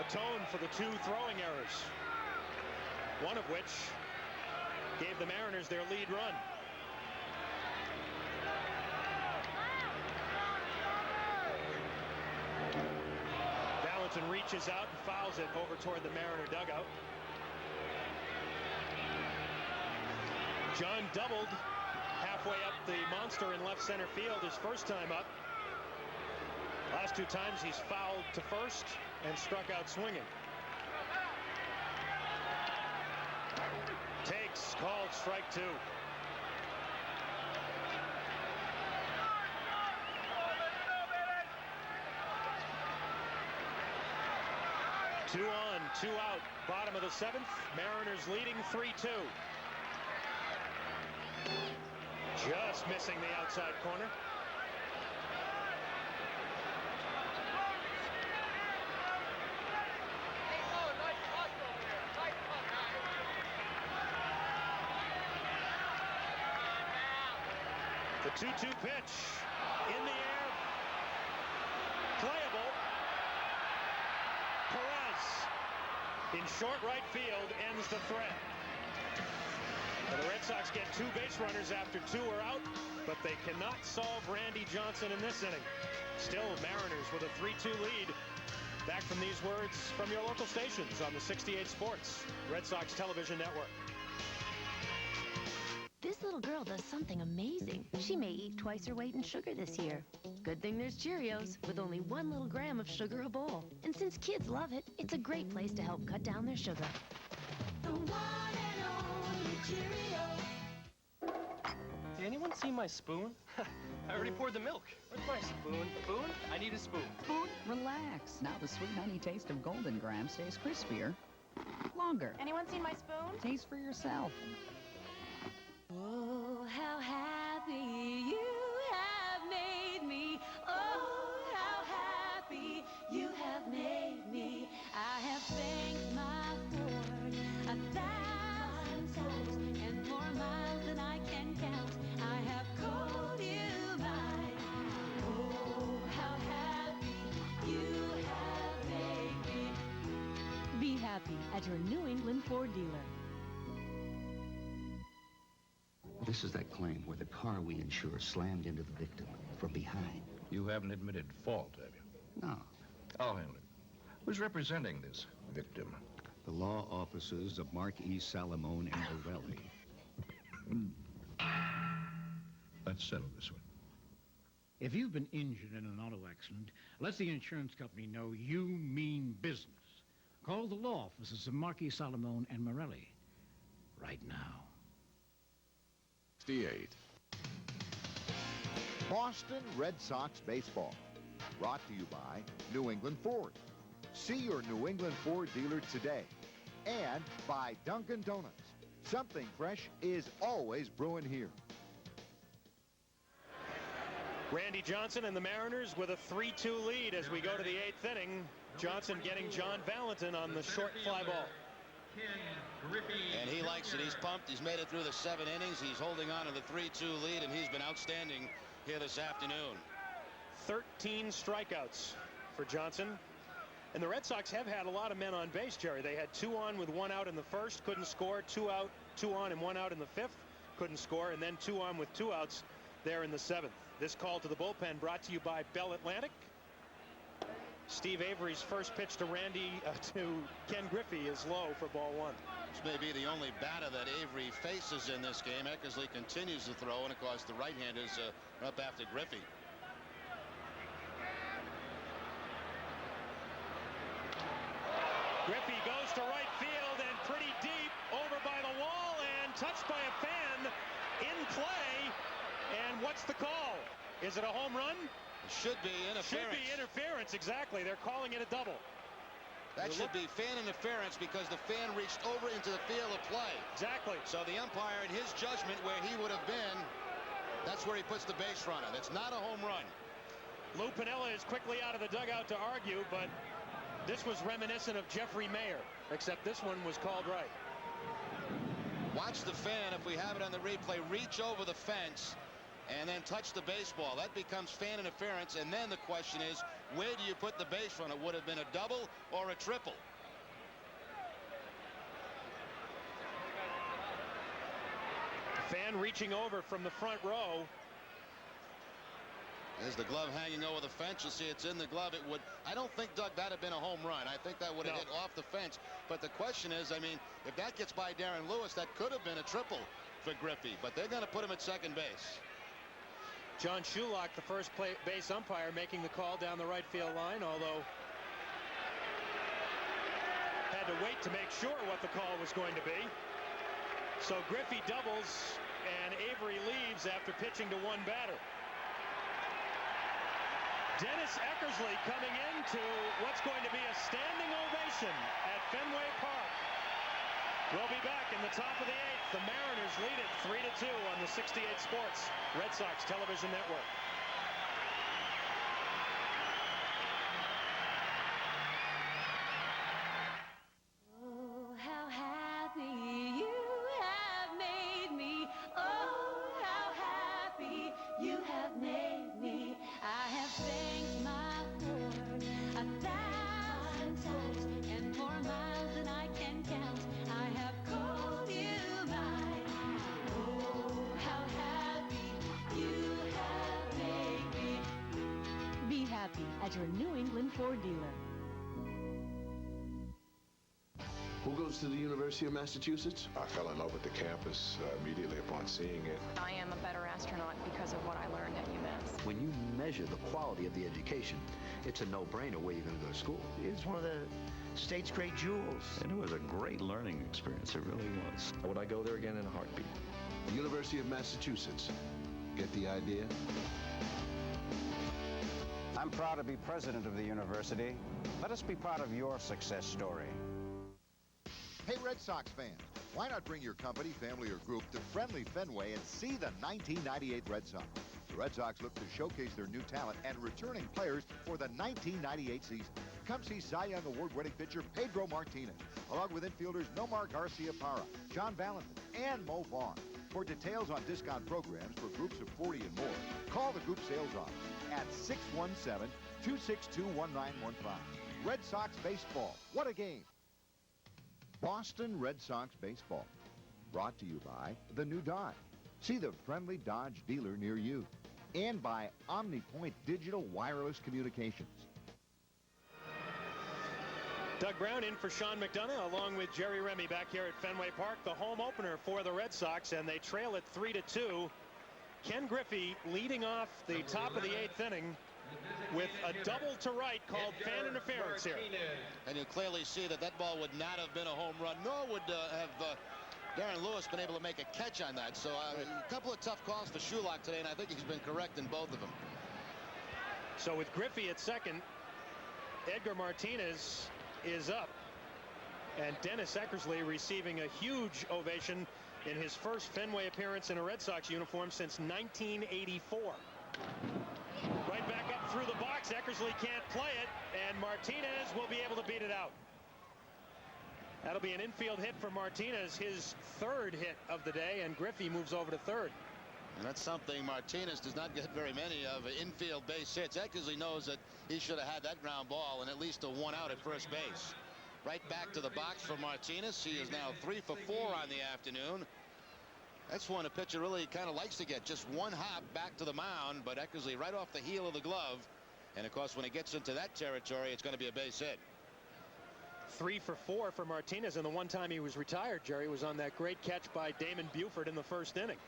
atone for the 2 throwing errors, one of which gave the Mariners their lead run. Valentin reaches out and fouls it over toward the Mariner dugout. John doubled halfway up the monster in left center field his first time up. Last 2 times he's fouled to first and struck out swinging. Takes, called strike 2. Two on, 2 out, bottom of the 7th. Mariners leading 3-2. Just missing the outside corner. The 2-2 pitch in the air, playable. Perez in short right field ends the threat. The Red Sox get 2 base runners after 2 are out, but they cannot solve Randy Johnson in this inning. Still Mariners with a 3-2 lead. Back from these words from your local stations on the 68 Sports Red Sox Television Network. This little girl does something amazing. She may eat twice her weight in sugar this year. Good thing there's Cheerios, with only 1 little gram of sugar a bowl. And since kids love it, it's a great place to help cut down their sugar. The one and only Cheerios. Did anyone see my spoon? I already poured the milk. Where's my spoon? Spoon? I need a spoon. Spoon? Relax. Now the sweet honey taste of Golden Graham stays crispier longer. Anyone seen my spoon? Taste for yourself. Oh, how happy you have made me. Oh, how happy you have made me. I have thanked my Lord 1,000 times and more miles than I can count. I have called you mine. Oh, how happy you have made me. Be happy at your New England Ford dealer. This is that claim where the car we insure slammed into the victim from behind. You haven't admitted fault, have you? No. I'll handle it. Who's representing this victim? The law offices of Mark E. Salamone and Morelli. Let's settle this one. If you've been injured in an auto accident, let the insurance company know you mean business. Call the law offices of Mark E. Salamone and Morelli right now. 68. Boston Red Sox baseball. Brought to you by New England Ford. See your New England Ford dealer today. And by Dunkin' Donuts. Something fresh is always brewing here. Randy Johnson and the Mariners with a 3-2 lead as we go to the 8th inning. Johnson getting John Valentin on the short fly ball. And he likes it. He's pumped. He's made it through the 7 innings. He's holding on to the 3-2 lead, and he's been outstanding here this afternoon. 13 strikeouts for Johnson. And the Red Sox have had a lot of men on base, Jerry. They had 2 on with 1 out in the first, couldn't score. 2 out, 2 on and 1 out in the 5th, couldn't score. And then 2 on with 2 outs there in the 7th. This call to the bullpen brought to you by Bell Atlantic. Steve Avery's first pitch to Ken Griffey is low for ball 1. This may be the only batter that Avery faces in this game. Eckersley continues to throw, and of course the right-handers are up after Griffey. Griffey goes to right field and pretty deep over by the wall and touched by a fan in play. And what's the call? Is it a home run? It should be interference. Should be interference, exactly. They're calling it a double. That should be fan interference because the fan reached over into the field of play. Exactly. So the umpire, in his judgment, where he would have been, that's where he puts the base runner. That's not a home run. Lou Piniella is quickly out of the dugout to argue, but this was reminiscent of Jeffrey Mayer, except this one was called right. Watch the fan, if we have it on the replay, reach over the fence and then touch the baseball. That becomes fan interference, and then the question is, where do you put the base runner? Would have been a double or a triple? Fan reaching over from the front row. There's the glove hanging over the fence. You'll see it's in the glove. It would, I don't think, Doug, that had been a home run. I think that would have hit off the fence. But the question is, I mean, if that gets by Darren Lewis, that could have been a triple for Griffey. But they're going to put him at second base. John Shulock, the first base umpire, making the call down the right field line, although had to wait to make sure what the call was going to be. So Griffey doubles and Avery leaves after pitching to one batter. Dennis Eckersley coming into what's going to be a standing ovation at Fenway Park. We'll be back in the top of the 8th. The Mariners lead it 3-2 on the 68 Sports Red Sox Television Network. Oh, how happy you have made me. Oh, how happy you have made me. I have thanked my Lord 1,000 times and more miles than I can count. I have called you mine. Oh, how happy you have made me. Be happy at your New England Ford dealer. Who goes to the University of Massachusetts? I fell in love with the campus immediately upon seeing it. I am a better astronaut because of what I learned at UMass. When you measure the quality of the education, it's a no-brainer where you're going to go to school. It's one of the state's great jewels. And it was a great learning experience. It really was. Would I go there again in a heartbeat? The University of Massachusetts. Get the idea? I'm proud to be president of the university. Let us be part of your success story. Hey, Red Sox fans, why not bring your company, family, or group to friendly Fenway and see the 1998 Red Sox? The Red Sox look to showcase their new talent and returning players for the 1998 season. Come see Cy Young Award-winning pitcher Pedro Martinez, along with infielders Nomar Garcia-Parra, John Valentin, and Mo Vaughn. For details on discount programs for groups of 40 and more, call the group sales office at 617-262-1915. Red Sox baseball, what a game! Boston Red Sox baseball, brought to you by the new Dodge. See the friendly Dodge dealer near you. And by OmniPoint Digital Wireless Communications. Doug Brown in for Sean McDonough along with Jerry Remy back here at Fenway Park. The home opener for the Red Sox, and they trail it 3-2. Ken Griffey leading off the top of the 8th inning with a double to right called fan interference here. And you clearly see that that ball would not have been a home run, nor would have Darren Lewis been able to make a catch on that. So a couple of tough calls for Shulock today, and I think he's been correct in both of them. So with Griffey at second, Edgar Martinez is up, and Dennis Eckersley receiving a huge ovation in his first Fenway appearance in a Red Sox uniform since 1984. Right back up through the box. Eckersley can't play it, and Martinez will be able to beat it out. That'll be an infield hit for Martinez, his third hit of the day, and Griffey moves over to third. And that's something Martinez does not get very many of, infield base hits. Eckersley knows that he should have had that ground ball and at least a one out at first base. Right back to the box for Martinez. He is now 3 for 4 on the afternoon. That's one a pitcher really kind of likes to get. Just one hop back to the mound, but Eckersley right off the heel of the glove. And of course, when he gets into that territory, it's going to be a base hit. 3 for 4 for Martinez, and the one time he was retired, Jerry, was on that great catch by Damon Buford in the first inning.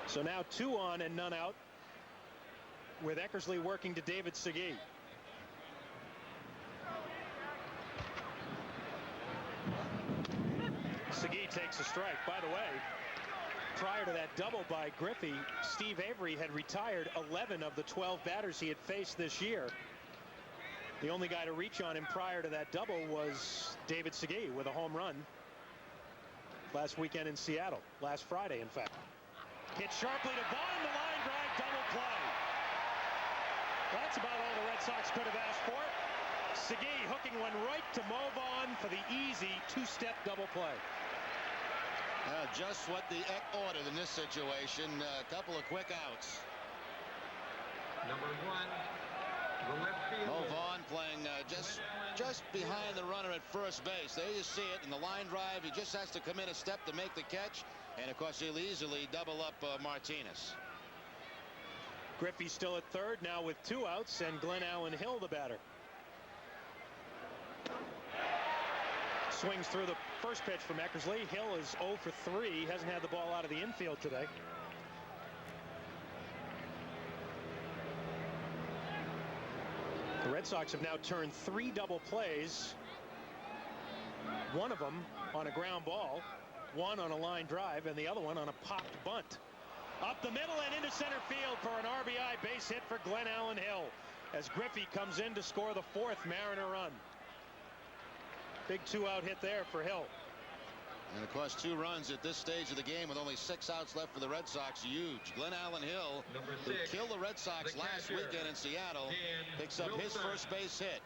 So now 2 on and none out, with Eckersley working to David Segui. Segui takes a strike. By the way, prior to that double by Griffey, Steve Avery had retired 11 of the 12 batters he had faced this year. The only guy to reach on him prior to that double was David Segui with a home run last weekend in Seattle, last Friday, in fact. Hit sharply to Vaughn, the line drive, double play. That's about all the Red Sox could have asked for. Segui hooking one right to Mo Vaughn for the easy 2-step double play. Just what the Eck ordered in this situation. A couple of quick outs. Number 1, the left fielder. Mo Vaughn playing just behind the runner at first base. There you see it in the line drive. He just has to come in a step to make the catch. And of course, he'll easily double up Martinez. Griffey still at third now with 2 outs, and Glenn Allen Hill the batter. Swings through the first pitch from Eckersley. Hill is 0 for 3. Hasn't had the ball out of the infield today. The Red Sox have now turned 3 double plays. One of them on a ground ball, one on a line drive, and the other one on a popped bunt. Up the middle and into center field for an RBI base hit for Glenn Allen Hill as Griffey comes in to score the 4th Mariner run. Big 2-out hit there for Hill. And of course, 2 runs at this stage of the game with only 6 outs left for the Red Sox. Huge. Glenn Allen Hill, who killed the Red Sox last weekend in Seattle, picks up his first base hit.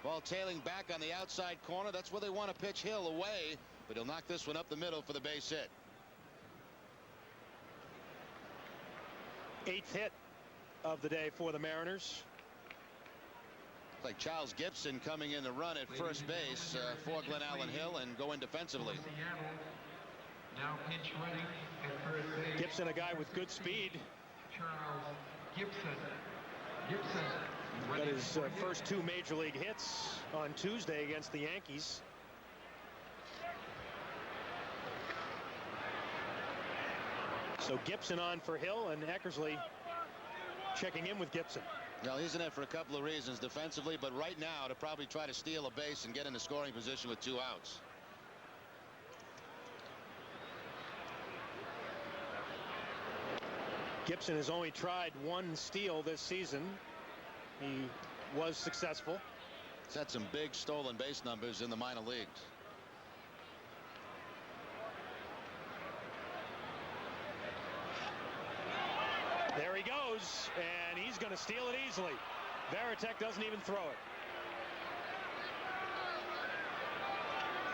Ball tailing back on the outside corner. That's where they want to pitch Hill away, but he'll knock this one up the middle for the base hit. 8th hit of the day for the Mariners. Like Charles Gibson coming in the run at first base for Glenn Allen Hill and going defensively. Now pitch running at first base. Gibson, a guy with good speed. Charles Gibson. Got his first 2 major league hits on Tuesday against the Yankees. So Gibson on for Hill, and Eckersley checking in with Gibson. Well, he's in it for a couple of reasons defensively, but right now to probably try to steal a base and get in a scoring position with 2 outs. Gibson has only tried 1 steal this season. He was successful. He's had some big stolen base numbers in the minor leagues. There he goes, and he's going to steal it easily. Varitek doesn't even throw it.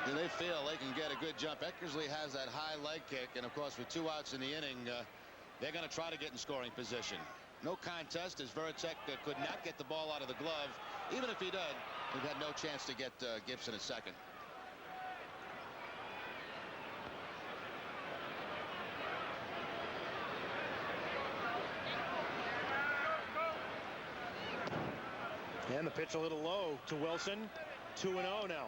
Do they feel they can get a good jump? Eckersley has that high leg kick, and of course with 2 outs in the inning, they're going to try to get in scoring position. No contest, as Varitek could not get the ball out of the glove. Even if he did, we've had no chance to get Gibson at second. And the pitch a little low to Wilson. 2-0 now.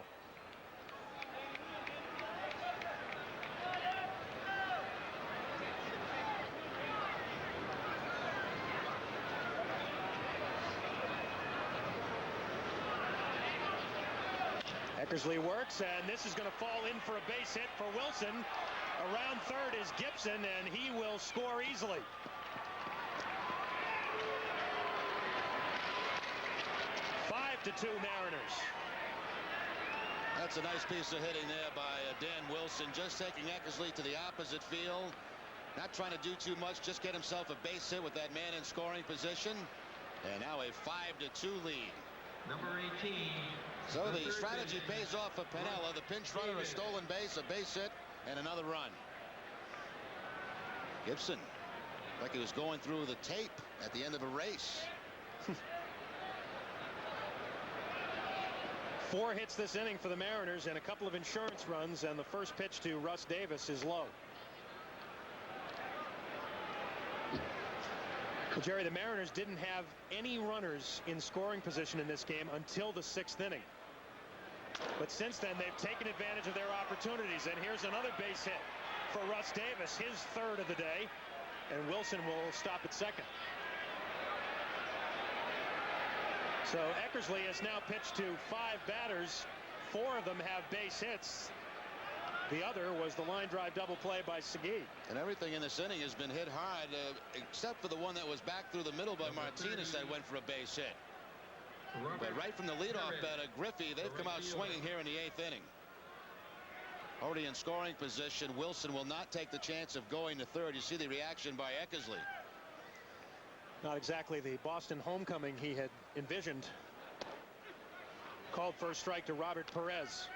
Eckersley works, and this is going to fall in for a base hit for Wilson. Around third is Gibson, and he will score easily. To 2 Mariners. That's a nice piece of hitting there by Dan Wilson, just taking Eckersley to the opposite field, not trying to do too much, just get himself a base hit with that man in scoring position, and now a 5-2 lead. Number 18. So the strategy pays off for Piniella. The pinch runner, a stolen base, a base hit, and another run. Gibson, like he was going through the tape at the end of a race. 4 hits this inning for the Mariners and a couple of insurance runs, and the first pitch to Russ Davis is low. Well, Jerry, the Mariners didn't have any runners in scoring position in this game until the 6th inning. But since then, they've taken advantage of their opportunities. And here's another base hit for Russ Davis, his 3rd of the day. And Wilson will stop at second. So Eckersley has now pitched to 5 batters. 4 of them have base hits. The other was the line drive double play by Segui. And everything in this inning has been hit hard, except for the one that was back through the middle by Martinez that went for a base hit. But right from the leadoff batter, Griffey, they've come out swinging here in the 8th inning. Already in scoring position, Wilson will not take the chance of going to 3rd. You see the reaction by Eckersley. Not exactly the Boston homecoming he had envisioned. Called for a strike to Robert Perez.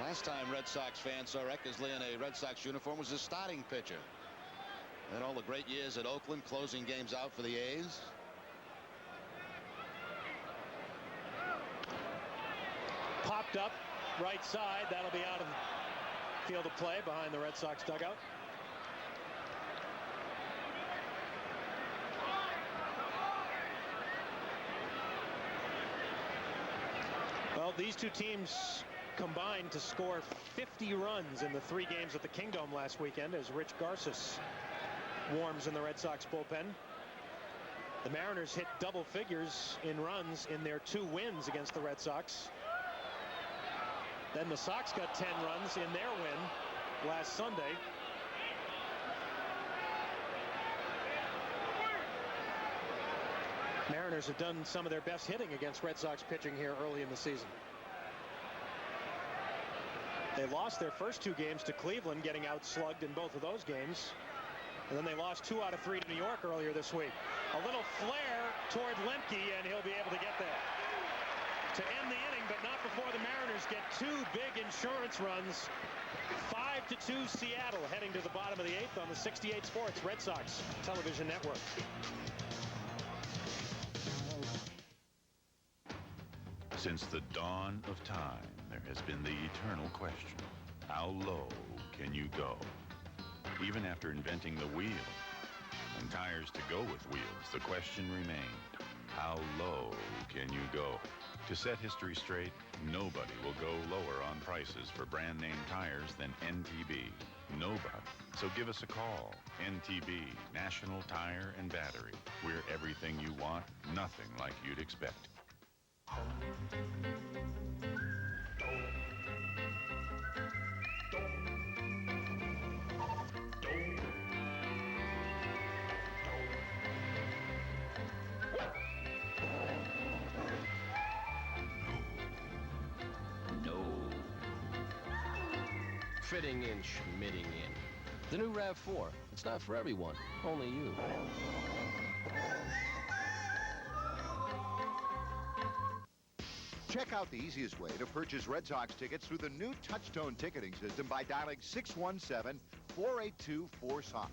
Last time Red Sox fans saw Eckersley in a Red Sox uniform was a starting pitcher. And all the great years at Oakland, closing games out for the A's. Popped up right side. That'll be out of field of play behind the Red Sox dugout. Well, these two teams combined to score 50 runs in the 3 games at the Kingdome last weekend as Rich Garces warms in the Red Sox bullpen. The Mariners hit double figures in runs in their 2 wins against the Red Sox. Then the Sox got 10 runs in their win last Sunday. Mariners have done some of their best hitting against Red Sox pitching here early in the season. They lost their first 2 games to Cleveland, getting outslugged in both of those games. And then they lost 2 out of 3 to New York earlier this week. A little flare toward Lemke, and he'll be able to get there to end the inning, but not before the Mariners get 2 big insurance runs. 5-2 Seattle, heading to the bottom of the 8th on the 68 Sports Red Sox television network. Since the dawn of time, there has been the eternal question: how low can you go? Even after inventing the wheel and tires to go with wheels, the question remained: how low can you go? To set history straight, nobody will go lower on prices for brand name tires than NTB. Nobody. So give us a call. NTB, National Tire and Battery. We're everything you want, nothing like you'd expect. Fitting in, schmitting in. The new RAV4. It's not for everyone, only you. Check out the easiest way to purchase Red Sox tickets through the new Touchstone ticketing system by dialing 617-482-4SOX.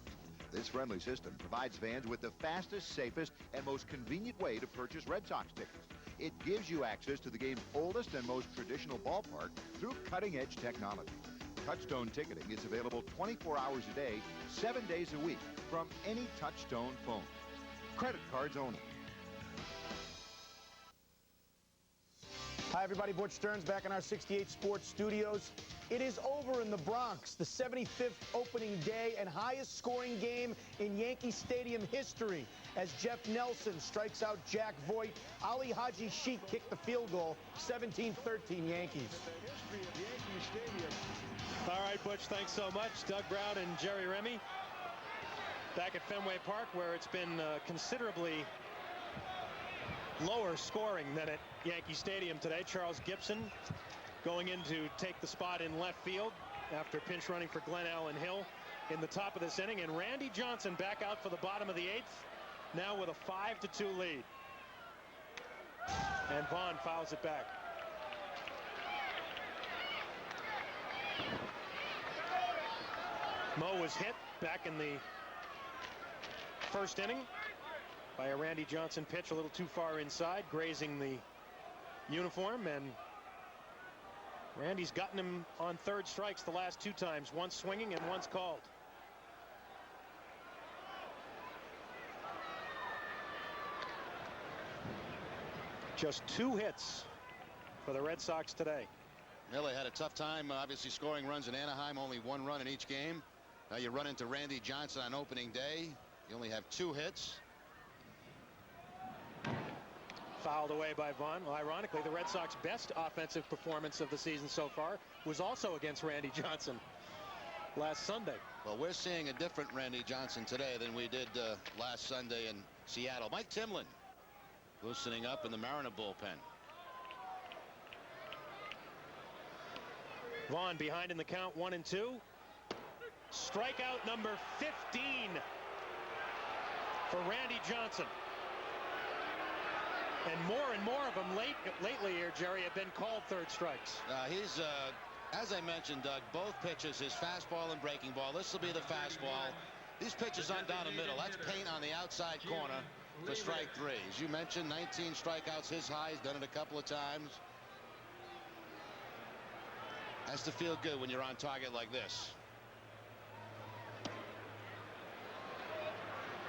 This friendly system provides fans with the fastest, safest, and most convenient way to purchase Red Sox tickets. It gives you access to the game's oldest and most traditional ballpark through cutting-edge technology. Touchstone ticketing is available 24 hours a day, 7 days a week, from any Touchstone phone. Credit cards only. Hi, everybody. Butch Stearns back in our 68 Sports studios. It is over in the Bronx, the 75th opening day and highest scoring game in Yankee Stadium history as Jeff Nelson strikes out Jack Voigt. Ali Haji Sheikh kicked the field goal, 17-13 Yankees. All right, Butch, thanks so much. Doug Brown and Jerry Remy back at Fenway Park, where it's been considerably lower scoring than at Yankee Stadium today. Charles Gibson going in to take the spot in left field after pinch running for Glenn Allen Hill in the top of this inning. And Randy Johnson back out for the bottom of the 8th, now with a 5-2 lead. And Vaughn fouls it back. Mo was hit back in the first inning by a Randy Johnson pitch a little too far inside, grazing the uniform, and Randy's gotten him on third strikes the last 2 times, once swinging and once called. Just 2 hits for the Red Sox today. Miller had a tough time, obviously, scoring runs in Anaheim, only 1 run in each game. Now you run into Randy Johnson on opening day. You only have 2 hits. Fouled away by Vaughn. Well, ironically, the Red Sox best offensive performance of the season so far was also against Randy Johnson last Sunday. Well, we're seeing a different Randy Johnson today than we did last Sunday in Seattle. Mike Timlin loosening up in the Mariner bullpen. Vaughn behind in the count, 1-2. Strikeout number 15 for Randy Johnson. And more of them lately here, Jerry, have been called third strikes. He's, as I mentioned, Doug, both pitches, his fastball and breaking ball. This will be the fastball. These pitches on down the middle. That's paint on the outside corner for strike 3. As you mentioned, 19 strikeouts, his high. He's done it a couple of times. Has to feel good when you're on target like this.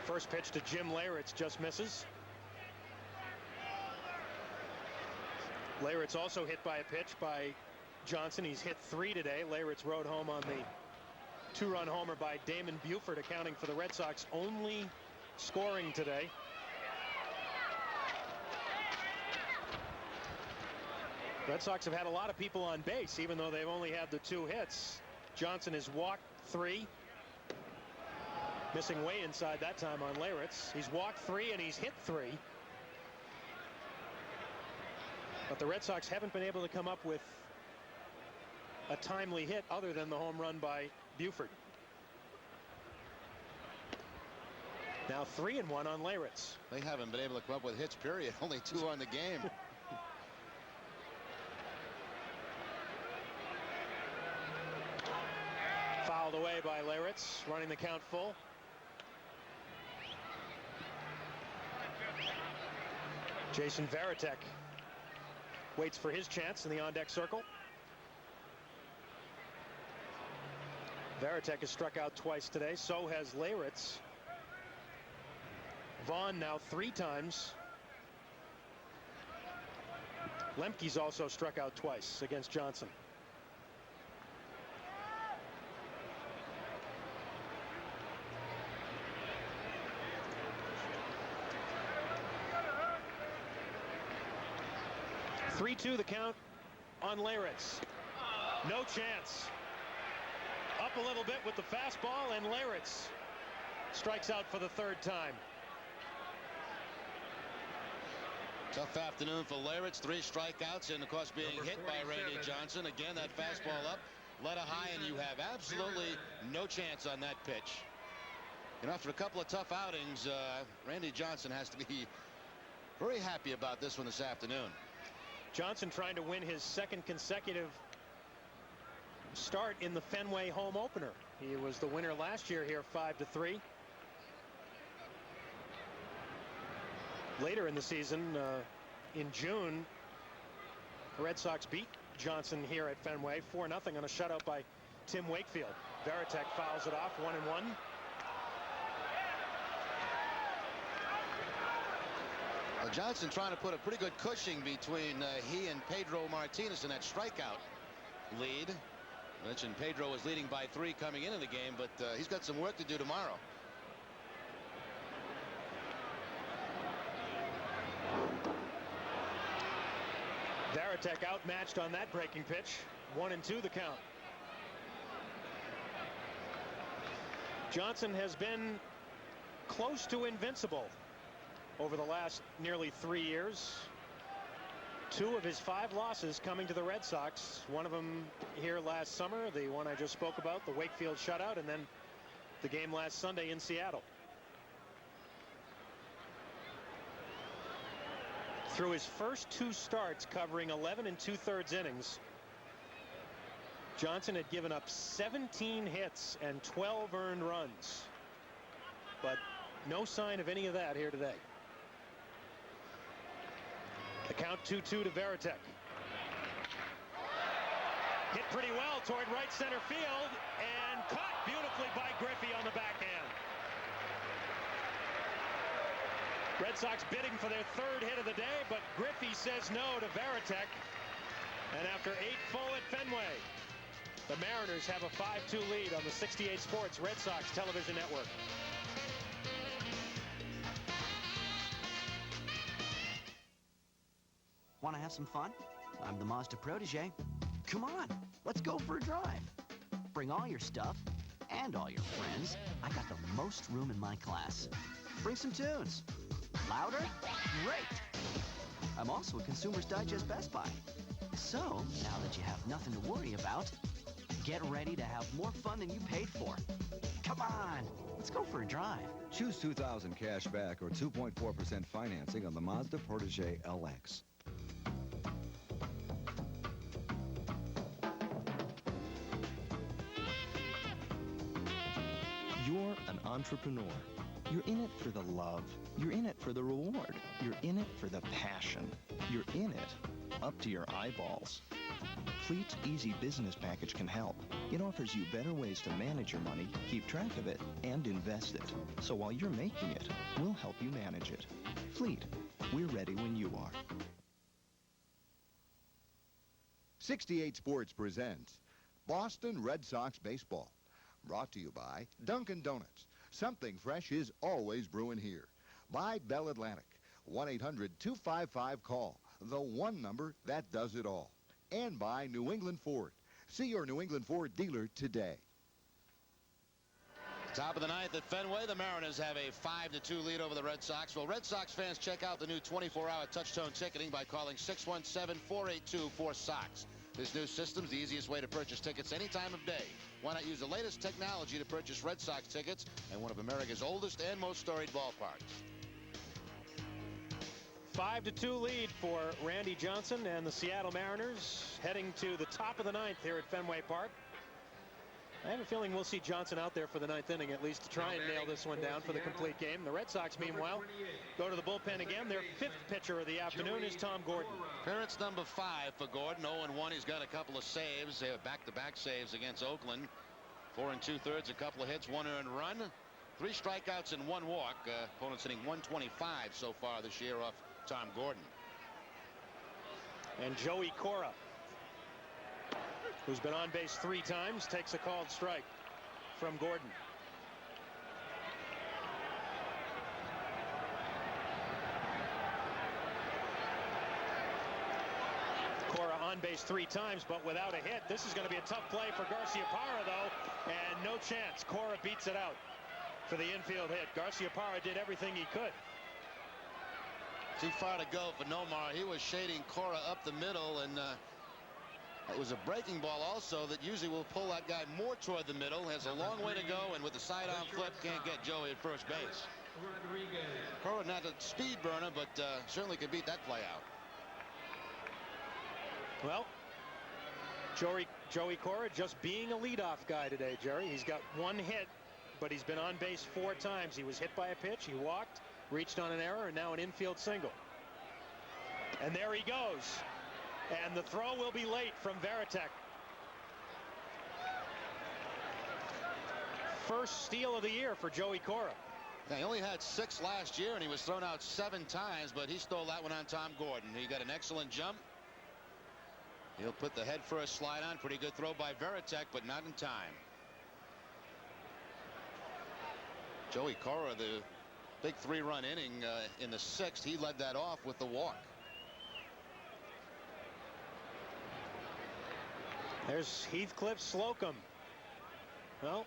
First pitch to Jim Leyritz just misses. Leyritz also hit by a pitch by Johnson. He's hit 3 today. Leyritz rode home on the 2-run homer by Damon Buford, accounting for the Red Sox only scoring today. Red Sox have had a lot of people on base, even though they've only had the 2 hits. Johnson has walked 3. Missing way inside that time on Leyritz. He's walked 3 and he's hit 3. But the Red Sox haven't been able to come up with a timely hit other than the home run by Buford. Now 3-1 on Leyritz. They haven't been able to come up with hits, period. Only 2 on the game. Fouled away by Leyritz, running the count full. Jason Varitek waits for his chance in the on-deck circle. Varitek has struck out twice today. So has Leyritz. Vaughn now 3 times. Lemke's also struck out twice against Johnson. The count on Leyritz. No chance. Up a little bit with the fastball, and Leyritz strikes out for the 3rd time. Tough afternoon for Leyritz. 3 strikeouts, and of course being hit by Randy Johnson. Again, that fastball up, let a high, and you have absolutely no chance on that pitch. And after a couple of tough outings, Randy Johnson has to be very happy about this one this afternoon. Johnson trying to win his 2nd consecutive start in the Fenway home opener. He was the winner last year here, 5-3. Later in the season, in June, the Red Sox beat Johnson here at Fenway 4-0 on a shutout by Tim Wakefield. Varitek fouls it off, 1-1. Well, Johnson trying to put a pretty good cushion between he and Pedro Martinez in that strikeout lead. I mentioned Pedro was leading by 3 coming into the game, but he's got some work to do tomorrow. Varitek outmatched on that breaking pitch. 1-2 the count. Johnson has been close to invincible over the last nearly 3 years. 2 of his 5 losses coming to the Red Sox. One of them here last summer, the one I just spoke about, the Wakefield shutout, and then the game last Sunday in Seattle. Through his first 2 starts covering 11 2/3 innings, Johnson had given up 17 hits and 12 earned runs. But no sign of any of that here today. The count 2-2 to Varitek. Hit pretty well toward right center field and caught beautifully by Griffey on the backhand. Red Sox bidding for their third hit of the day, but Griffey says no to Varitek. And after 8 full at Fenway, the Mariners have a 5-2 lead on the 68 Sports Red Sox television network. Want to have some fun? I'm the Mazda Protege. Come on, let's go for a drive. Bring all your stuff and all your friends. I got the most room in my class. Bring some tunes. Louder? Great. I'm also a Consumer's Digest Best Buy. So, now that you have nothing to worry about, get ready to have more fun than you paid for. Come on, let's go for a drive. Choose 2,000 cash back or 2.4% financing on the Mazda Protege LX. You're an entrepreneur. You're in it for the love. You're in it for the reward. You're in it for the passion. You're in it up to your eyeballs. Fleet's Easy Business Package can help. It offers you better ways to manage your money, keep track of it, and invest it. So while you're making it, we'll help you manage it. Fleet, we're ready when you are. 68 Sports presents Boston Red Sox Baseball. Brought to you by Dunkin' Donuts. Something fresh is always brewing here. By Bell Atlantic. 1-800-255-CALL. The one number that does it all. And by New England Ford. See your New England Ford dealer today. Top of the ninth at Fenway, the Mariners have a 5-2 lead over the Red Sox. Well, Red Sox fans, check out the new 24-hour touch-tone ticketing by calling 617-482-4SOX. This new system's the easiest way to purchase tickets any time of day. Why not use the latest technology to purchase Red Sox tickets in one of America's oldest and most storied ballparks? 5-2 lead for Randy Johnson and the Seattle Mariners heading to the top of the ninth here at Fenway Park. I have a feeling we'll see Johnson out there for the ninth inning at least to try and nail this one down for the complete game. The Red Sox, meanwhile, go to the bullpen again. Their fifth pitcher of the afternoon is Tom Gordon. Appearance number 5 for Gordon. 0-1. He's got a couple of saves. They have back-to-back saves against Oakland. 4 2/3, a couple of hits, 1 earned run, 3 strikeouts and 1 walk. Opponents hitting 125 so far this year off Tom Gordon. And Joey Cora, who's been on base 3 times, takes a called strike from Gordon. Cora on base 3 times, but without a hit. This is going to be a tough play for Garciaparra, though, and no chance. Cora beats it out for the infield hit. Garciaparra did everything he could. Too far to go for Nomar. He was shading Cora up the middle, and it was a breaking ball also that usually will pull that guy more toward the middle. Has a long way to go, and with the sidearm flip, can't get Joey at first base. Cora not a speed burner, but certainly could beat that play out. Well, Joey Cora just being a leadoff guy today, Jerry. He's got 1 hit, but he's been on base 4 times. He was hit by a pitch, he walked, reached on an error, and now an infield single. And there he goes. And the throw will be late from Varitek. First steal of the year for Joey Cora. Yeah, he only had 6 last year, and he was thrown out 7 times, but he stole that one on Tom Gordon. He got an excellent jump. He'll put the head first slide on. Pretty good throw by Varitek, but not in time. Joey Cora, the big 3-run inning in the 6th, he led that off with the walk. There's Heathcliff Slocum. Well,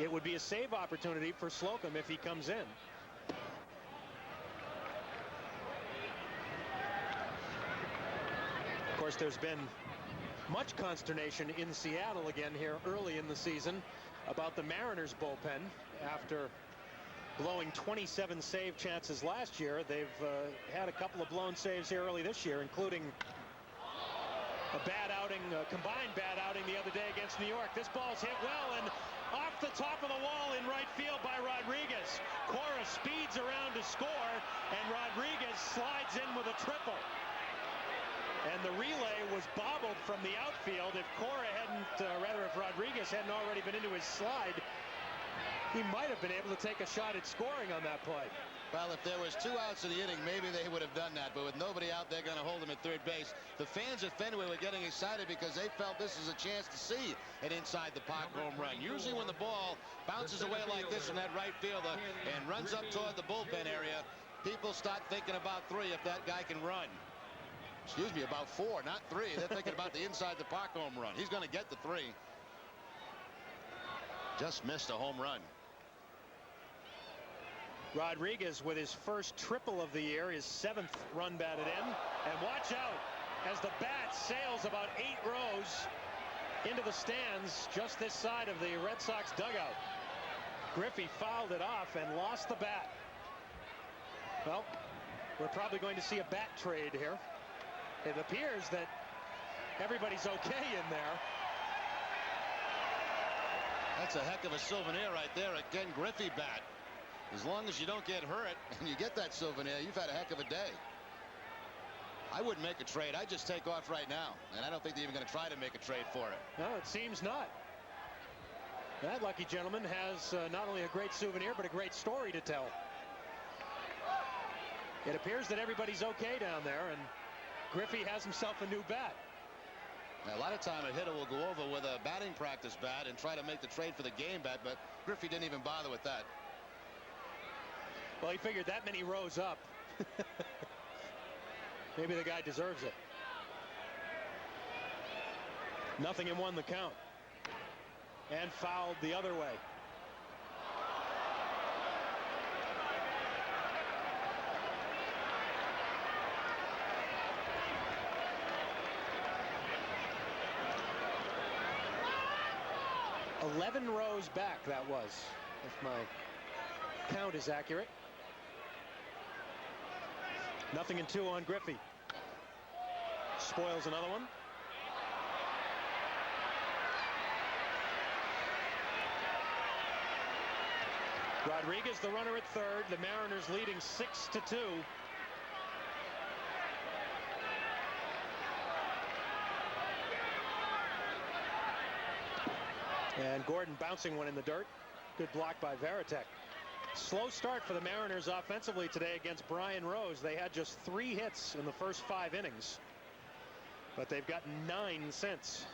it would be a save opportunity for Slocum if he comes in. Of course, there's been much consternation in Seattle again here early in the season about the Mariners bullpen. After blowing 27 save chances last year, they've had a couple of blown saves here early this year, including a bad outing, a combined bad outing the other day against New York. This ball's hit well, and off the top of the wall in right field by Rodriguez. Cora speeds around to score, and Rodriguez slides in with a triple. And the relay was bobbled from the outfield. If Cora hadn't, if Rodriguez hadn't already been into his slide, he might have been able to take a shot at scoring on that play. Well, if there was 2 outs in the inning, maybe they would have done that. But with nobody out, they're going to hold him at third base. The fans at Fenway were getting excited because they felt this is a chance to see an inside-the-park home run. Usually when the ball bounces away like this from that right fielder and runs up toward the bullpen area, people start thinking about 3 if that guy can run. Excuse me, about 4, not 3. They're thinking about the inside-the-park home run. He's going to get the 3. Just missed a home run. Rodriguez with his first triple of the year, his 7th run batted in. And watch out as the bat sails about 8 rows into the stands just this side of the Red Sox dugout. Griffey fouled it off and lost the bat. Well, we're probably going to see a bat trade here. It appears that everybody's okay in there. That's a heck of a souvenir right there, a Ken Griffey bat. As long as you don't get hurt and you get that souvenir, you've had a heck of a day. I wouldn't make a trade. I'd just take off right now. And I don't think they're even going to try to make a trade for it. No, it seems not. That lucky gentleman has not only a great souvenir, but a great story to tell. It appears that everybody's okay down there, and Griffey has himself a new bat. Now, a lot of time a hitter will go over with a batting practice bat and try to make the trade for the game bat, but Griffey didn't even bother with that. Well, he figured that many rows up. Maybe the guy deserves it. 0-1 the count. And fouled the other way. "11 rows back," that was, if my count is accurate. 0-2 on Griffey. Spoils another one. Rodriguez the runner at third. The Mariners leading 6-2. And Gordon bouncing one in the dirt. Good block by Varitek. Slow start for the Mariners offensively today against Brian Rose. They had just 3 hits in the first 5 innings, but they've got 9 since.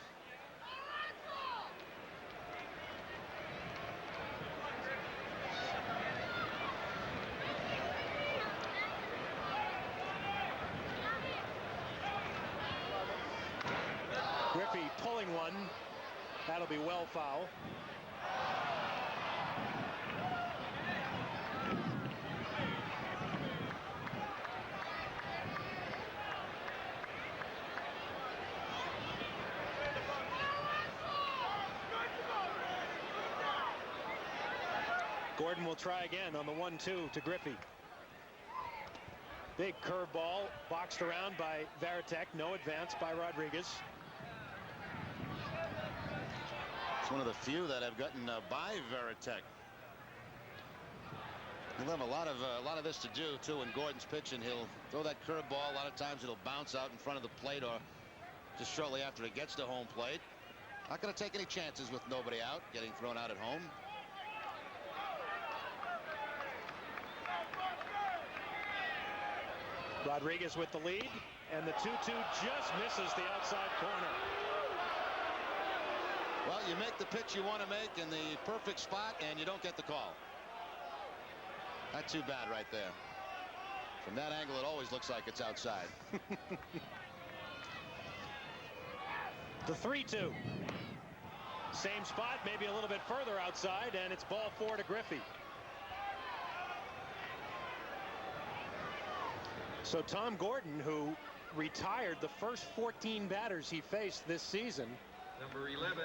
Griffey pulling one. That'll be well foul. Gordon will try again on the 1-2 to Griffey. Big curveball boxed around by Varitek. No advance by Rodriguez. It's one of the few that have gotten by Varitek. He'll have a lot of this to do too in Gordon's pitching. He'll throw that curveball. A lot of times it'll bounce out in front of the plate or just shortly after it gets to home plate. Not going to take any chances with nobody out, getting thrown out at home. Rodriguez with the lead, and the 2-2 just misses the outside corner. Well, you make the pitch you want to make in the perfect spot, and you don't get the call. Not too bad right there. From that angle, it always looks like it's outside. The 3-2. Same spot, maybe a little bit further outside, and it's ball 4 to Griffey. So Tom Gordon, who retired the first 14 batters he faced this season, Number 11,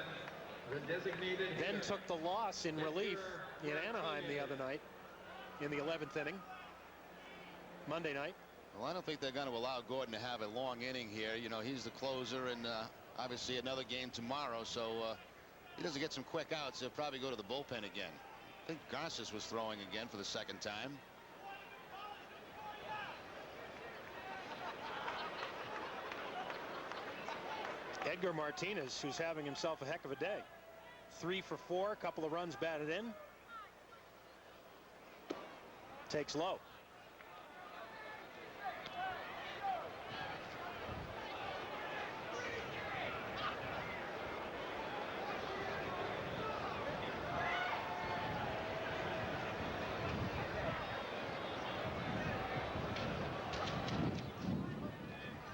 the designated then hitter. took the loss in relief in Anaheim the other night in the 11th inning, Monday night. Well, I don't think they're going to allow Gordon to have a long inning here. You know, he's the closer, and obviously another game tomorrow. So he doesn't get some quick outs, he'll probably go to the bullpen again. I think Garces was throwing again for the second time. Edgar Martinez, who's having himself a heck of a day. 3 for 4, a couple of runs batted in. Takes low.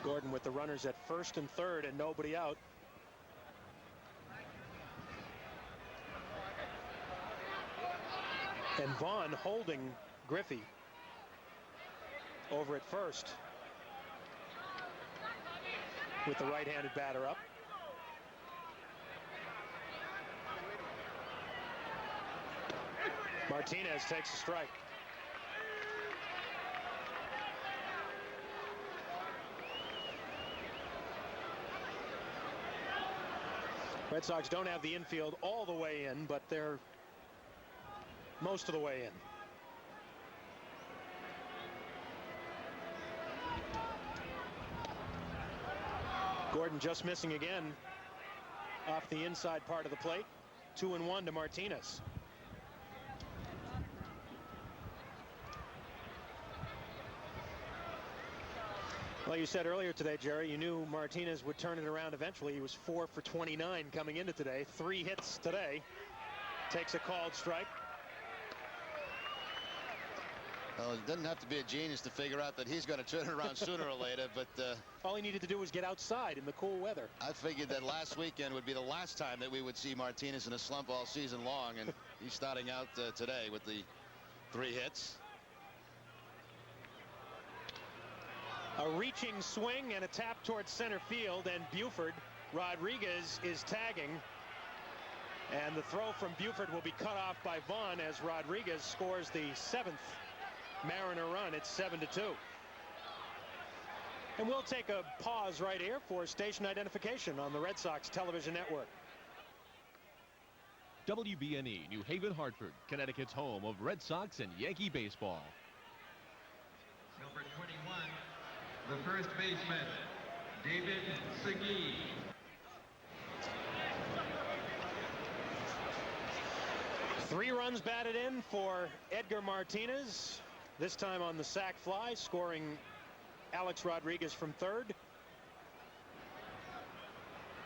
Gordon with the runners at first and third and nobody out. And Vaughn holding Griffey over at first with the right-handed batter up. Martinez takes a strike. Red Sox don't have the infield all the way in, but they're most of the way in. Gordon just missing again off the inside part of the plate. 2-1 to Martinez. Well, you said earlier today, Jerry, you knew Martinez would turn it around eventually. He was 4 for 29 coming into today. 3 hits today. Takes a called strike. Well, it doesn't have to be a genius to figure out that he's going to turn it around sooner or later, but all he needed to do was get outside in the cool weather. I figured that last weekend would be the last time that we would see Martinez in a slump all season long, and he's starting out today with the 3 hits. A reaching swing and a tap towards center field, and Buford Rodriguez is tagging. And the throw from Buford will be cut off by Vaughn as Rodriguez scores the 7th Mariner run. It's 7-2. And we'll take a pause right here for station identification on the Red Sox television network. WBNE, New Haven, Hartford, Connecticut's home of Red Sox and Yankee baseball. Number 21, the first baseman, David Segui. Three runs batted in for Edgar Martinez, this time on the sac fly, scoring Alex Rodriguez from third.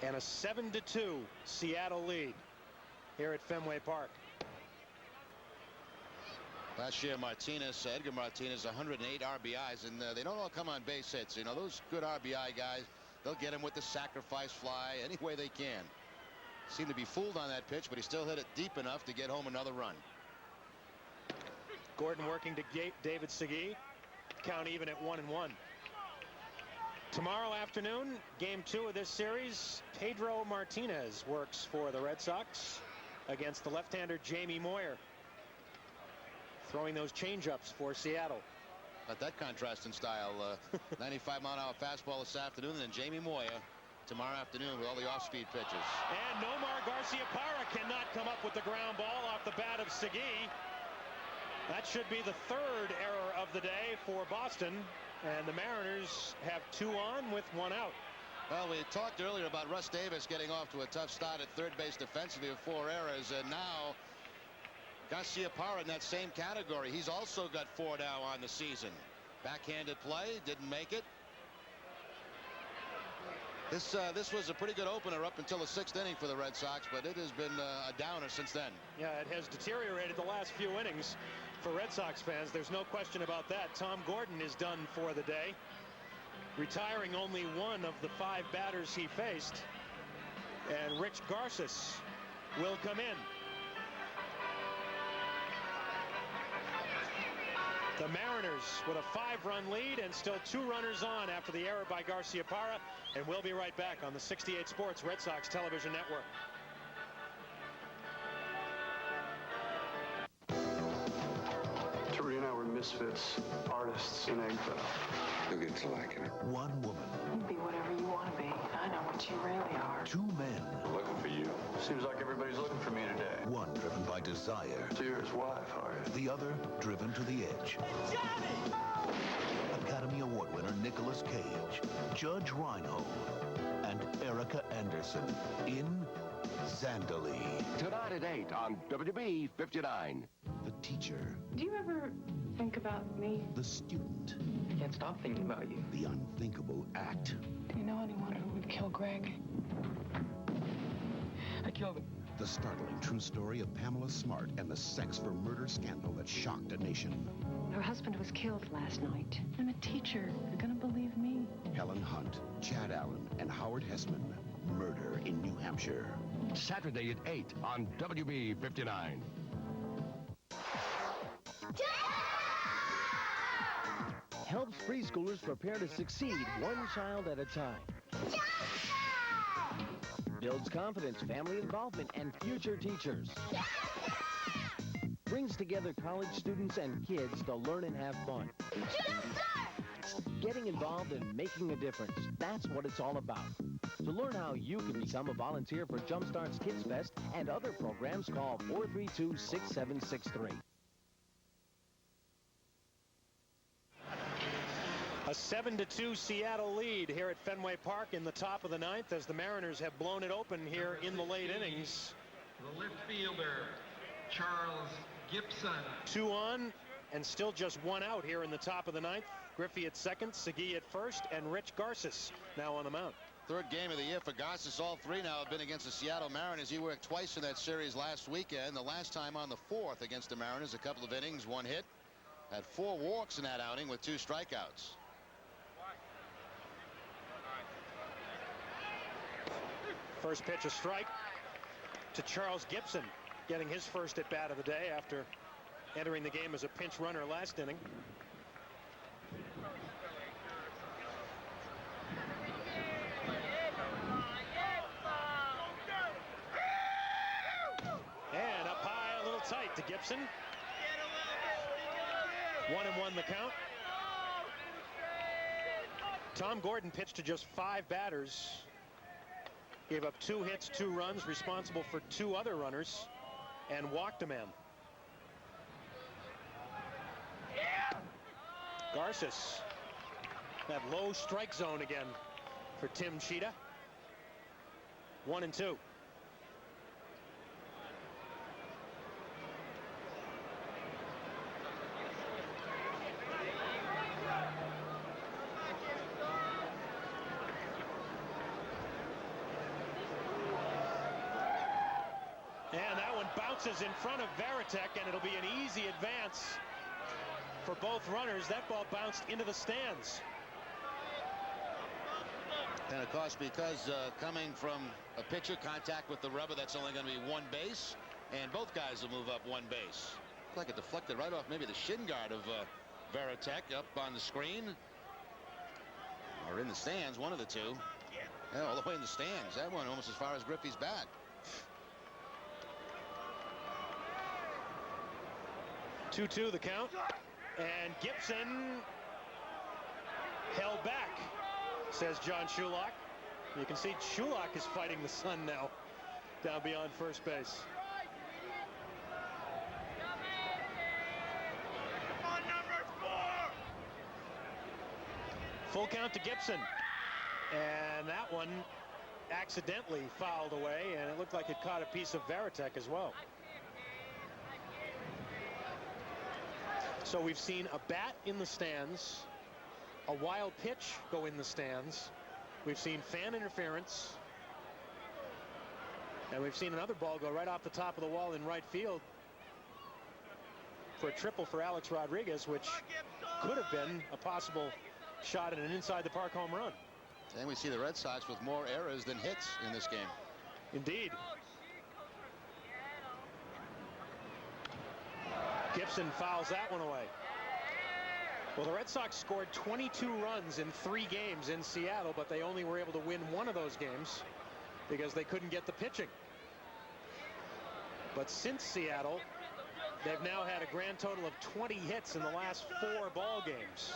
And a 7-2 Seattle lead here at Fenway Park. Last year, Edgar Martinez, 108 RBIs, and they don't all come on base hits. You know, those good RBI guys, they'll get him with the sacrifice fly any way they can. Seemed to be fooled on that pitch, but he still hit it deep enough to get home another run. Gordon working to David Segui. Count even at 1-1. Tomorrow afternoon, game 2 of this series, Pedro Martinez works for the Red Sox against the left-hander Jamie Moyer. Throwing those changeups for Seattle. But that contrast in style, 95-mile-an-hour fastball this afternoon, and then Jamie Moyer tomorrow afternoon with all the off-speed pitches. And Nomar Garciaparra cannot come up with the ground ball off the bat of Segui. That should be the 3rd error of the day for Boston, and the Mariners have 2 on with 1 out. Well, we talked earlier about Russ Davis getting off to a tough start at third base defensively with 4 errors, and now Garciaparra in that same category. He's also got 4 now on the season. Backhanded play, didn't make it. This was a pretty good opener up until the 6th inning for the Red Sox, but it has been a downer since then. Yeah, it has deteriorated the last few innings for Red Sox fans. There's no question about that. Tom Gordon is done for the day, retiring only 1 of the 5 batters he faced, and Rich Garces will come in. The Mariners with a 5-run lead and still 2 runners on after the error by Garciaparra, and we'll be right back on the 68 Sports Red Sox television network. Tori and I were misfits, artists in Eggville. You'll get to liking her. One woman. Be whatever you want to be. I know what you really are. Two men. Looking for you. Seems like everybody's looking for me today. One driven by desire. Serious wife, are you? The other driven to the edge. Johnny! Academy Award winner Nicolas Cage, Judge Reinhold, and Erica Anderson in Zandali. Tonight at 8 on WB 59. The teacher. Do you ever think about me? The student. I can't stop thinking about you. The unthinkable act. Do you know anyone who would kill Greg? I killed him. The startling true story of Pamela Smart and the sex for murder scandal that shocked a nation. Her husband was killed last night. I'm a teacher. You're gonna believe me. Helen Hunt, Chad Allen, and Howard Hessman. Murder in New Hampshire. Saturday at 8 on WB 59. Helps preschoolers prepare to succeed one child at a time. Builds confidence, family involvement, and future teachers. Brings together college students and kids to learn and have fun. Getting involved and making a difference. That's what it's all about. To learn how you can become a volunteer for Jumpstart's Kids Fest and other programs, call 432-6763. A 7-2 Seattle lead here at Fenway Park in the top of the ninth as the Mariners have blown it open here in the late innings. The left fielder, Charles Gibson. 2 on and still just 1 out here in the top of the ninth. Griffey at second, Segui at first, and Rich Garces now on the mound. Third game of the year for Garces. All three now have been against the Seattle Mariners. He worked twice in that series last weekend. The last time on the 4th against the Mariners, a couple of innings, 1 hit. Had 4 walks in that outing with 2 strikeouts. First pitch, a strike to Charles Gibson, getting his first at bat of the day after entering the game as a pinch runner last inning. And up high, a little tight to Gibson. 1-1 the count. Tom Gordon pitched to just 5 batters. Gave up 2 hits, 2 runs, responsible for 2 other runners, and walked a man. Garces. That low strike zone again for Tim Cheetah. 1-2. In front of Varitek, and it'll be an easy advance for both runners. That ball bounced into the stands. And of course, because coming from a pitcher, contact with the rubber, that's only going to be 1 base, and both guys will move up 1 base. Looks like it deflected right off maybe the shin guard of Varitek up on the screen. Or in the stands, one of the two. Yeah, all the way in the stands. That one almost as far as Griffey's bat. 2-2 the count, and Gibson held back, says John Shulak. You can see Shulak is fighting the sun now down beyond first base. Full count to Gibson, and that one accidentally fouled away, and it looked like it caught a piece of Varitek as well. So we've seen a bat in the stands, a wild pitch go in the stands. We've seen fan interference. And we've seen another ball go right off the top of the wall in right field for a triple for Alex Rodriguez, which could have been a possible shot at an inside the park home run. And we see the Red Sox with more errors than hits in this game. Indeed. Gibson fouls that one away. Well, the Red Sox scored 22 runs in 3 games in Seattle, but they only were able to win 1 of those games because they couldn't get the pitching. But since Seattle, they've now had a grand total of 20 hits in the last 4 ball games.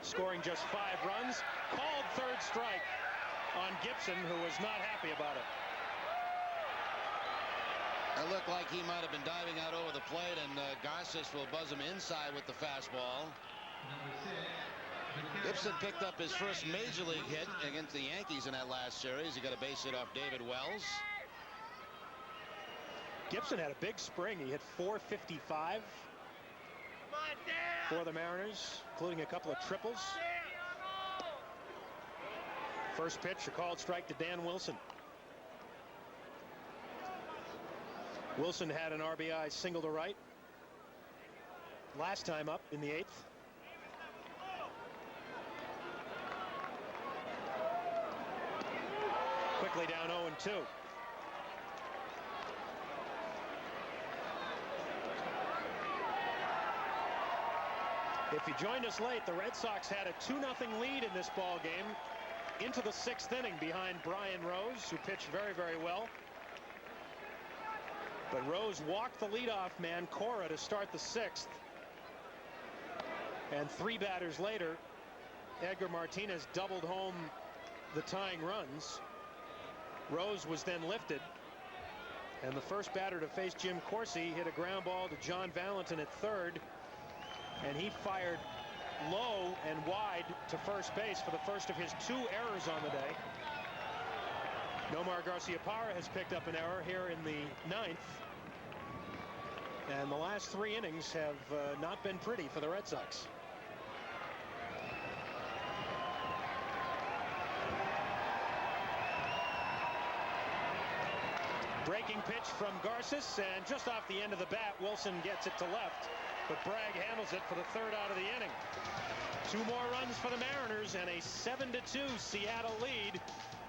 Scoring just 5 runs, called third strike. on Gibson, who was not happy about it. It looked like he might have been diving out over the plate, and Garces will buzz him inside with the fastball. Gibson picked up his first major league hit against the Yankees in that last series. He got a base hit off David Wells. Gibson had a big spring. He hit .455 for the Mariners, including a couple of triples. First pitch, a called strike to Dan Wilson. Wilson had an RBI single to right last time up in the 8th. Quickly down 0-2. If you joined us late, the Red Sox had a 2-0 lead in this ball game into the 6th inning behind Brian Rose, who pitched very, very well. But Rose walked the leadoff man, Cora, to start the 6th. And 3 batters later, Edgar Martinez doubled home the tying runs. Rose was then lifted. And the first batter to face Jim Corsi hit a ground ball to John Valentin at third. And he fired low and wide to first base for the first of his 2 errors on the day. Nomar Garciaparra has picked up an error here in the 9th. And the last 3 innings have not been pretty for the Red Sox. Breaking pitch from Garces, and just off the end of the bat, Wilson gets it to left. But Bragg handles it for the 3rd out of the inning. 2 more runs for the Mariners and a 7-2 Seattle lead,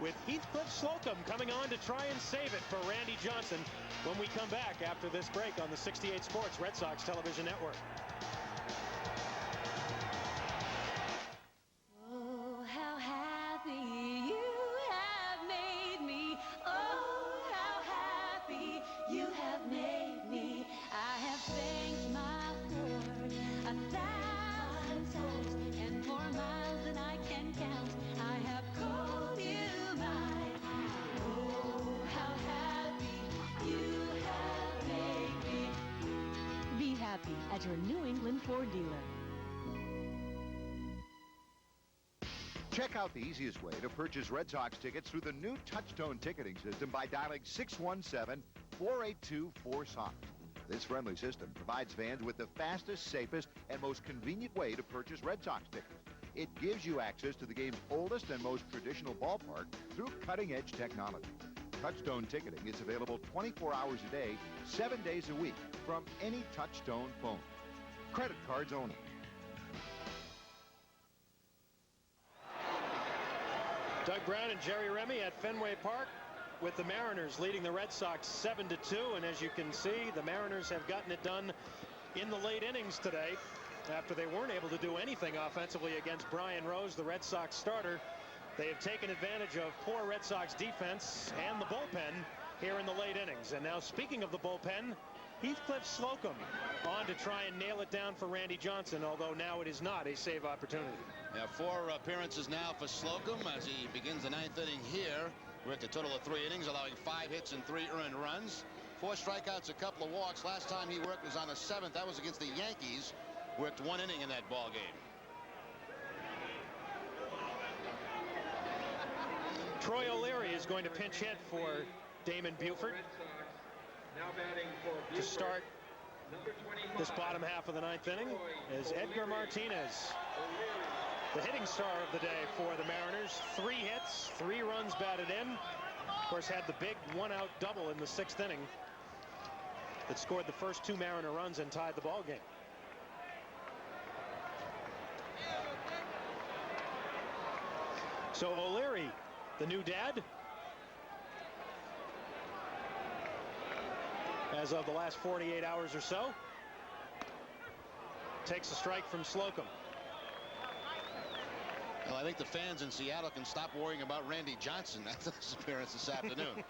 with Heathcliff Slocum coming on to try and save it for Randy Johnson when we come back after this break on the 68 Sports Red Sox Television Network. Oh, how happy you have made me. Oh, how happy you have made me. I have thanked my Lord 1,000 times, and more miles than I can count. I have called you mine. Oh, how happy you have made me. Be happy at your New England Ford dealer. Check out the easiest way to purchase Red Sox tickets through the new Touchstone ticketing system by dialing 617-482-4SOX. This friendly system provides fans with the fastest, safest, and most convenient way to purchase Red Sox tickets. It gives you access to the game's oldest and most traditional ballpark through cutting-edge technology. Touchstone ticketing is available 24 hours a day, 7 days a week, from any Touchstone phone. Credit cards only. Doug Brown and Jerry Remy at Fenway Park, with the Mariners leading the Red Sox 7-2. And as you can see, the Mariners have gotten it done in the late innings today after they weren't able to do anything offensively against Brian Rose, the Red Sox starter. They have taken advantage of poor Red Sox defense and the bullpen here in the late innings. And now, speaking of the bullpen, Heathcliff Slocum on to try and nail it down for Randy Johnson, although now it is not a save opportunity. Yeah, 4 appearances now for Slocum as he begins the 9th inning here. We're at the total of 3 innings, allowing 5 hits and 3 earned runs. 4 strikeouts, a couple of walks. Last time he worked was on the 7th. That was against the Yankees. Worked 1 inning in that ball game. Troy O'Leary is going to pinch hit for Damon Buford to start this bottom half of the 9th inning is Edgar Martinez, the hitting star of the day for the Mariners. 3 hits, 3 runs batted in. Of course, had the big 1-out double in the 6th inning that scored the first 2 Mariner runs and tied the ball game. So O'Leary, the new dad, as of the last 48 hours or so, takes a strike from Slocum. Well, I think the fans in Seattle can stop worrying about Randy Johnson after this appearance this afternoon.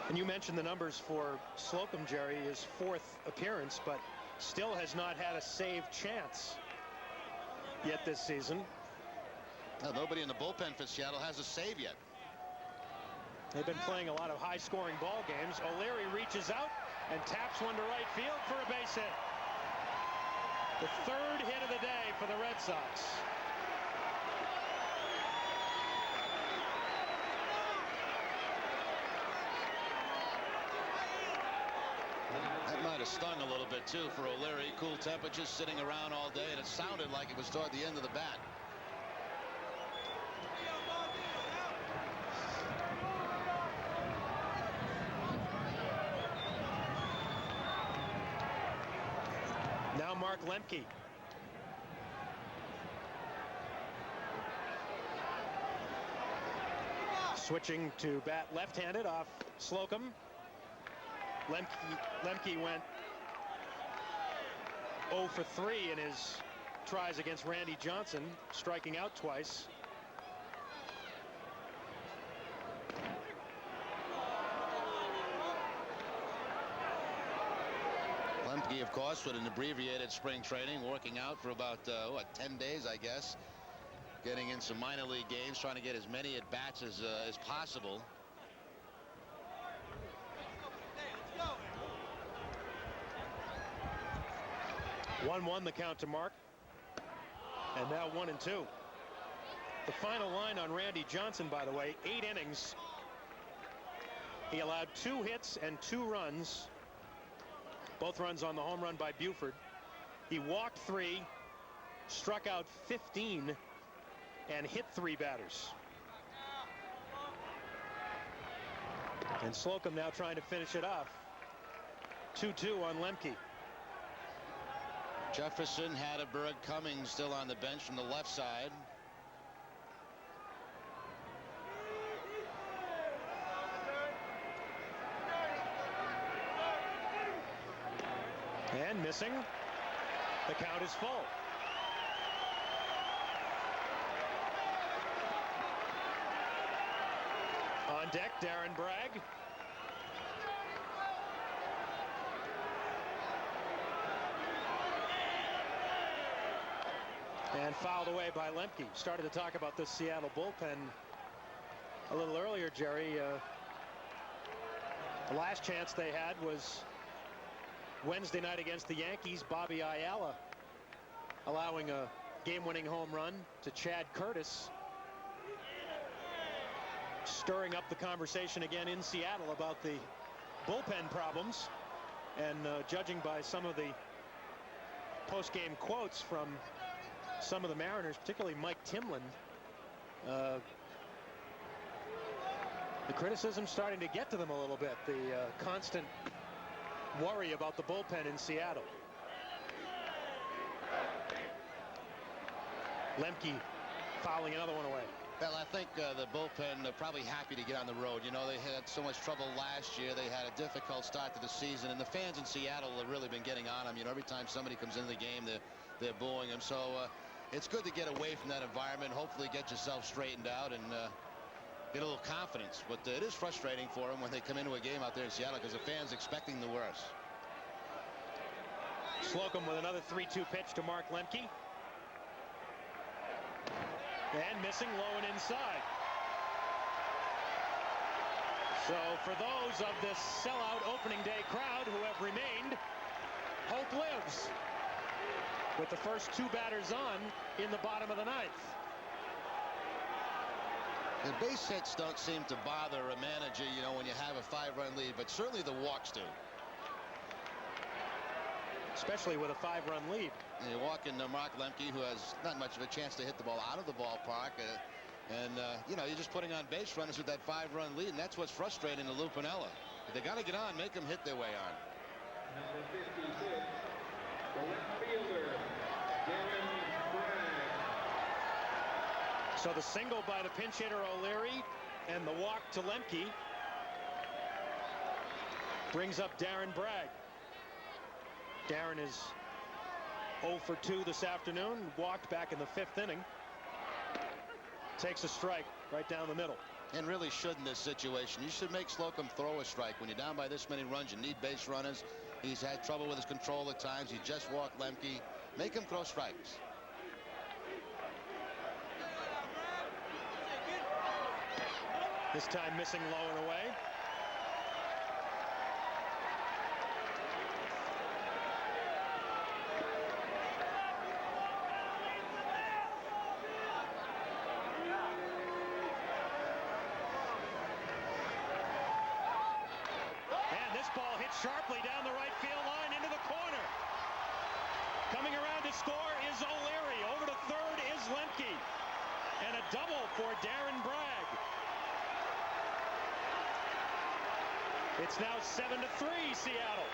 And you mentioned the numbers for Slocum, Jerry, his 4th appearance, but still has not had a save chance yet this season. Well, nobody in the bullpen for Seattle has a save yet. They've been playing a lot of high-scoring ball games. O'Leary reaches out and taps one to right field for a base hit. The third hit of the day for the Red Sox. That might have stung a little bit too for O'Leary. Cool temperatures, sitting around all day, and it sounded like it was toward the end of the bat. Now Mark Lemke. Switching to bat left-handed off Slocum. Lemke went 0 for 3 in his tries against Randy Johnson, striking out twice. Lemke, of course, with an abbreviated spring training, working out for about 10 days, I guess, getting in some minor league games, trying to get as many at bats as possible. One the count to Mark, and now 1-2. The final line on Randy Johnson, by the way, 8 innings. He allowed 2 hits and 2 runs. Both runs on the home run by Buford. He walked 3, struck out 15, and hit 3 batters. And Slocum now trying to finish it off. 2-2 on Lemke. Jefferson, Hatterberg, Cummings still on the bench from the left side. And missing. The count is full. On deck, Darren Bragg. And fouled away by Lemke. Started to talk about this Seattle bullpen a little earlier, Jerry. The last chance they had was Wednesday night against the Yankees. Bobby Ayala allowing a game-winning home run to Chad Curtis, stirring up the conversation again in Seattle about the bullpen problems. And judging by some of the post-game quotes from some of the Mariners, particularly Mike Timlin, the criticism starting to get to them a little bit. The constant worry about the bullpen in Seattle. Lemke fouling another one away. Well, I think the bullpen are probably happy to get on the road. You know, they had so much trouble last year. They had a difficult start to the season, and the fans in Seattle have really been getting on them. You know, every time somebody comes into the game, they're booing them. So it's good to get away from that environment, hopefully get yourself straightened out and get a little confidence. But it is frustrating for them when they come into a game out there in Seattle because the fans expecting the worst. Slocum with another 3-2 pitch to Mark Lemke. And missing low and inside. So for those of this sellout opening day crowd who have remained, hope lives with the first 2 batters on in the bottom of the 9th. The base hits don't seem to bother a manager, you know, when you have a 5-run lead, but certainly the walks do. Especially with a 5-run lead. And you walk into Mark Lemke, who has not much of a chance to hit the ball out of the ballpark. You know, you're just putting on base runners with that 5-run lead, and that's what's frustrating to Lou Piniella. They got to get on, make them hit their way on. Number 56, the left fielder, Darren Bragg. So the single by the pinch hitter O'Leary and the walk to Lemke brings up Darren Bragg. Darren is 0 for 2 this afternoon, walked back in the 5th inning. Takes a strike right down the middle. And really should in this situation. You should make Slocum throw a strike. When you're down by this many runs, you need base runners. He's had trouble with his control at times. He just walked Lemke. Make him throw strikes. This time missing low and away. And this ball hit sharply down the right field line into the corner. Coming around to score is O'Leary. Over to third is Lemke. And a double for Darren Bragg. It's now 7-3 Seattle.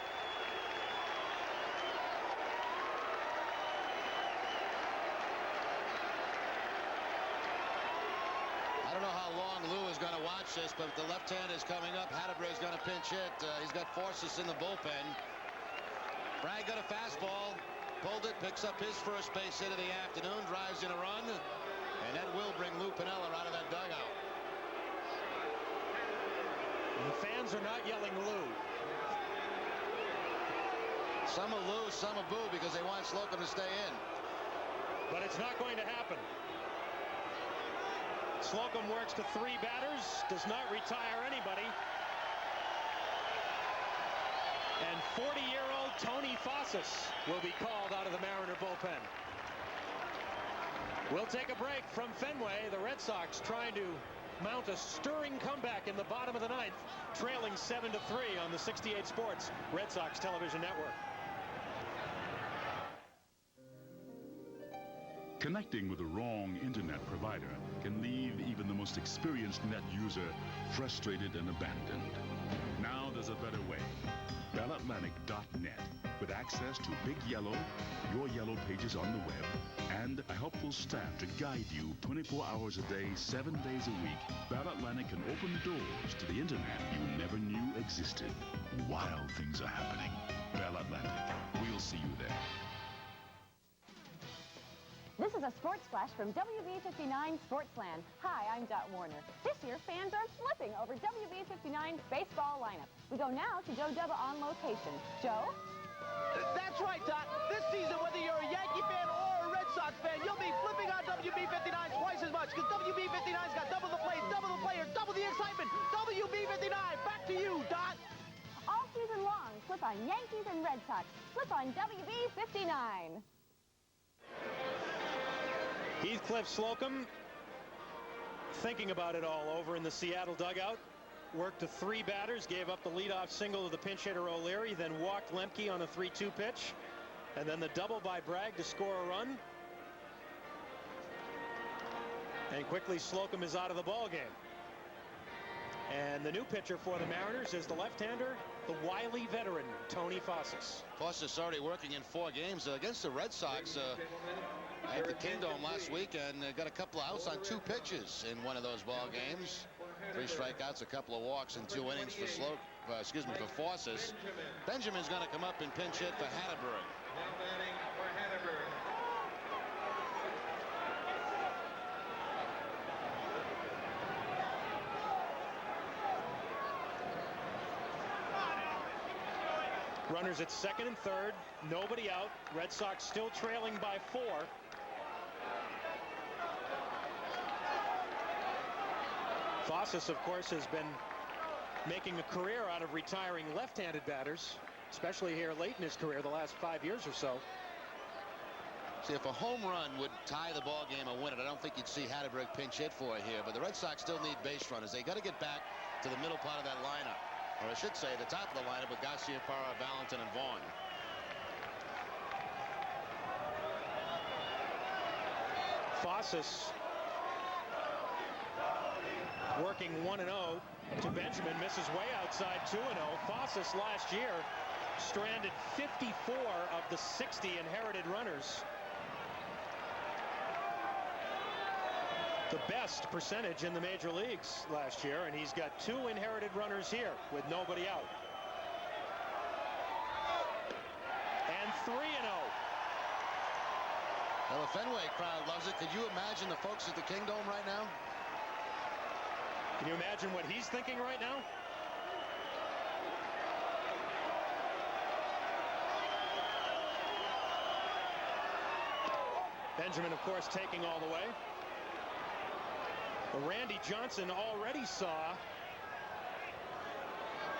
I don't know how long Lou is going to watch this, but the left hand is coming up. Hatteberg is going to pinch hit. He's got Forces in the bullpen. Bragg got a fastball, pulled it, picks up his first base hit of the afternoon, drives in a run, and that will bring Lou Piniella out of that dugout. And the fans are not yelling Lou. Some will lose, some will boo because they want Slocum to stay in. But it's not going to happen. Slocum works to 3 batters, does not retire anybody. And 40-year-old Tony Fossis will be called out of the Mariner bullpen. We'll take a break from Fenway. The Red Sox trying to mount a stirring comeback in the bottom of the 9th, trailing 7-3 on the 68 Sports Red Sox Television Network. Connecting with the wrong internet provider can leave even the most experienced net user frustrated and abandoned. Now there's a better way. BellAtlantic.net, with access to Big Yellow, your Yellow Pages on the web, and a helpful staff to guide you 24 hours a day, 7 days a week. Bell Atlantic can open doors to the internet you never knew existed. Wild things are happening. Bell Atlantic. We'll see you there. This is a sports flash from WB59 Sportsland. Hi, I'm Dot Warner. This year, fans are flipping over WB59's baseball lineup. We go now to Joe Dubba on location. Joe? That's right, Dot. This season, whether you're a Yankee fan or a Red Sox fan, you'll be flipping on WB59 twice as much, because WB59's got double the plays, double the players, double the excitement. WB59, back to you, Dot. All season long, flip on Yankees and Red Sox. Flip on WB59. Heathcliff Slocum thinking about it all over in the Seattle dugout. Worked to 3 batters, gave up the leadoff single to the pinch hitter O'Leary, then walked Lemke on a 3-2 pitch, and then the double by Bragg to score a run. And quickly Slocum is out of the ball game. And the new pitcher for the Mariners is the left-hander, the wily veteran Tony Fossis. Fossis already working in 4 games against the Red Sox at the Kingdome last week, and got a couple of outs on 2 pitches in one of those ball games. 3 strikeouts, a couple of walks in 2 innings for for Fossis. Benjamin's going to come up and pinch hit for Hatteberg. Runners at second and third, nobody out. Red Sox still trailing by 4. Fossis, of course, has been making a career out of retiring left-handed batters, especially here late in his career, the last 5 years or so. See, if a home run would tie the ball game or win it, I don't think you'd see Hatteberg pinch hit for it here. But the Red Sox still need base runners. They got to get back to the middle part of that lineup. Or I should say the top of the lineup with Garciaparra, Valentin, and Vaughn. Fossis working 1-0 to Benjamin, misses way outside 2-0. Fossis last year stranded 54 of the 60 inherited runners. The best percentage in the major leagues last year, and he's got 2 inherited runners here with nobody out. And 3-0. Well, the Fenway crowd loves it. Could you imagine the folks at the Kingdome right now? Can you imagine what he's thinking right now? Benjamin, of course, taking all the way. Randy Johnson already saw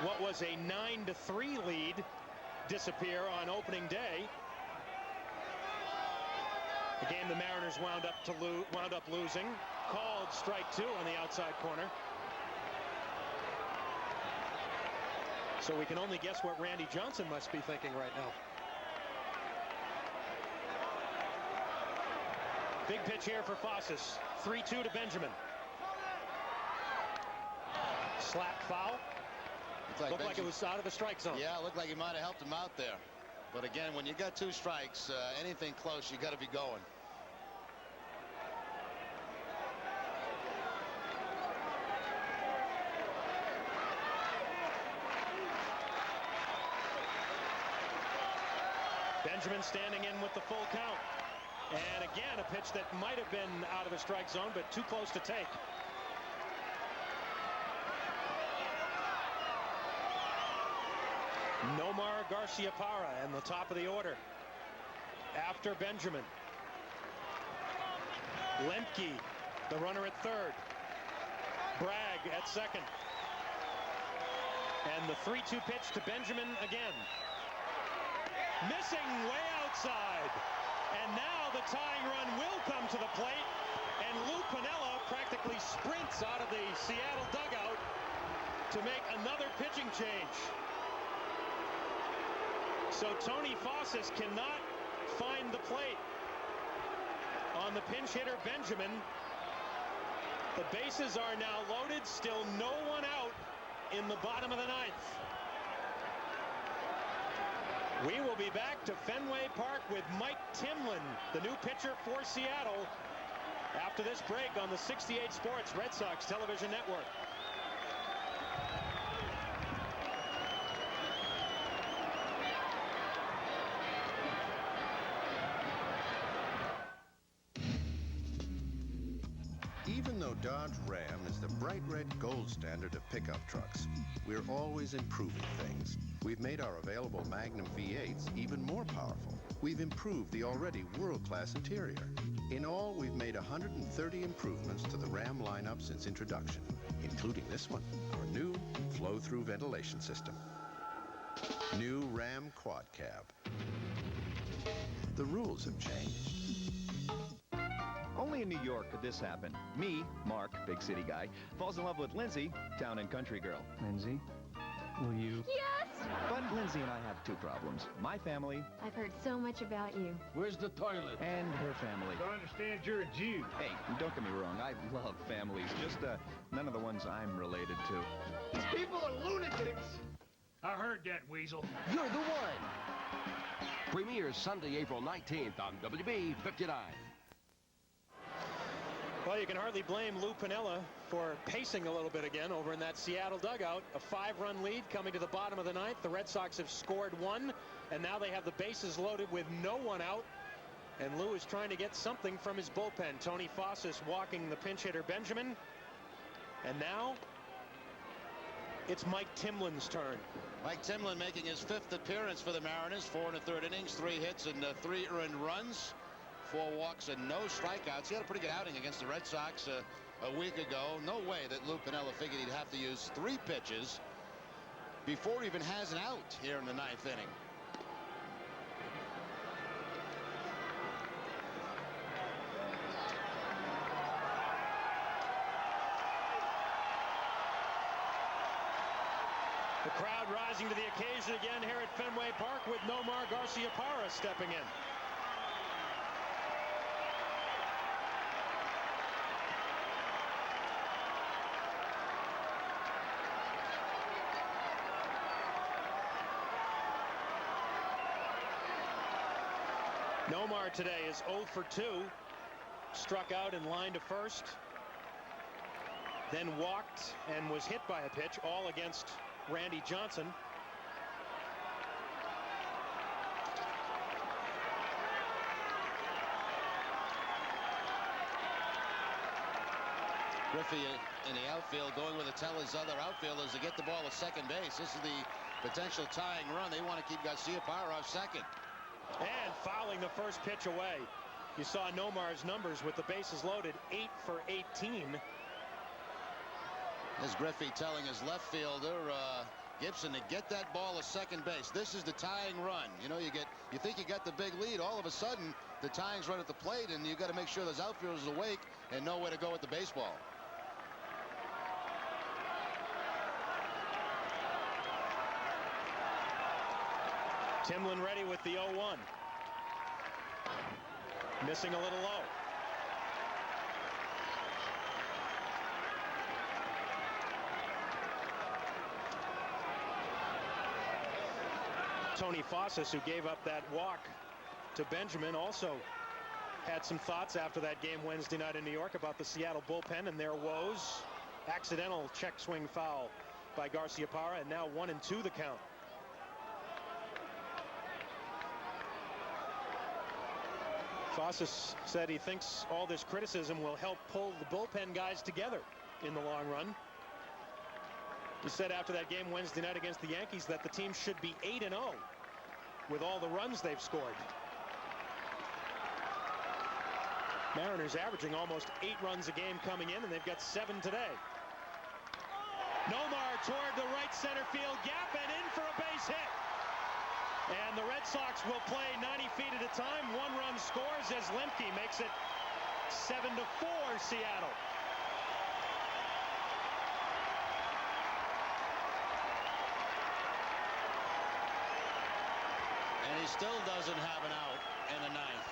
what was a 9-3 lead disappear on opening day. The game the Mariners wound up losing. Called strike 2 on the outside corner. So we can only guess what Randy Johnson must be thinking right now. Big pitch here for Fossis. 3-2 to Benjamin. Slap foul. Looked like it was out of the strike zone. Yeah, it looked like he might have helped him out there. But again, when you got 2 strikes, anything close, you got to be going. Benjamin standing in with the full count. And again, a pitch that might have been out of the strike zone, but too close to take. Nomar Garciaparra in the top of the order after Benjamin. Lemke, the runner at third. Bragg at second. And the 3-2 pitch to Benjamin again. Missing way outside. And now the tying run will come to the plate. And Lou Piniella practically sprints out of the Seattle dugout to make another pitching change. So Tony Fossis cannot find the plate on the pinch hitter Benjamin. The bases are now loaded, still no one out in the bottom of the 9th. We will be back to Fenway Park with Mike Timlin, the new pitcher for Seattle, after this break on the 68 Sports Red Sox Television Network. Even though Dodge Ram is the bright red gold standard of pickup trucks, we're always improving things. We've made our available Magnum V8s even more powerful. We've improved the already world-class interior. In all, we've made 130 improvements to the Ram lineup since introduction, including this one, our new flow-through ventilation system. New Ram Quad Cab. The rules have changed. Only in New York could this happen. Me, Mark, big city guy, falls in love with Lindsay, town and country girl. Lindsay, will you? Yes! But Lindsay and I have 2 problems. My family. I've heard so much about you. Where's the toilet? And her family. I understand you're a Jew. Hey, don't get me wrong. I love families. Just none of the ones I'm related to. These people are lunatics. I heard that, Weasel. You're the one. Premieres Sunday, April 19th on WB 59. Well, you can hardly blame Lou Piniella for pacing a little bit again over in that Seattle dugout. A 5-run lead coming to the bottom of the 9th. The Red Sox have scored 1, and now they have the bases loaded with no one out. And Lou is trying to get something from his bullpen. Tony Fossis walking the pinch hitter Benjamin. And now it's Mike Timlin's turn. Mike Timlin making his 5th appearance for the Mariners. 4 1/3 innings, 3 hits, and 3 earned runs. 4 walks and no strikeouts. He had a pretty good outing against the Red Sox a week ago. No way that Lou Piniella figured he'd have to use 3 pitches before he even has an out here in the 9th inning. The crowd rising to the occasion again here at Fenway Park with Nomar Garciaparra stepping in. Nomar today is 0 for 2. Struck out in line to first. Then walked and was hit by a pitch, all against Randy Johnson. Griffey in the outfield going with to tell his other outfielders to get the ball to second base. This is the potential tying run. They want to keep Garciaparra off second. And fouling the first pitch away. You saw Nomar's numbers with the bases loaded, 8 for 18. Here's Griffey telling his left fielder, Gibson, to get that ball to second base. This is the tying run. You know, you think you got the big lead. All of a sudden, the tying's right at the plate, and you got to make sure those outfielders are awake and know where to go with the baseball. Timlin ready with the 0-1. Missing a little low. Tony Fossas, who gave up that walk to Benjamin, also had some thoughts after that game Wednesday night in New York about the Seattle bullpen and their woes. Accidental check swing foul by Garciaparra, and now 1-2 the count. Fossas said he thinks all this criticism will help pull the bullpen guys together in the long run. He said after that game Wednesday night against the Yankees that the team should be 8-0 with all the runs they've scored. Mariners averaging almost 8 runs a game coming in, and they've got 7 today. Nomar toward the right center field gap and in for a base hit. And the Red Sox will play 90 feet at a time. 1 run scores as Lemke makes it 7-4 Seattle. And he still doesn't have an out in the 9th.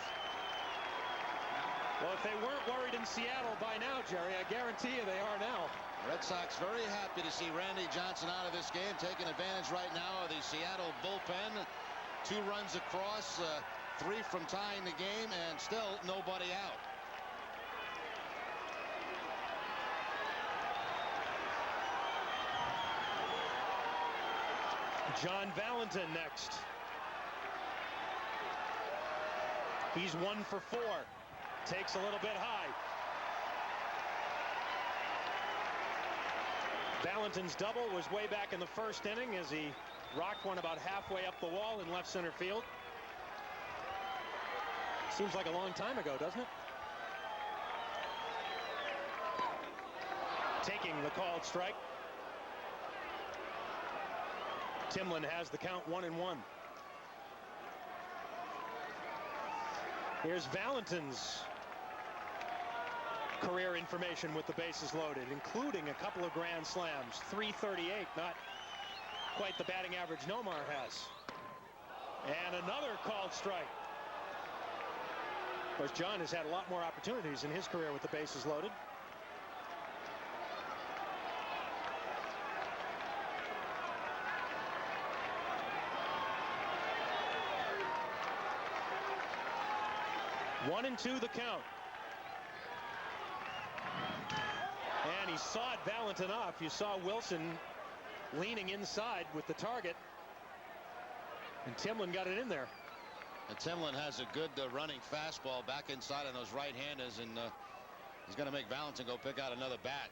Well, if they weren't worried in Seattle by now, Jerry, I guarantee you they are now. Red Sox very happy to see Randy Johnson out of this game, taking advantage right now of the Seattle bullpen. 2 runs across, 3 from tying the game, and still nobody out. John Valentin next. He's 1 for 4. Takes a little bit high. Valentin's double was way back in the first inning as he rocked one about halfway up the wall in left center field. Seems like a long time ago, doesn't it? Taking the called strike. Timlin has the count 1-1. Here's Valentin's career information with the bases loaded, including a couple of grand slams. 338, not quite the batting average Nomar has. And another called strike. Of course, John has had a lot more opportunities in his career with the bases loaded. One and 2 the count. And he sawed Valentin off. You saw Wilson leaning inside with the target. And Timlin got it in there. And Timlin has a good running fastball back inside on those right-handers, and he's going to make Valentin go pick out another bat.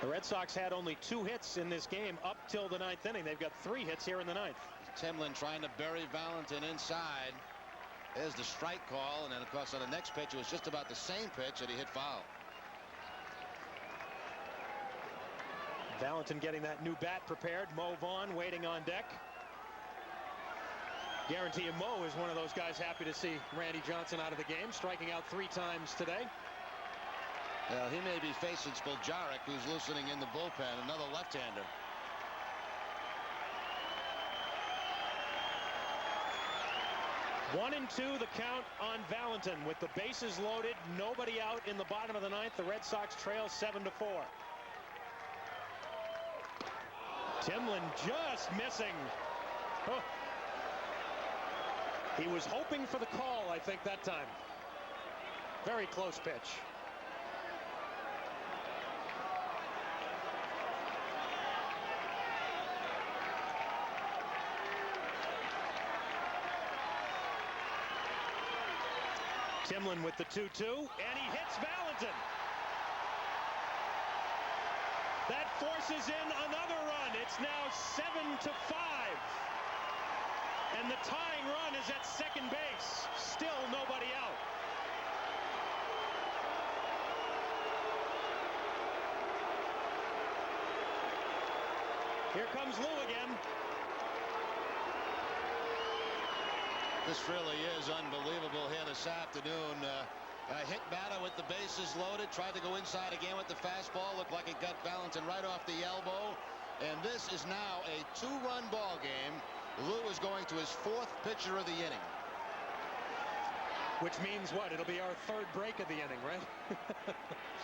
The Red Sox had only 2 hits in this game up till the 9th inning. They've got 3 hits here in the 9th. Timlin trying to bury Valentin inside. There's the strike call, and then of course on the next pitch it was just about the same pitch that he hit foul. Valentin getting that new bat prepared. Mo Vaughn waiting on deck. Guarantee you Mo is one of those guys happy to see Randy Johnson out of the game, striking out 3 times today. Well, he may be facing Spoljarek, who's loosening in the bullpen, another left-hander. One and 2 the count on Valentin with the bases loaded, nobody out in the bottom of the 9th. The Red Sox trail 7-4. Timlin just missing. Oh. He was hoping for the call, I think, that time. Very close pitch. Timlin with the 2-2, and he hits Valentin. That forces in another run. It's now 7-5. And the tying run is at second base. Still nobody out. Here comes Lou again. This really is unbelievable here this afternoon. A hit batter with the bases loaded. Tried to go inside again with the fastball. Looked like it got Valentin right off the elbow. And this is now a 2-run ball game. Lou is going to his 4th pitcher of the inning. Which means what? It'll be our 3rd break of the inning, right?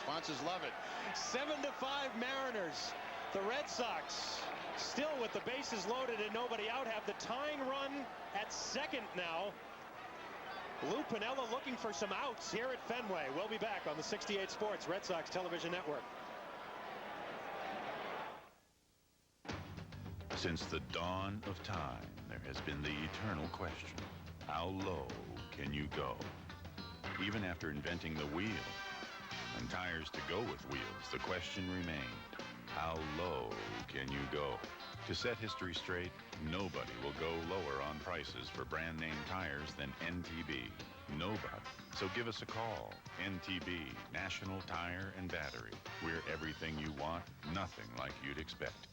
Sponsors love it. 7-5 Mariners. The Red Sox, still with the bases loaded and nobody out, have the tying run at second now. Lou Piniella looking for some outs here at Fenway. We'll be back on the 68 Sports Red Sox Television Network. Since the dawn of time, there has been the eternal question. How low can you go? Even after inventing the wheel and tires to go with wheels, the question remained, how low can you go? To set history straight, nobody will go lower on prices for brand name tires than NTB. Nobody. So give us a call. NTB, National Tire and Battery. We're everything you want, nothing like you'd expect.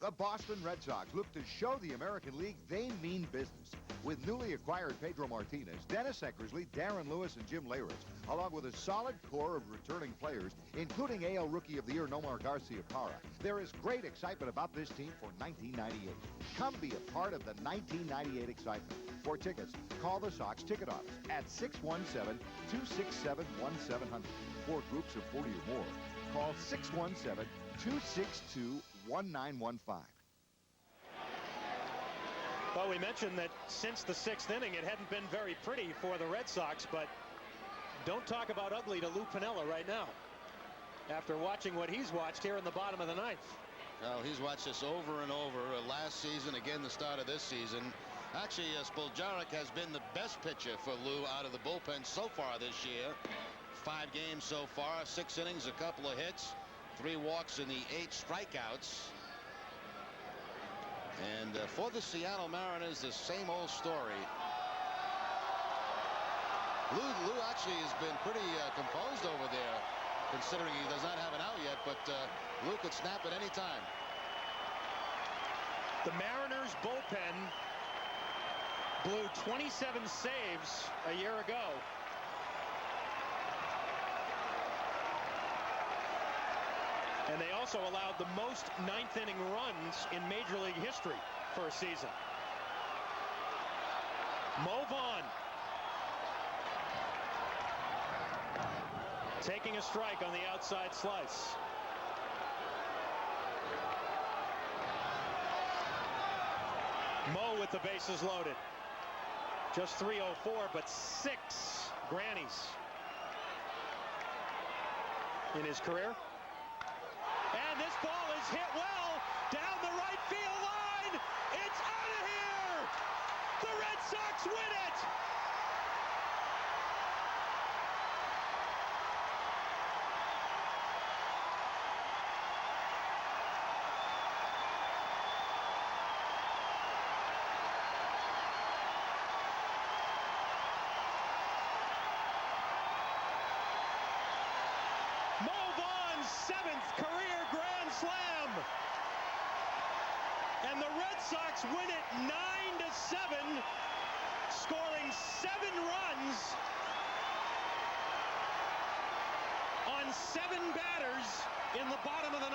The Boston Red Sox look to show the American League they mean business. With newly acquired Pedro Martinez, Dennis Eckersley, Darren Lewis, and Jim Leyritz, along with a solid core of returning players, including AL Rookie of the Year Nomar Garcia-Parra, there is great excitement about this team for 1998. Come be a part of the 1998 excitement. For tickets, call the Sox ticket office at 617-267-1700. For groups of 40 or more, call 617-262-1915. Well, we mentioned that since the 6th inning, it hadn't been very pretty for the Red Sox, but don't talk about ugly to Lou Piniella right now. After watching what he's watched here in the bottom of the 9th. Well, he's watched this over and over. Last season, again, the start of this season. Actually, Spoljaric has been the best pitcher for Lou out of the bullpen so far this year. 5 games so far, 6 innings, a couple of hits, 3 walks, and the 8 strikeouts. And for the Seattle Mariners, the same old story. Lou actually has been pretty composed over there, considering he does not have an out yet, but Lou could snap at any time. The Mariners bullpen blew 27 saves a year ago. And they also allowed the most 9th inning runs in Major League history for a season. Mo Vaughn taking a strike on the outside slice. Mo with the bases loaded. Just 304, but 6 grannies in his career. And this ball is hit well down the right field line. It's out of here. The Red Sox win it. Mo Vaughn's 7th career grand slam. And the Red Sox win it 9-7, scoring 7 runs on 7 batters in the bottom of the 9th.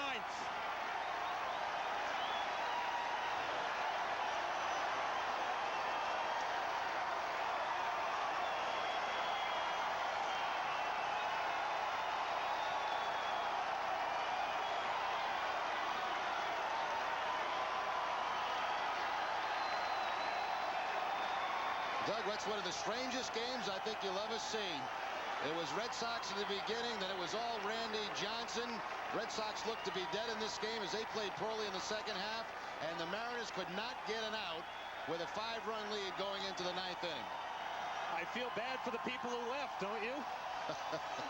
Doug, that's one of the strangest games I think you'll ever see. It was Red Sox in the beginning, then it was all Randy Johnson. Red Sox looked to be dead in this game as they played poorly in the second half, and the Mariners could not get an out with a 5-run lead going into the 9th inning. I feel bad for the people who left, don't you?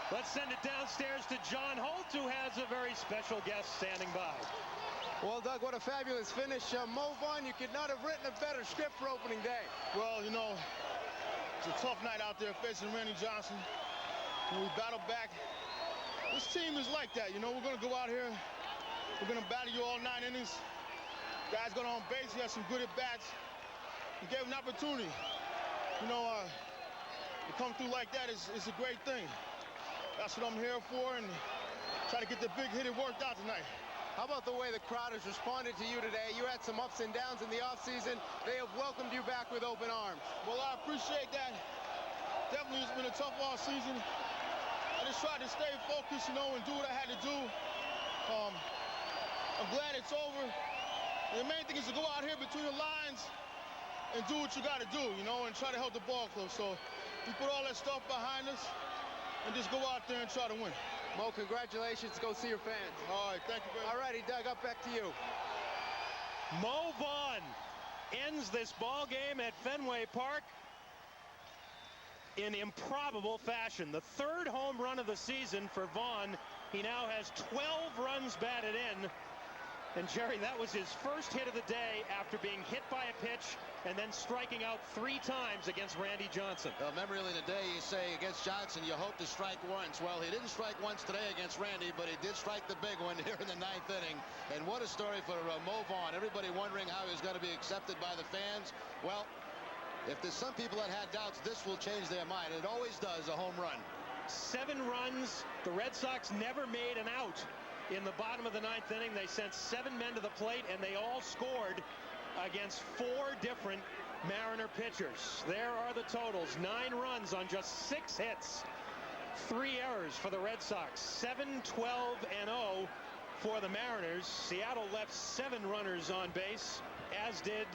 Let's send it downstairs to John Holt, who has a very special guest standing by. Well, Doug, what a fabulous finish. Mo Vaughn, you could not have written a better script for opening day. Well, you know, it's a tough night out there facing Randy Johnson. When we battle back, this team is like that. You know, we're going to go out here. We're going to battle you all 9 innings. Guys got on base. He has some good at-bats. We gave him an opportunity. You know, to come through like that is a great thing. That's what I'm here for, and try to get the big hit worked out tonight. How about the way the crowd has responded to you today? You had some ups and downs in the offseason. They have welcomed you back with open arms. Well, I appreciate that. Definitely, it's been a tough offseason. I just tried to stay focused, you know, and do what I had to do. I'm glad it's over. And the main thing is to go out here between the lines and do what you got to do, you know, and try to help the ball club. So we put all that stuff behind us and just go out there and try to win. Mo, congratulations. Go see your fans. All right, thank you very much. All righty, Doug, up back to you. Mo Vaughn ends this ball game at Fenway Park in improbable fashion. The 3rd home run of the season for Vaughn. He now has 12 runs batted in. And Jerry, that was his first hit of the day after being hit by a pitch and then striking out 3 times against Randy Johnson. Well, memory lane today, you say against Johnson, you hope to strike once. Well, he didn't strike once today against Randy, but he did strike the big one here in the 9th inning. And what a story for Mo Vaughn. Everybody wondering how he was going to be accepted by the fans. Well, if there's some people that had doubts, this will change their mind. It always does, a home run. 7 runs. The Red Sox never made an out. In the bottom of the 9th inning, they sent 7 men to the plate, and they all scored against 4 different Mariner pitchers. There are the totals. 9 runs on just 6 hits. 3 errors for the Red Sox. 7-12-0 for the Mariners. Seattle left 7 runners on base, as did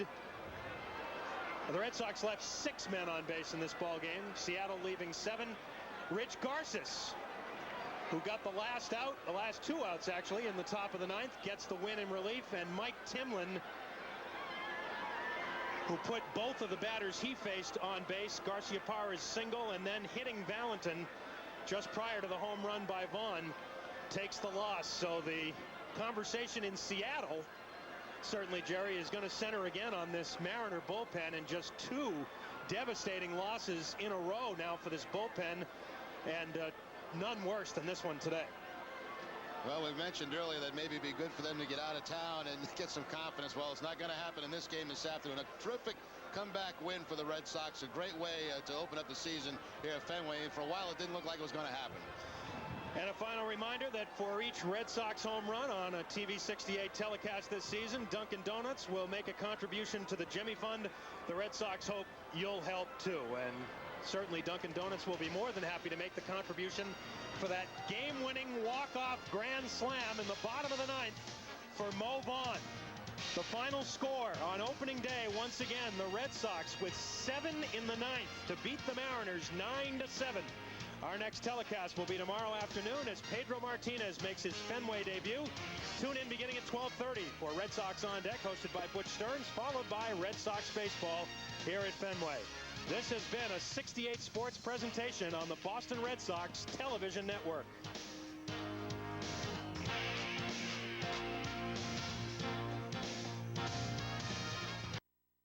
the Red Sox. Left 6 men on base in this ball game. Seattle leaving 7. Rich Garces, who got the last out, the last 2 outs actually, in the top of the 9th, gets the win in relief. And Mike Timlin, who put both of the batters he faced on base, Garciaparra's single and then hitting Valentin just prior to the home run by Vaughn, takes the loss. So the conversation in Seattle, certainly, Jerry, is going to center again on this Mariner bullpen, and just 2 devastating losses in a row now for this bullpen, and none worse than this one today. Well, we mentioned earlier that maybe it'd be good for them to get out of town and get some confidence. Well, it's not going to happen in this game this afternoon. A terrific comeback win for the Red Sox. A great way to open up the season here at Fenway. And for a while, it didn't look like it was going to happen. And a final reminder that for each Red Sox home run on a TV 68 telecast this season, Dunkin' Donuts will make a contribution to the Jimmy Fund. The Red Sox hope you'll help too. And certainly Dunkin' Donuts will be more than happy to make the contribution for that game-winning walk-off grand slam in the bottom of the 9th for Mo Vaughn. The final score on opening day, once again, the Red Sox with 7 in the 9th to beat the Mariners 9-7. Our next telecast will be tomorrow afternoon as Pedro Martinez makes his Fenway debut. Tune in beginning at 12:30 for Red Sox On Deck, hosted by Butch Stearns, followed by Red Sox baseball here at Fenway. This has been a 68 Sports presentation on the Boston Red Sox Television Network.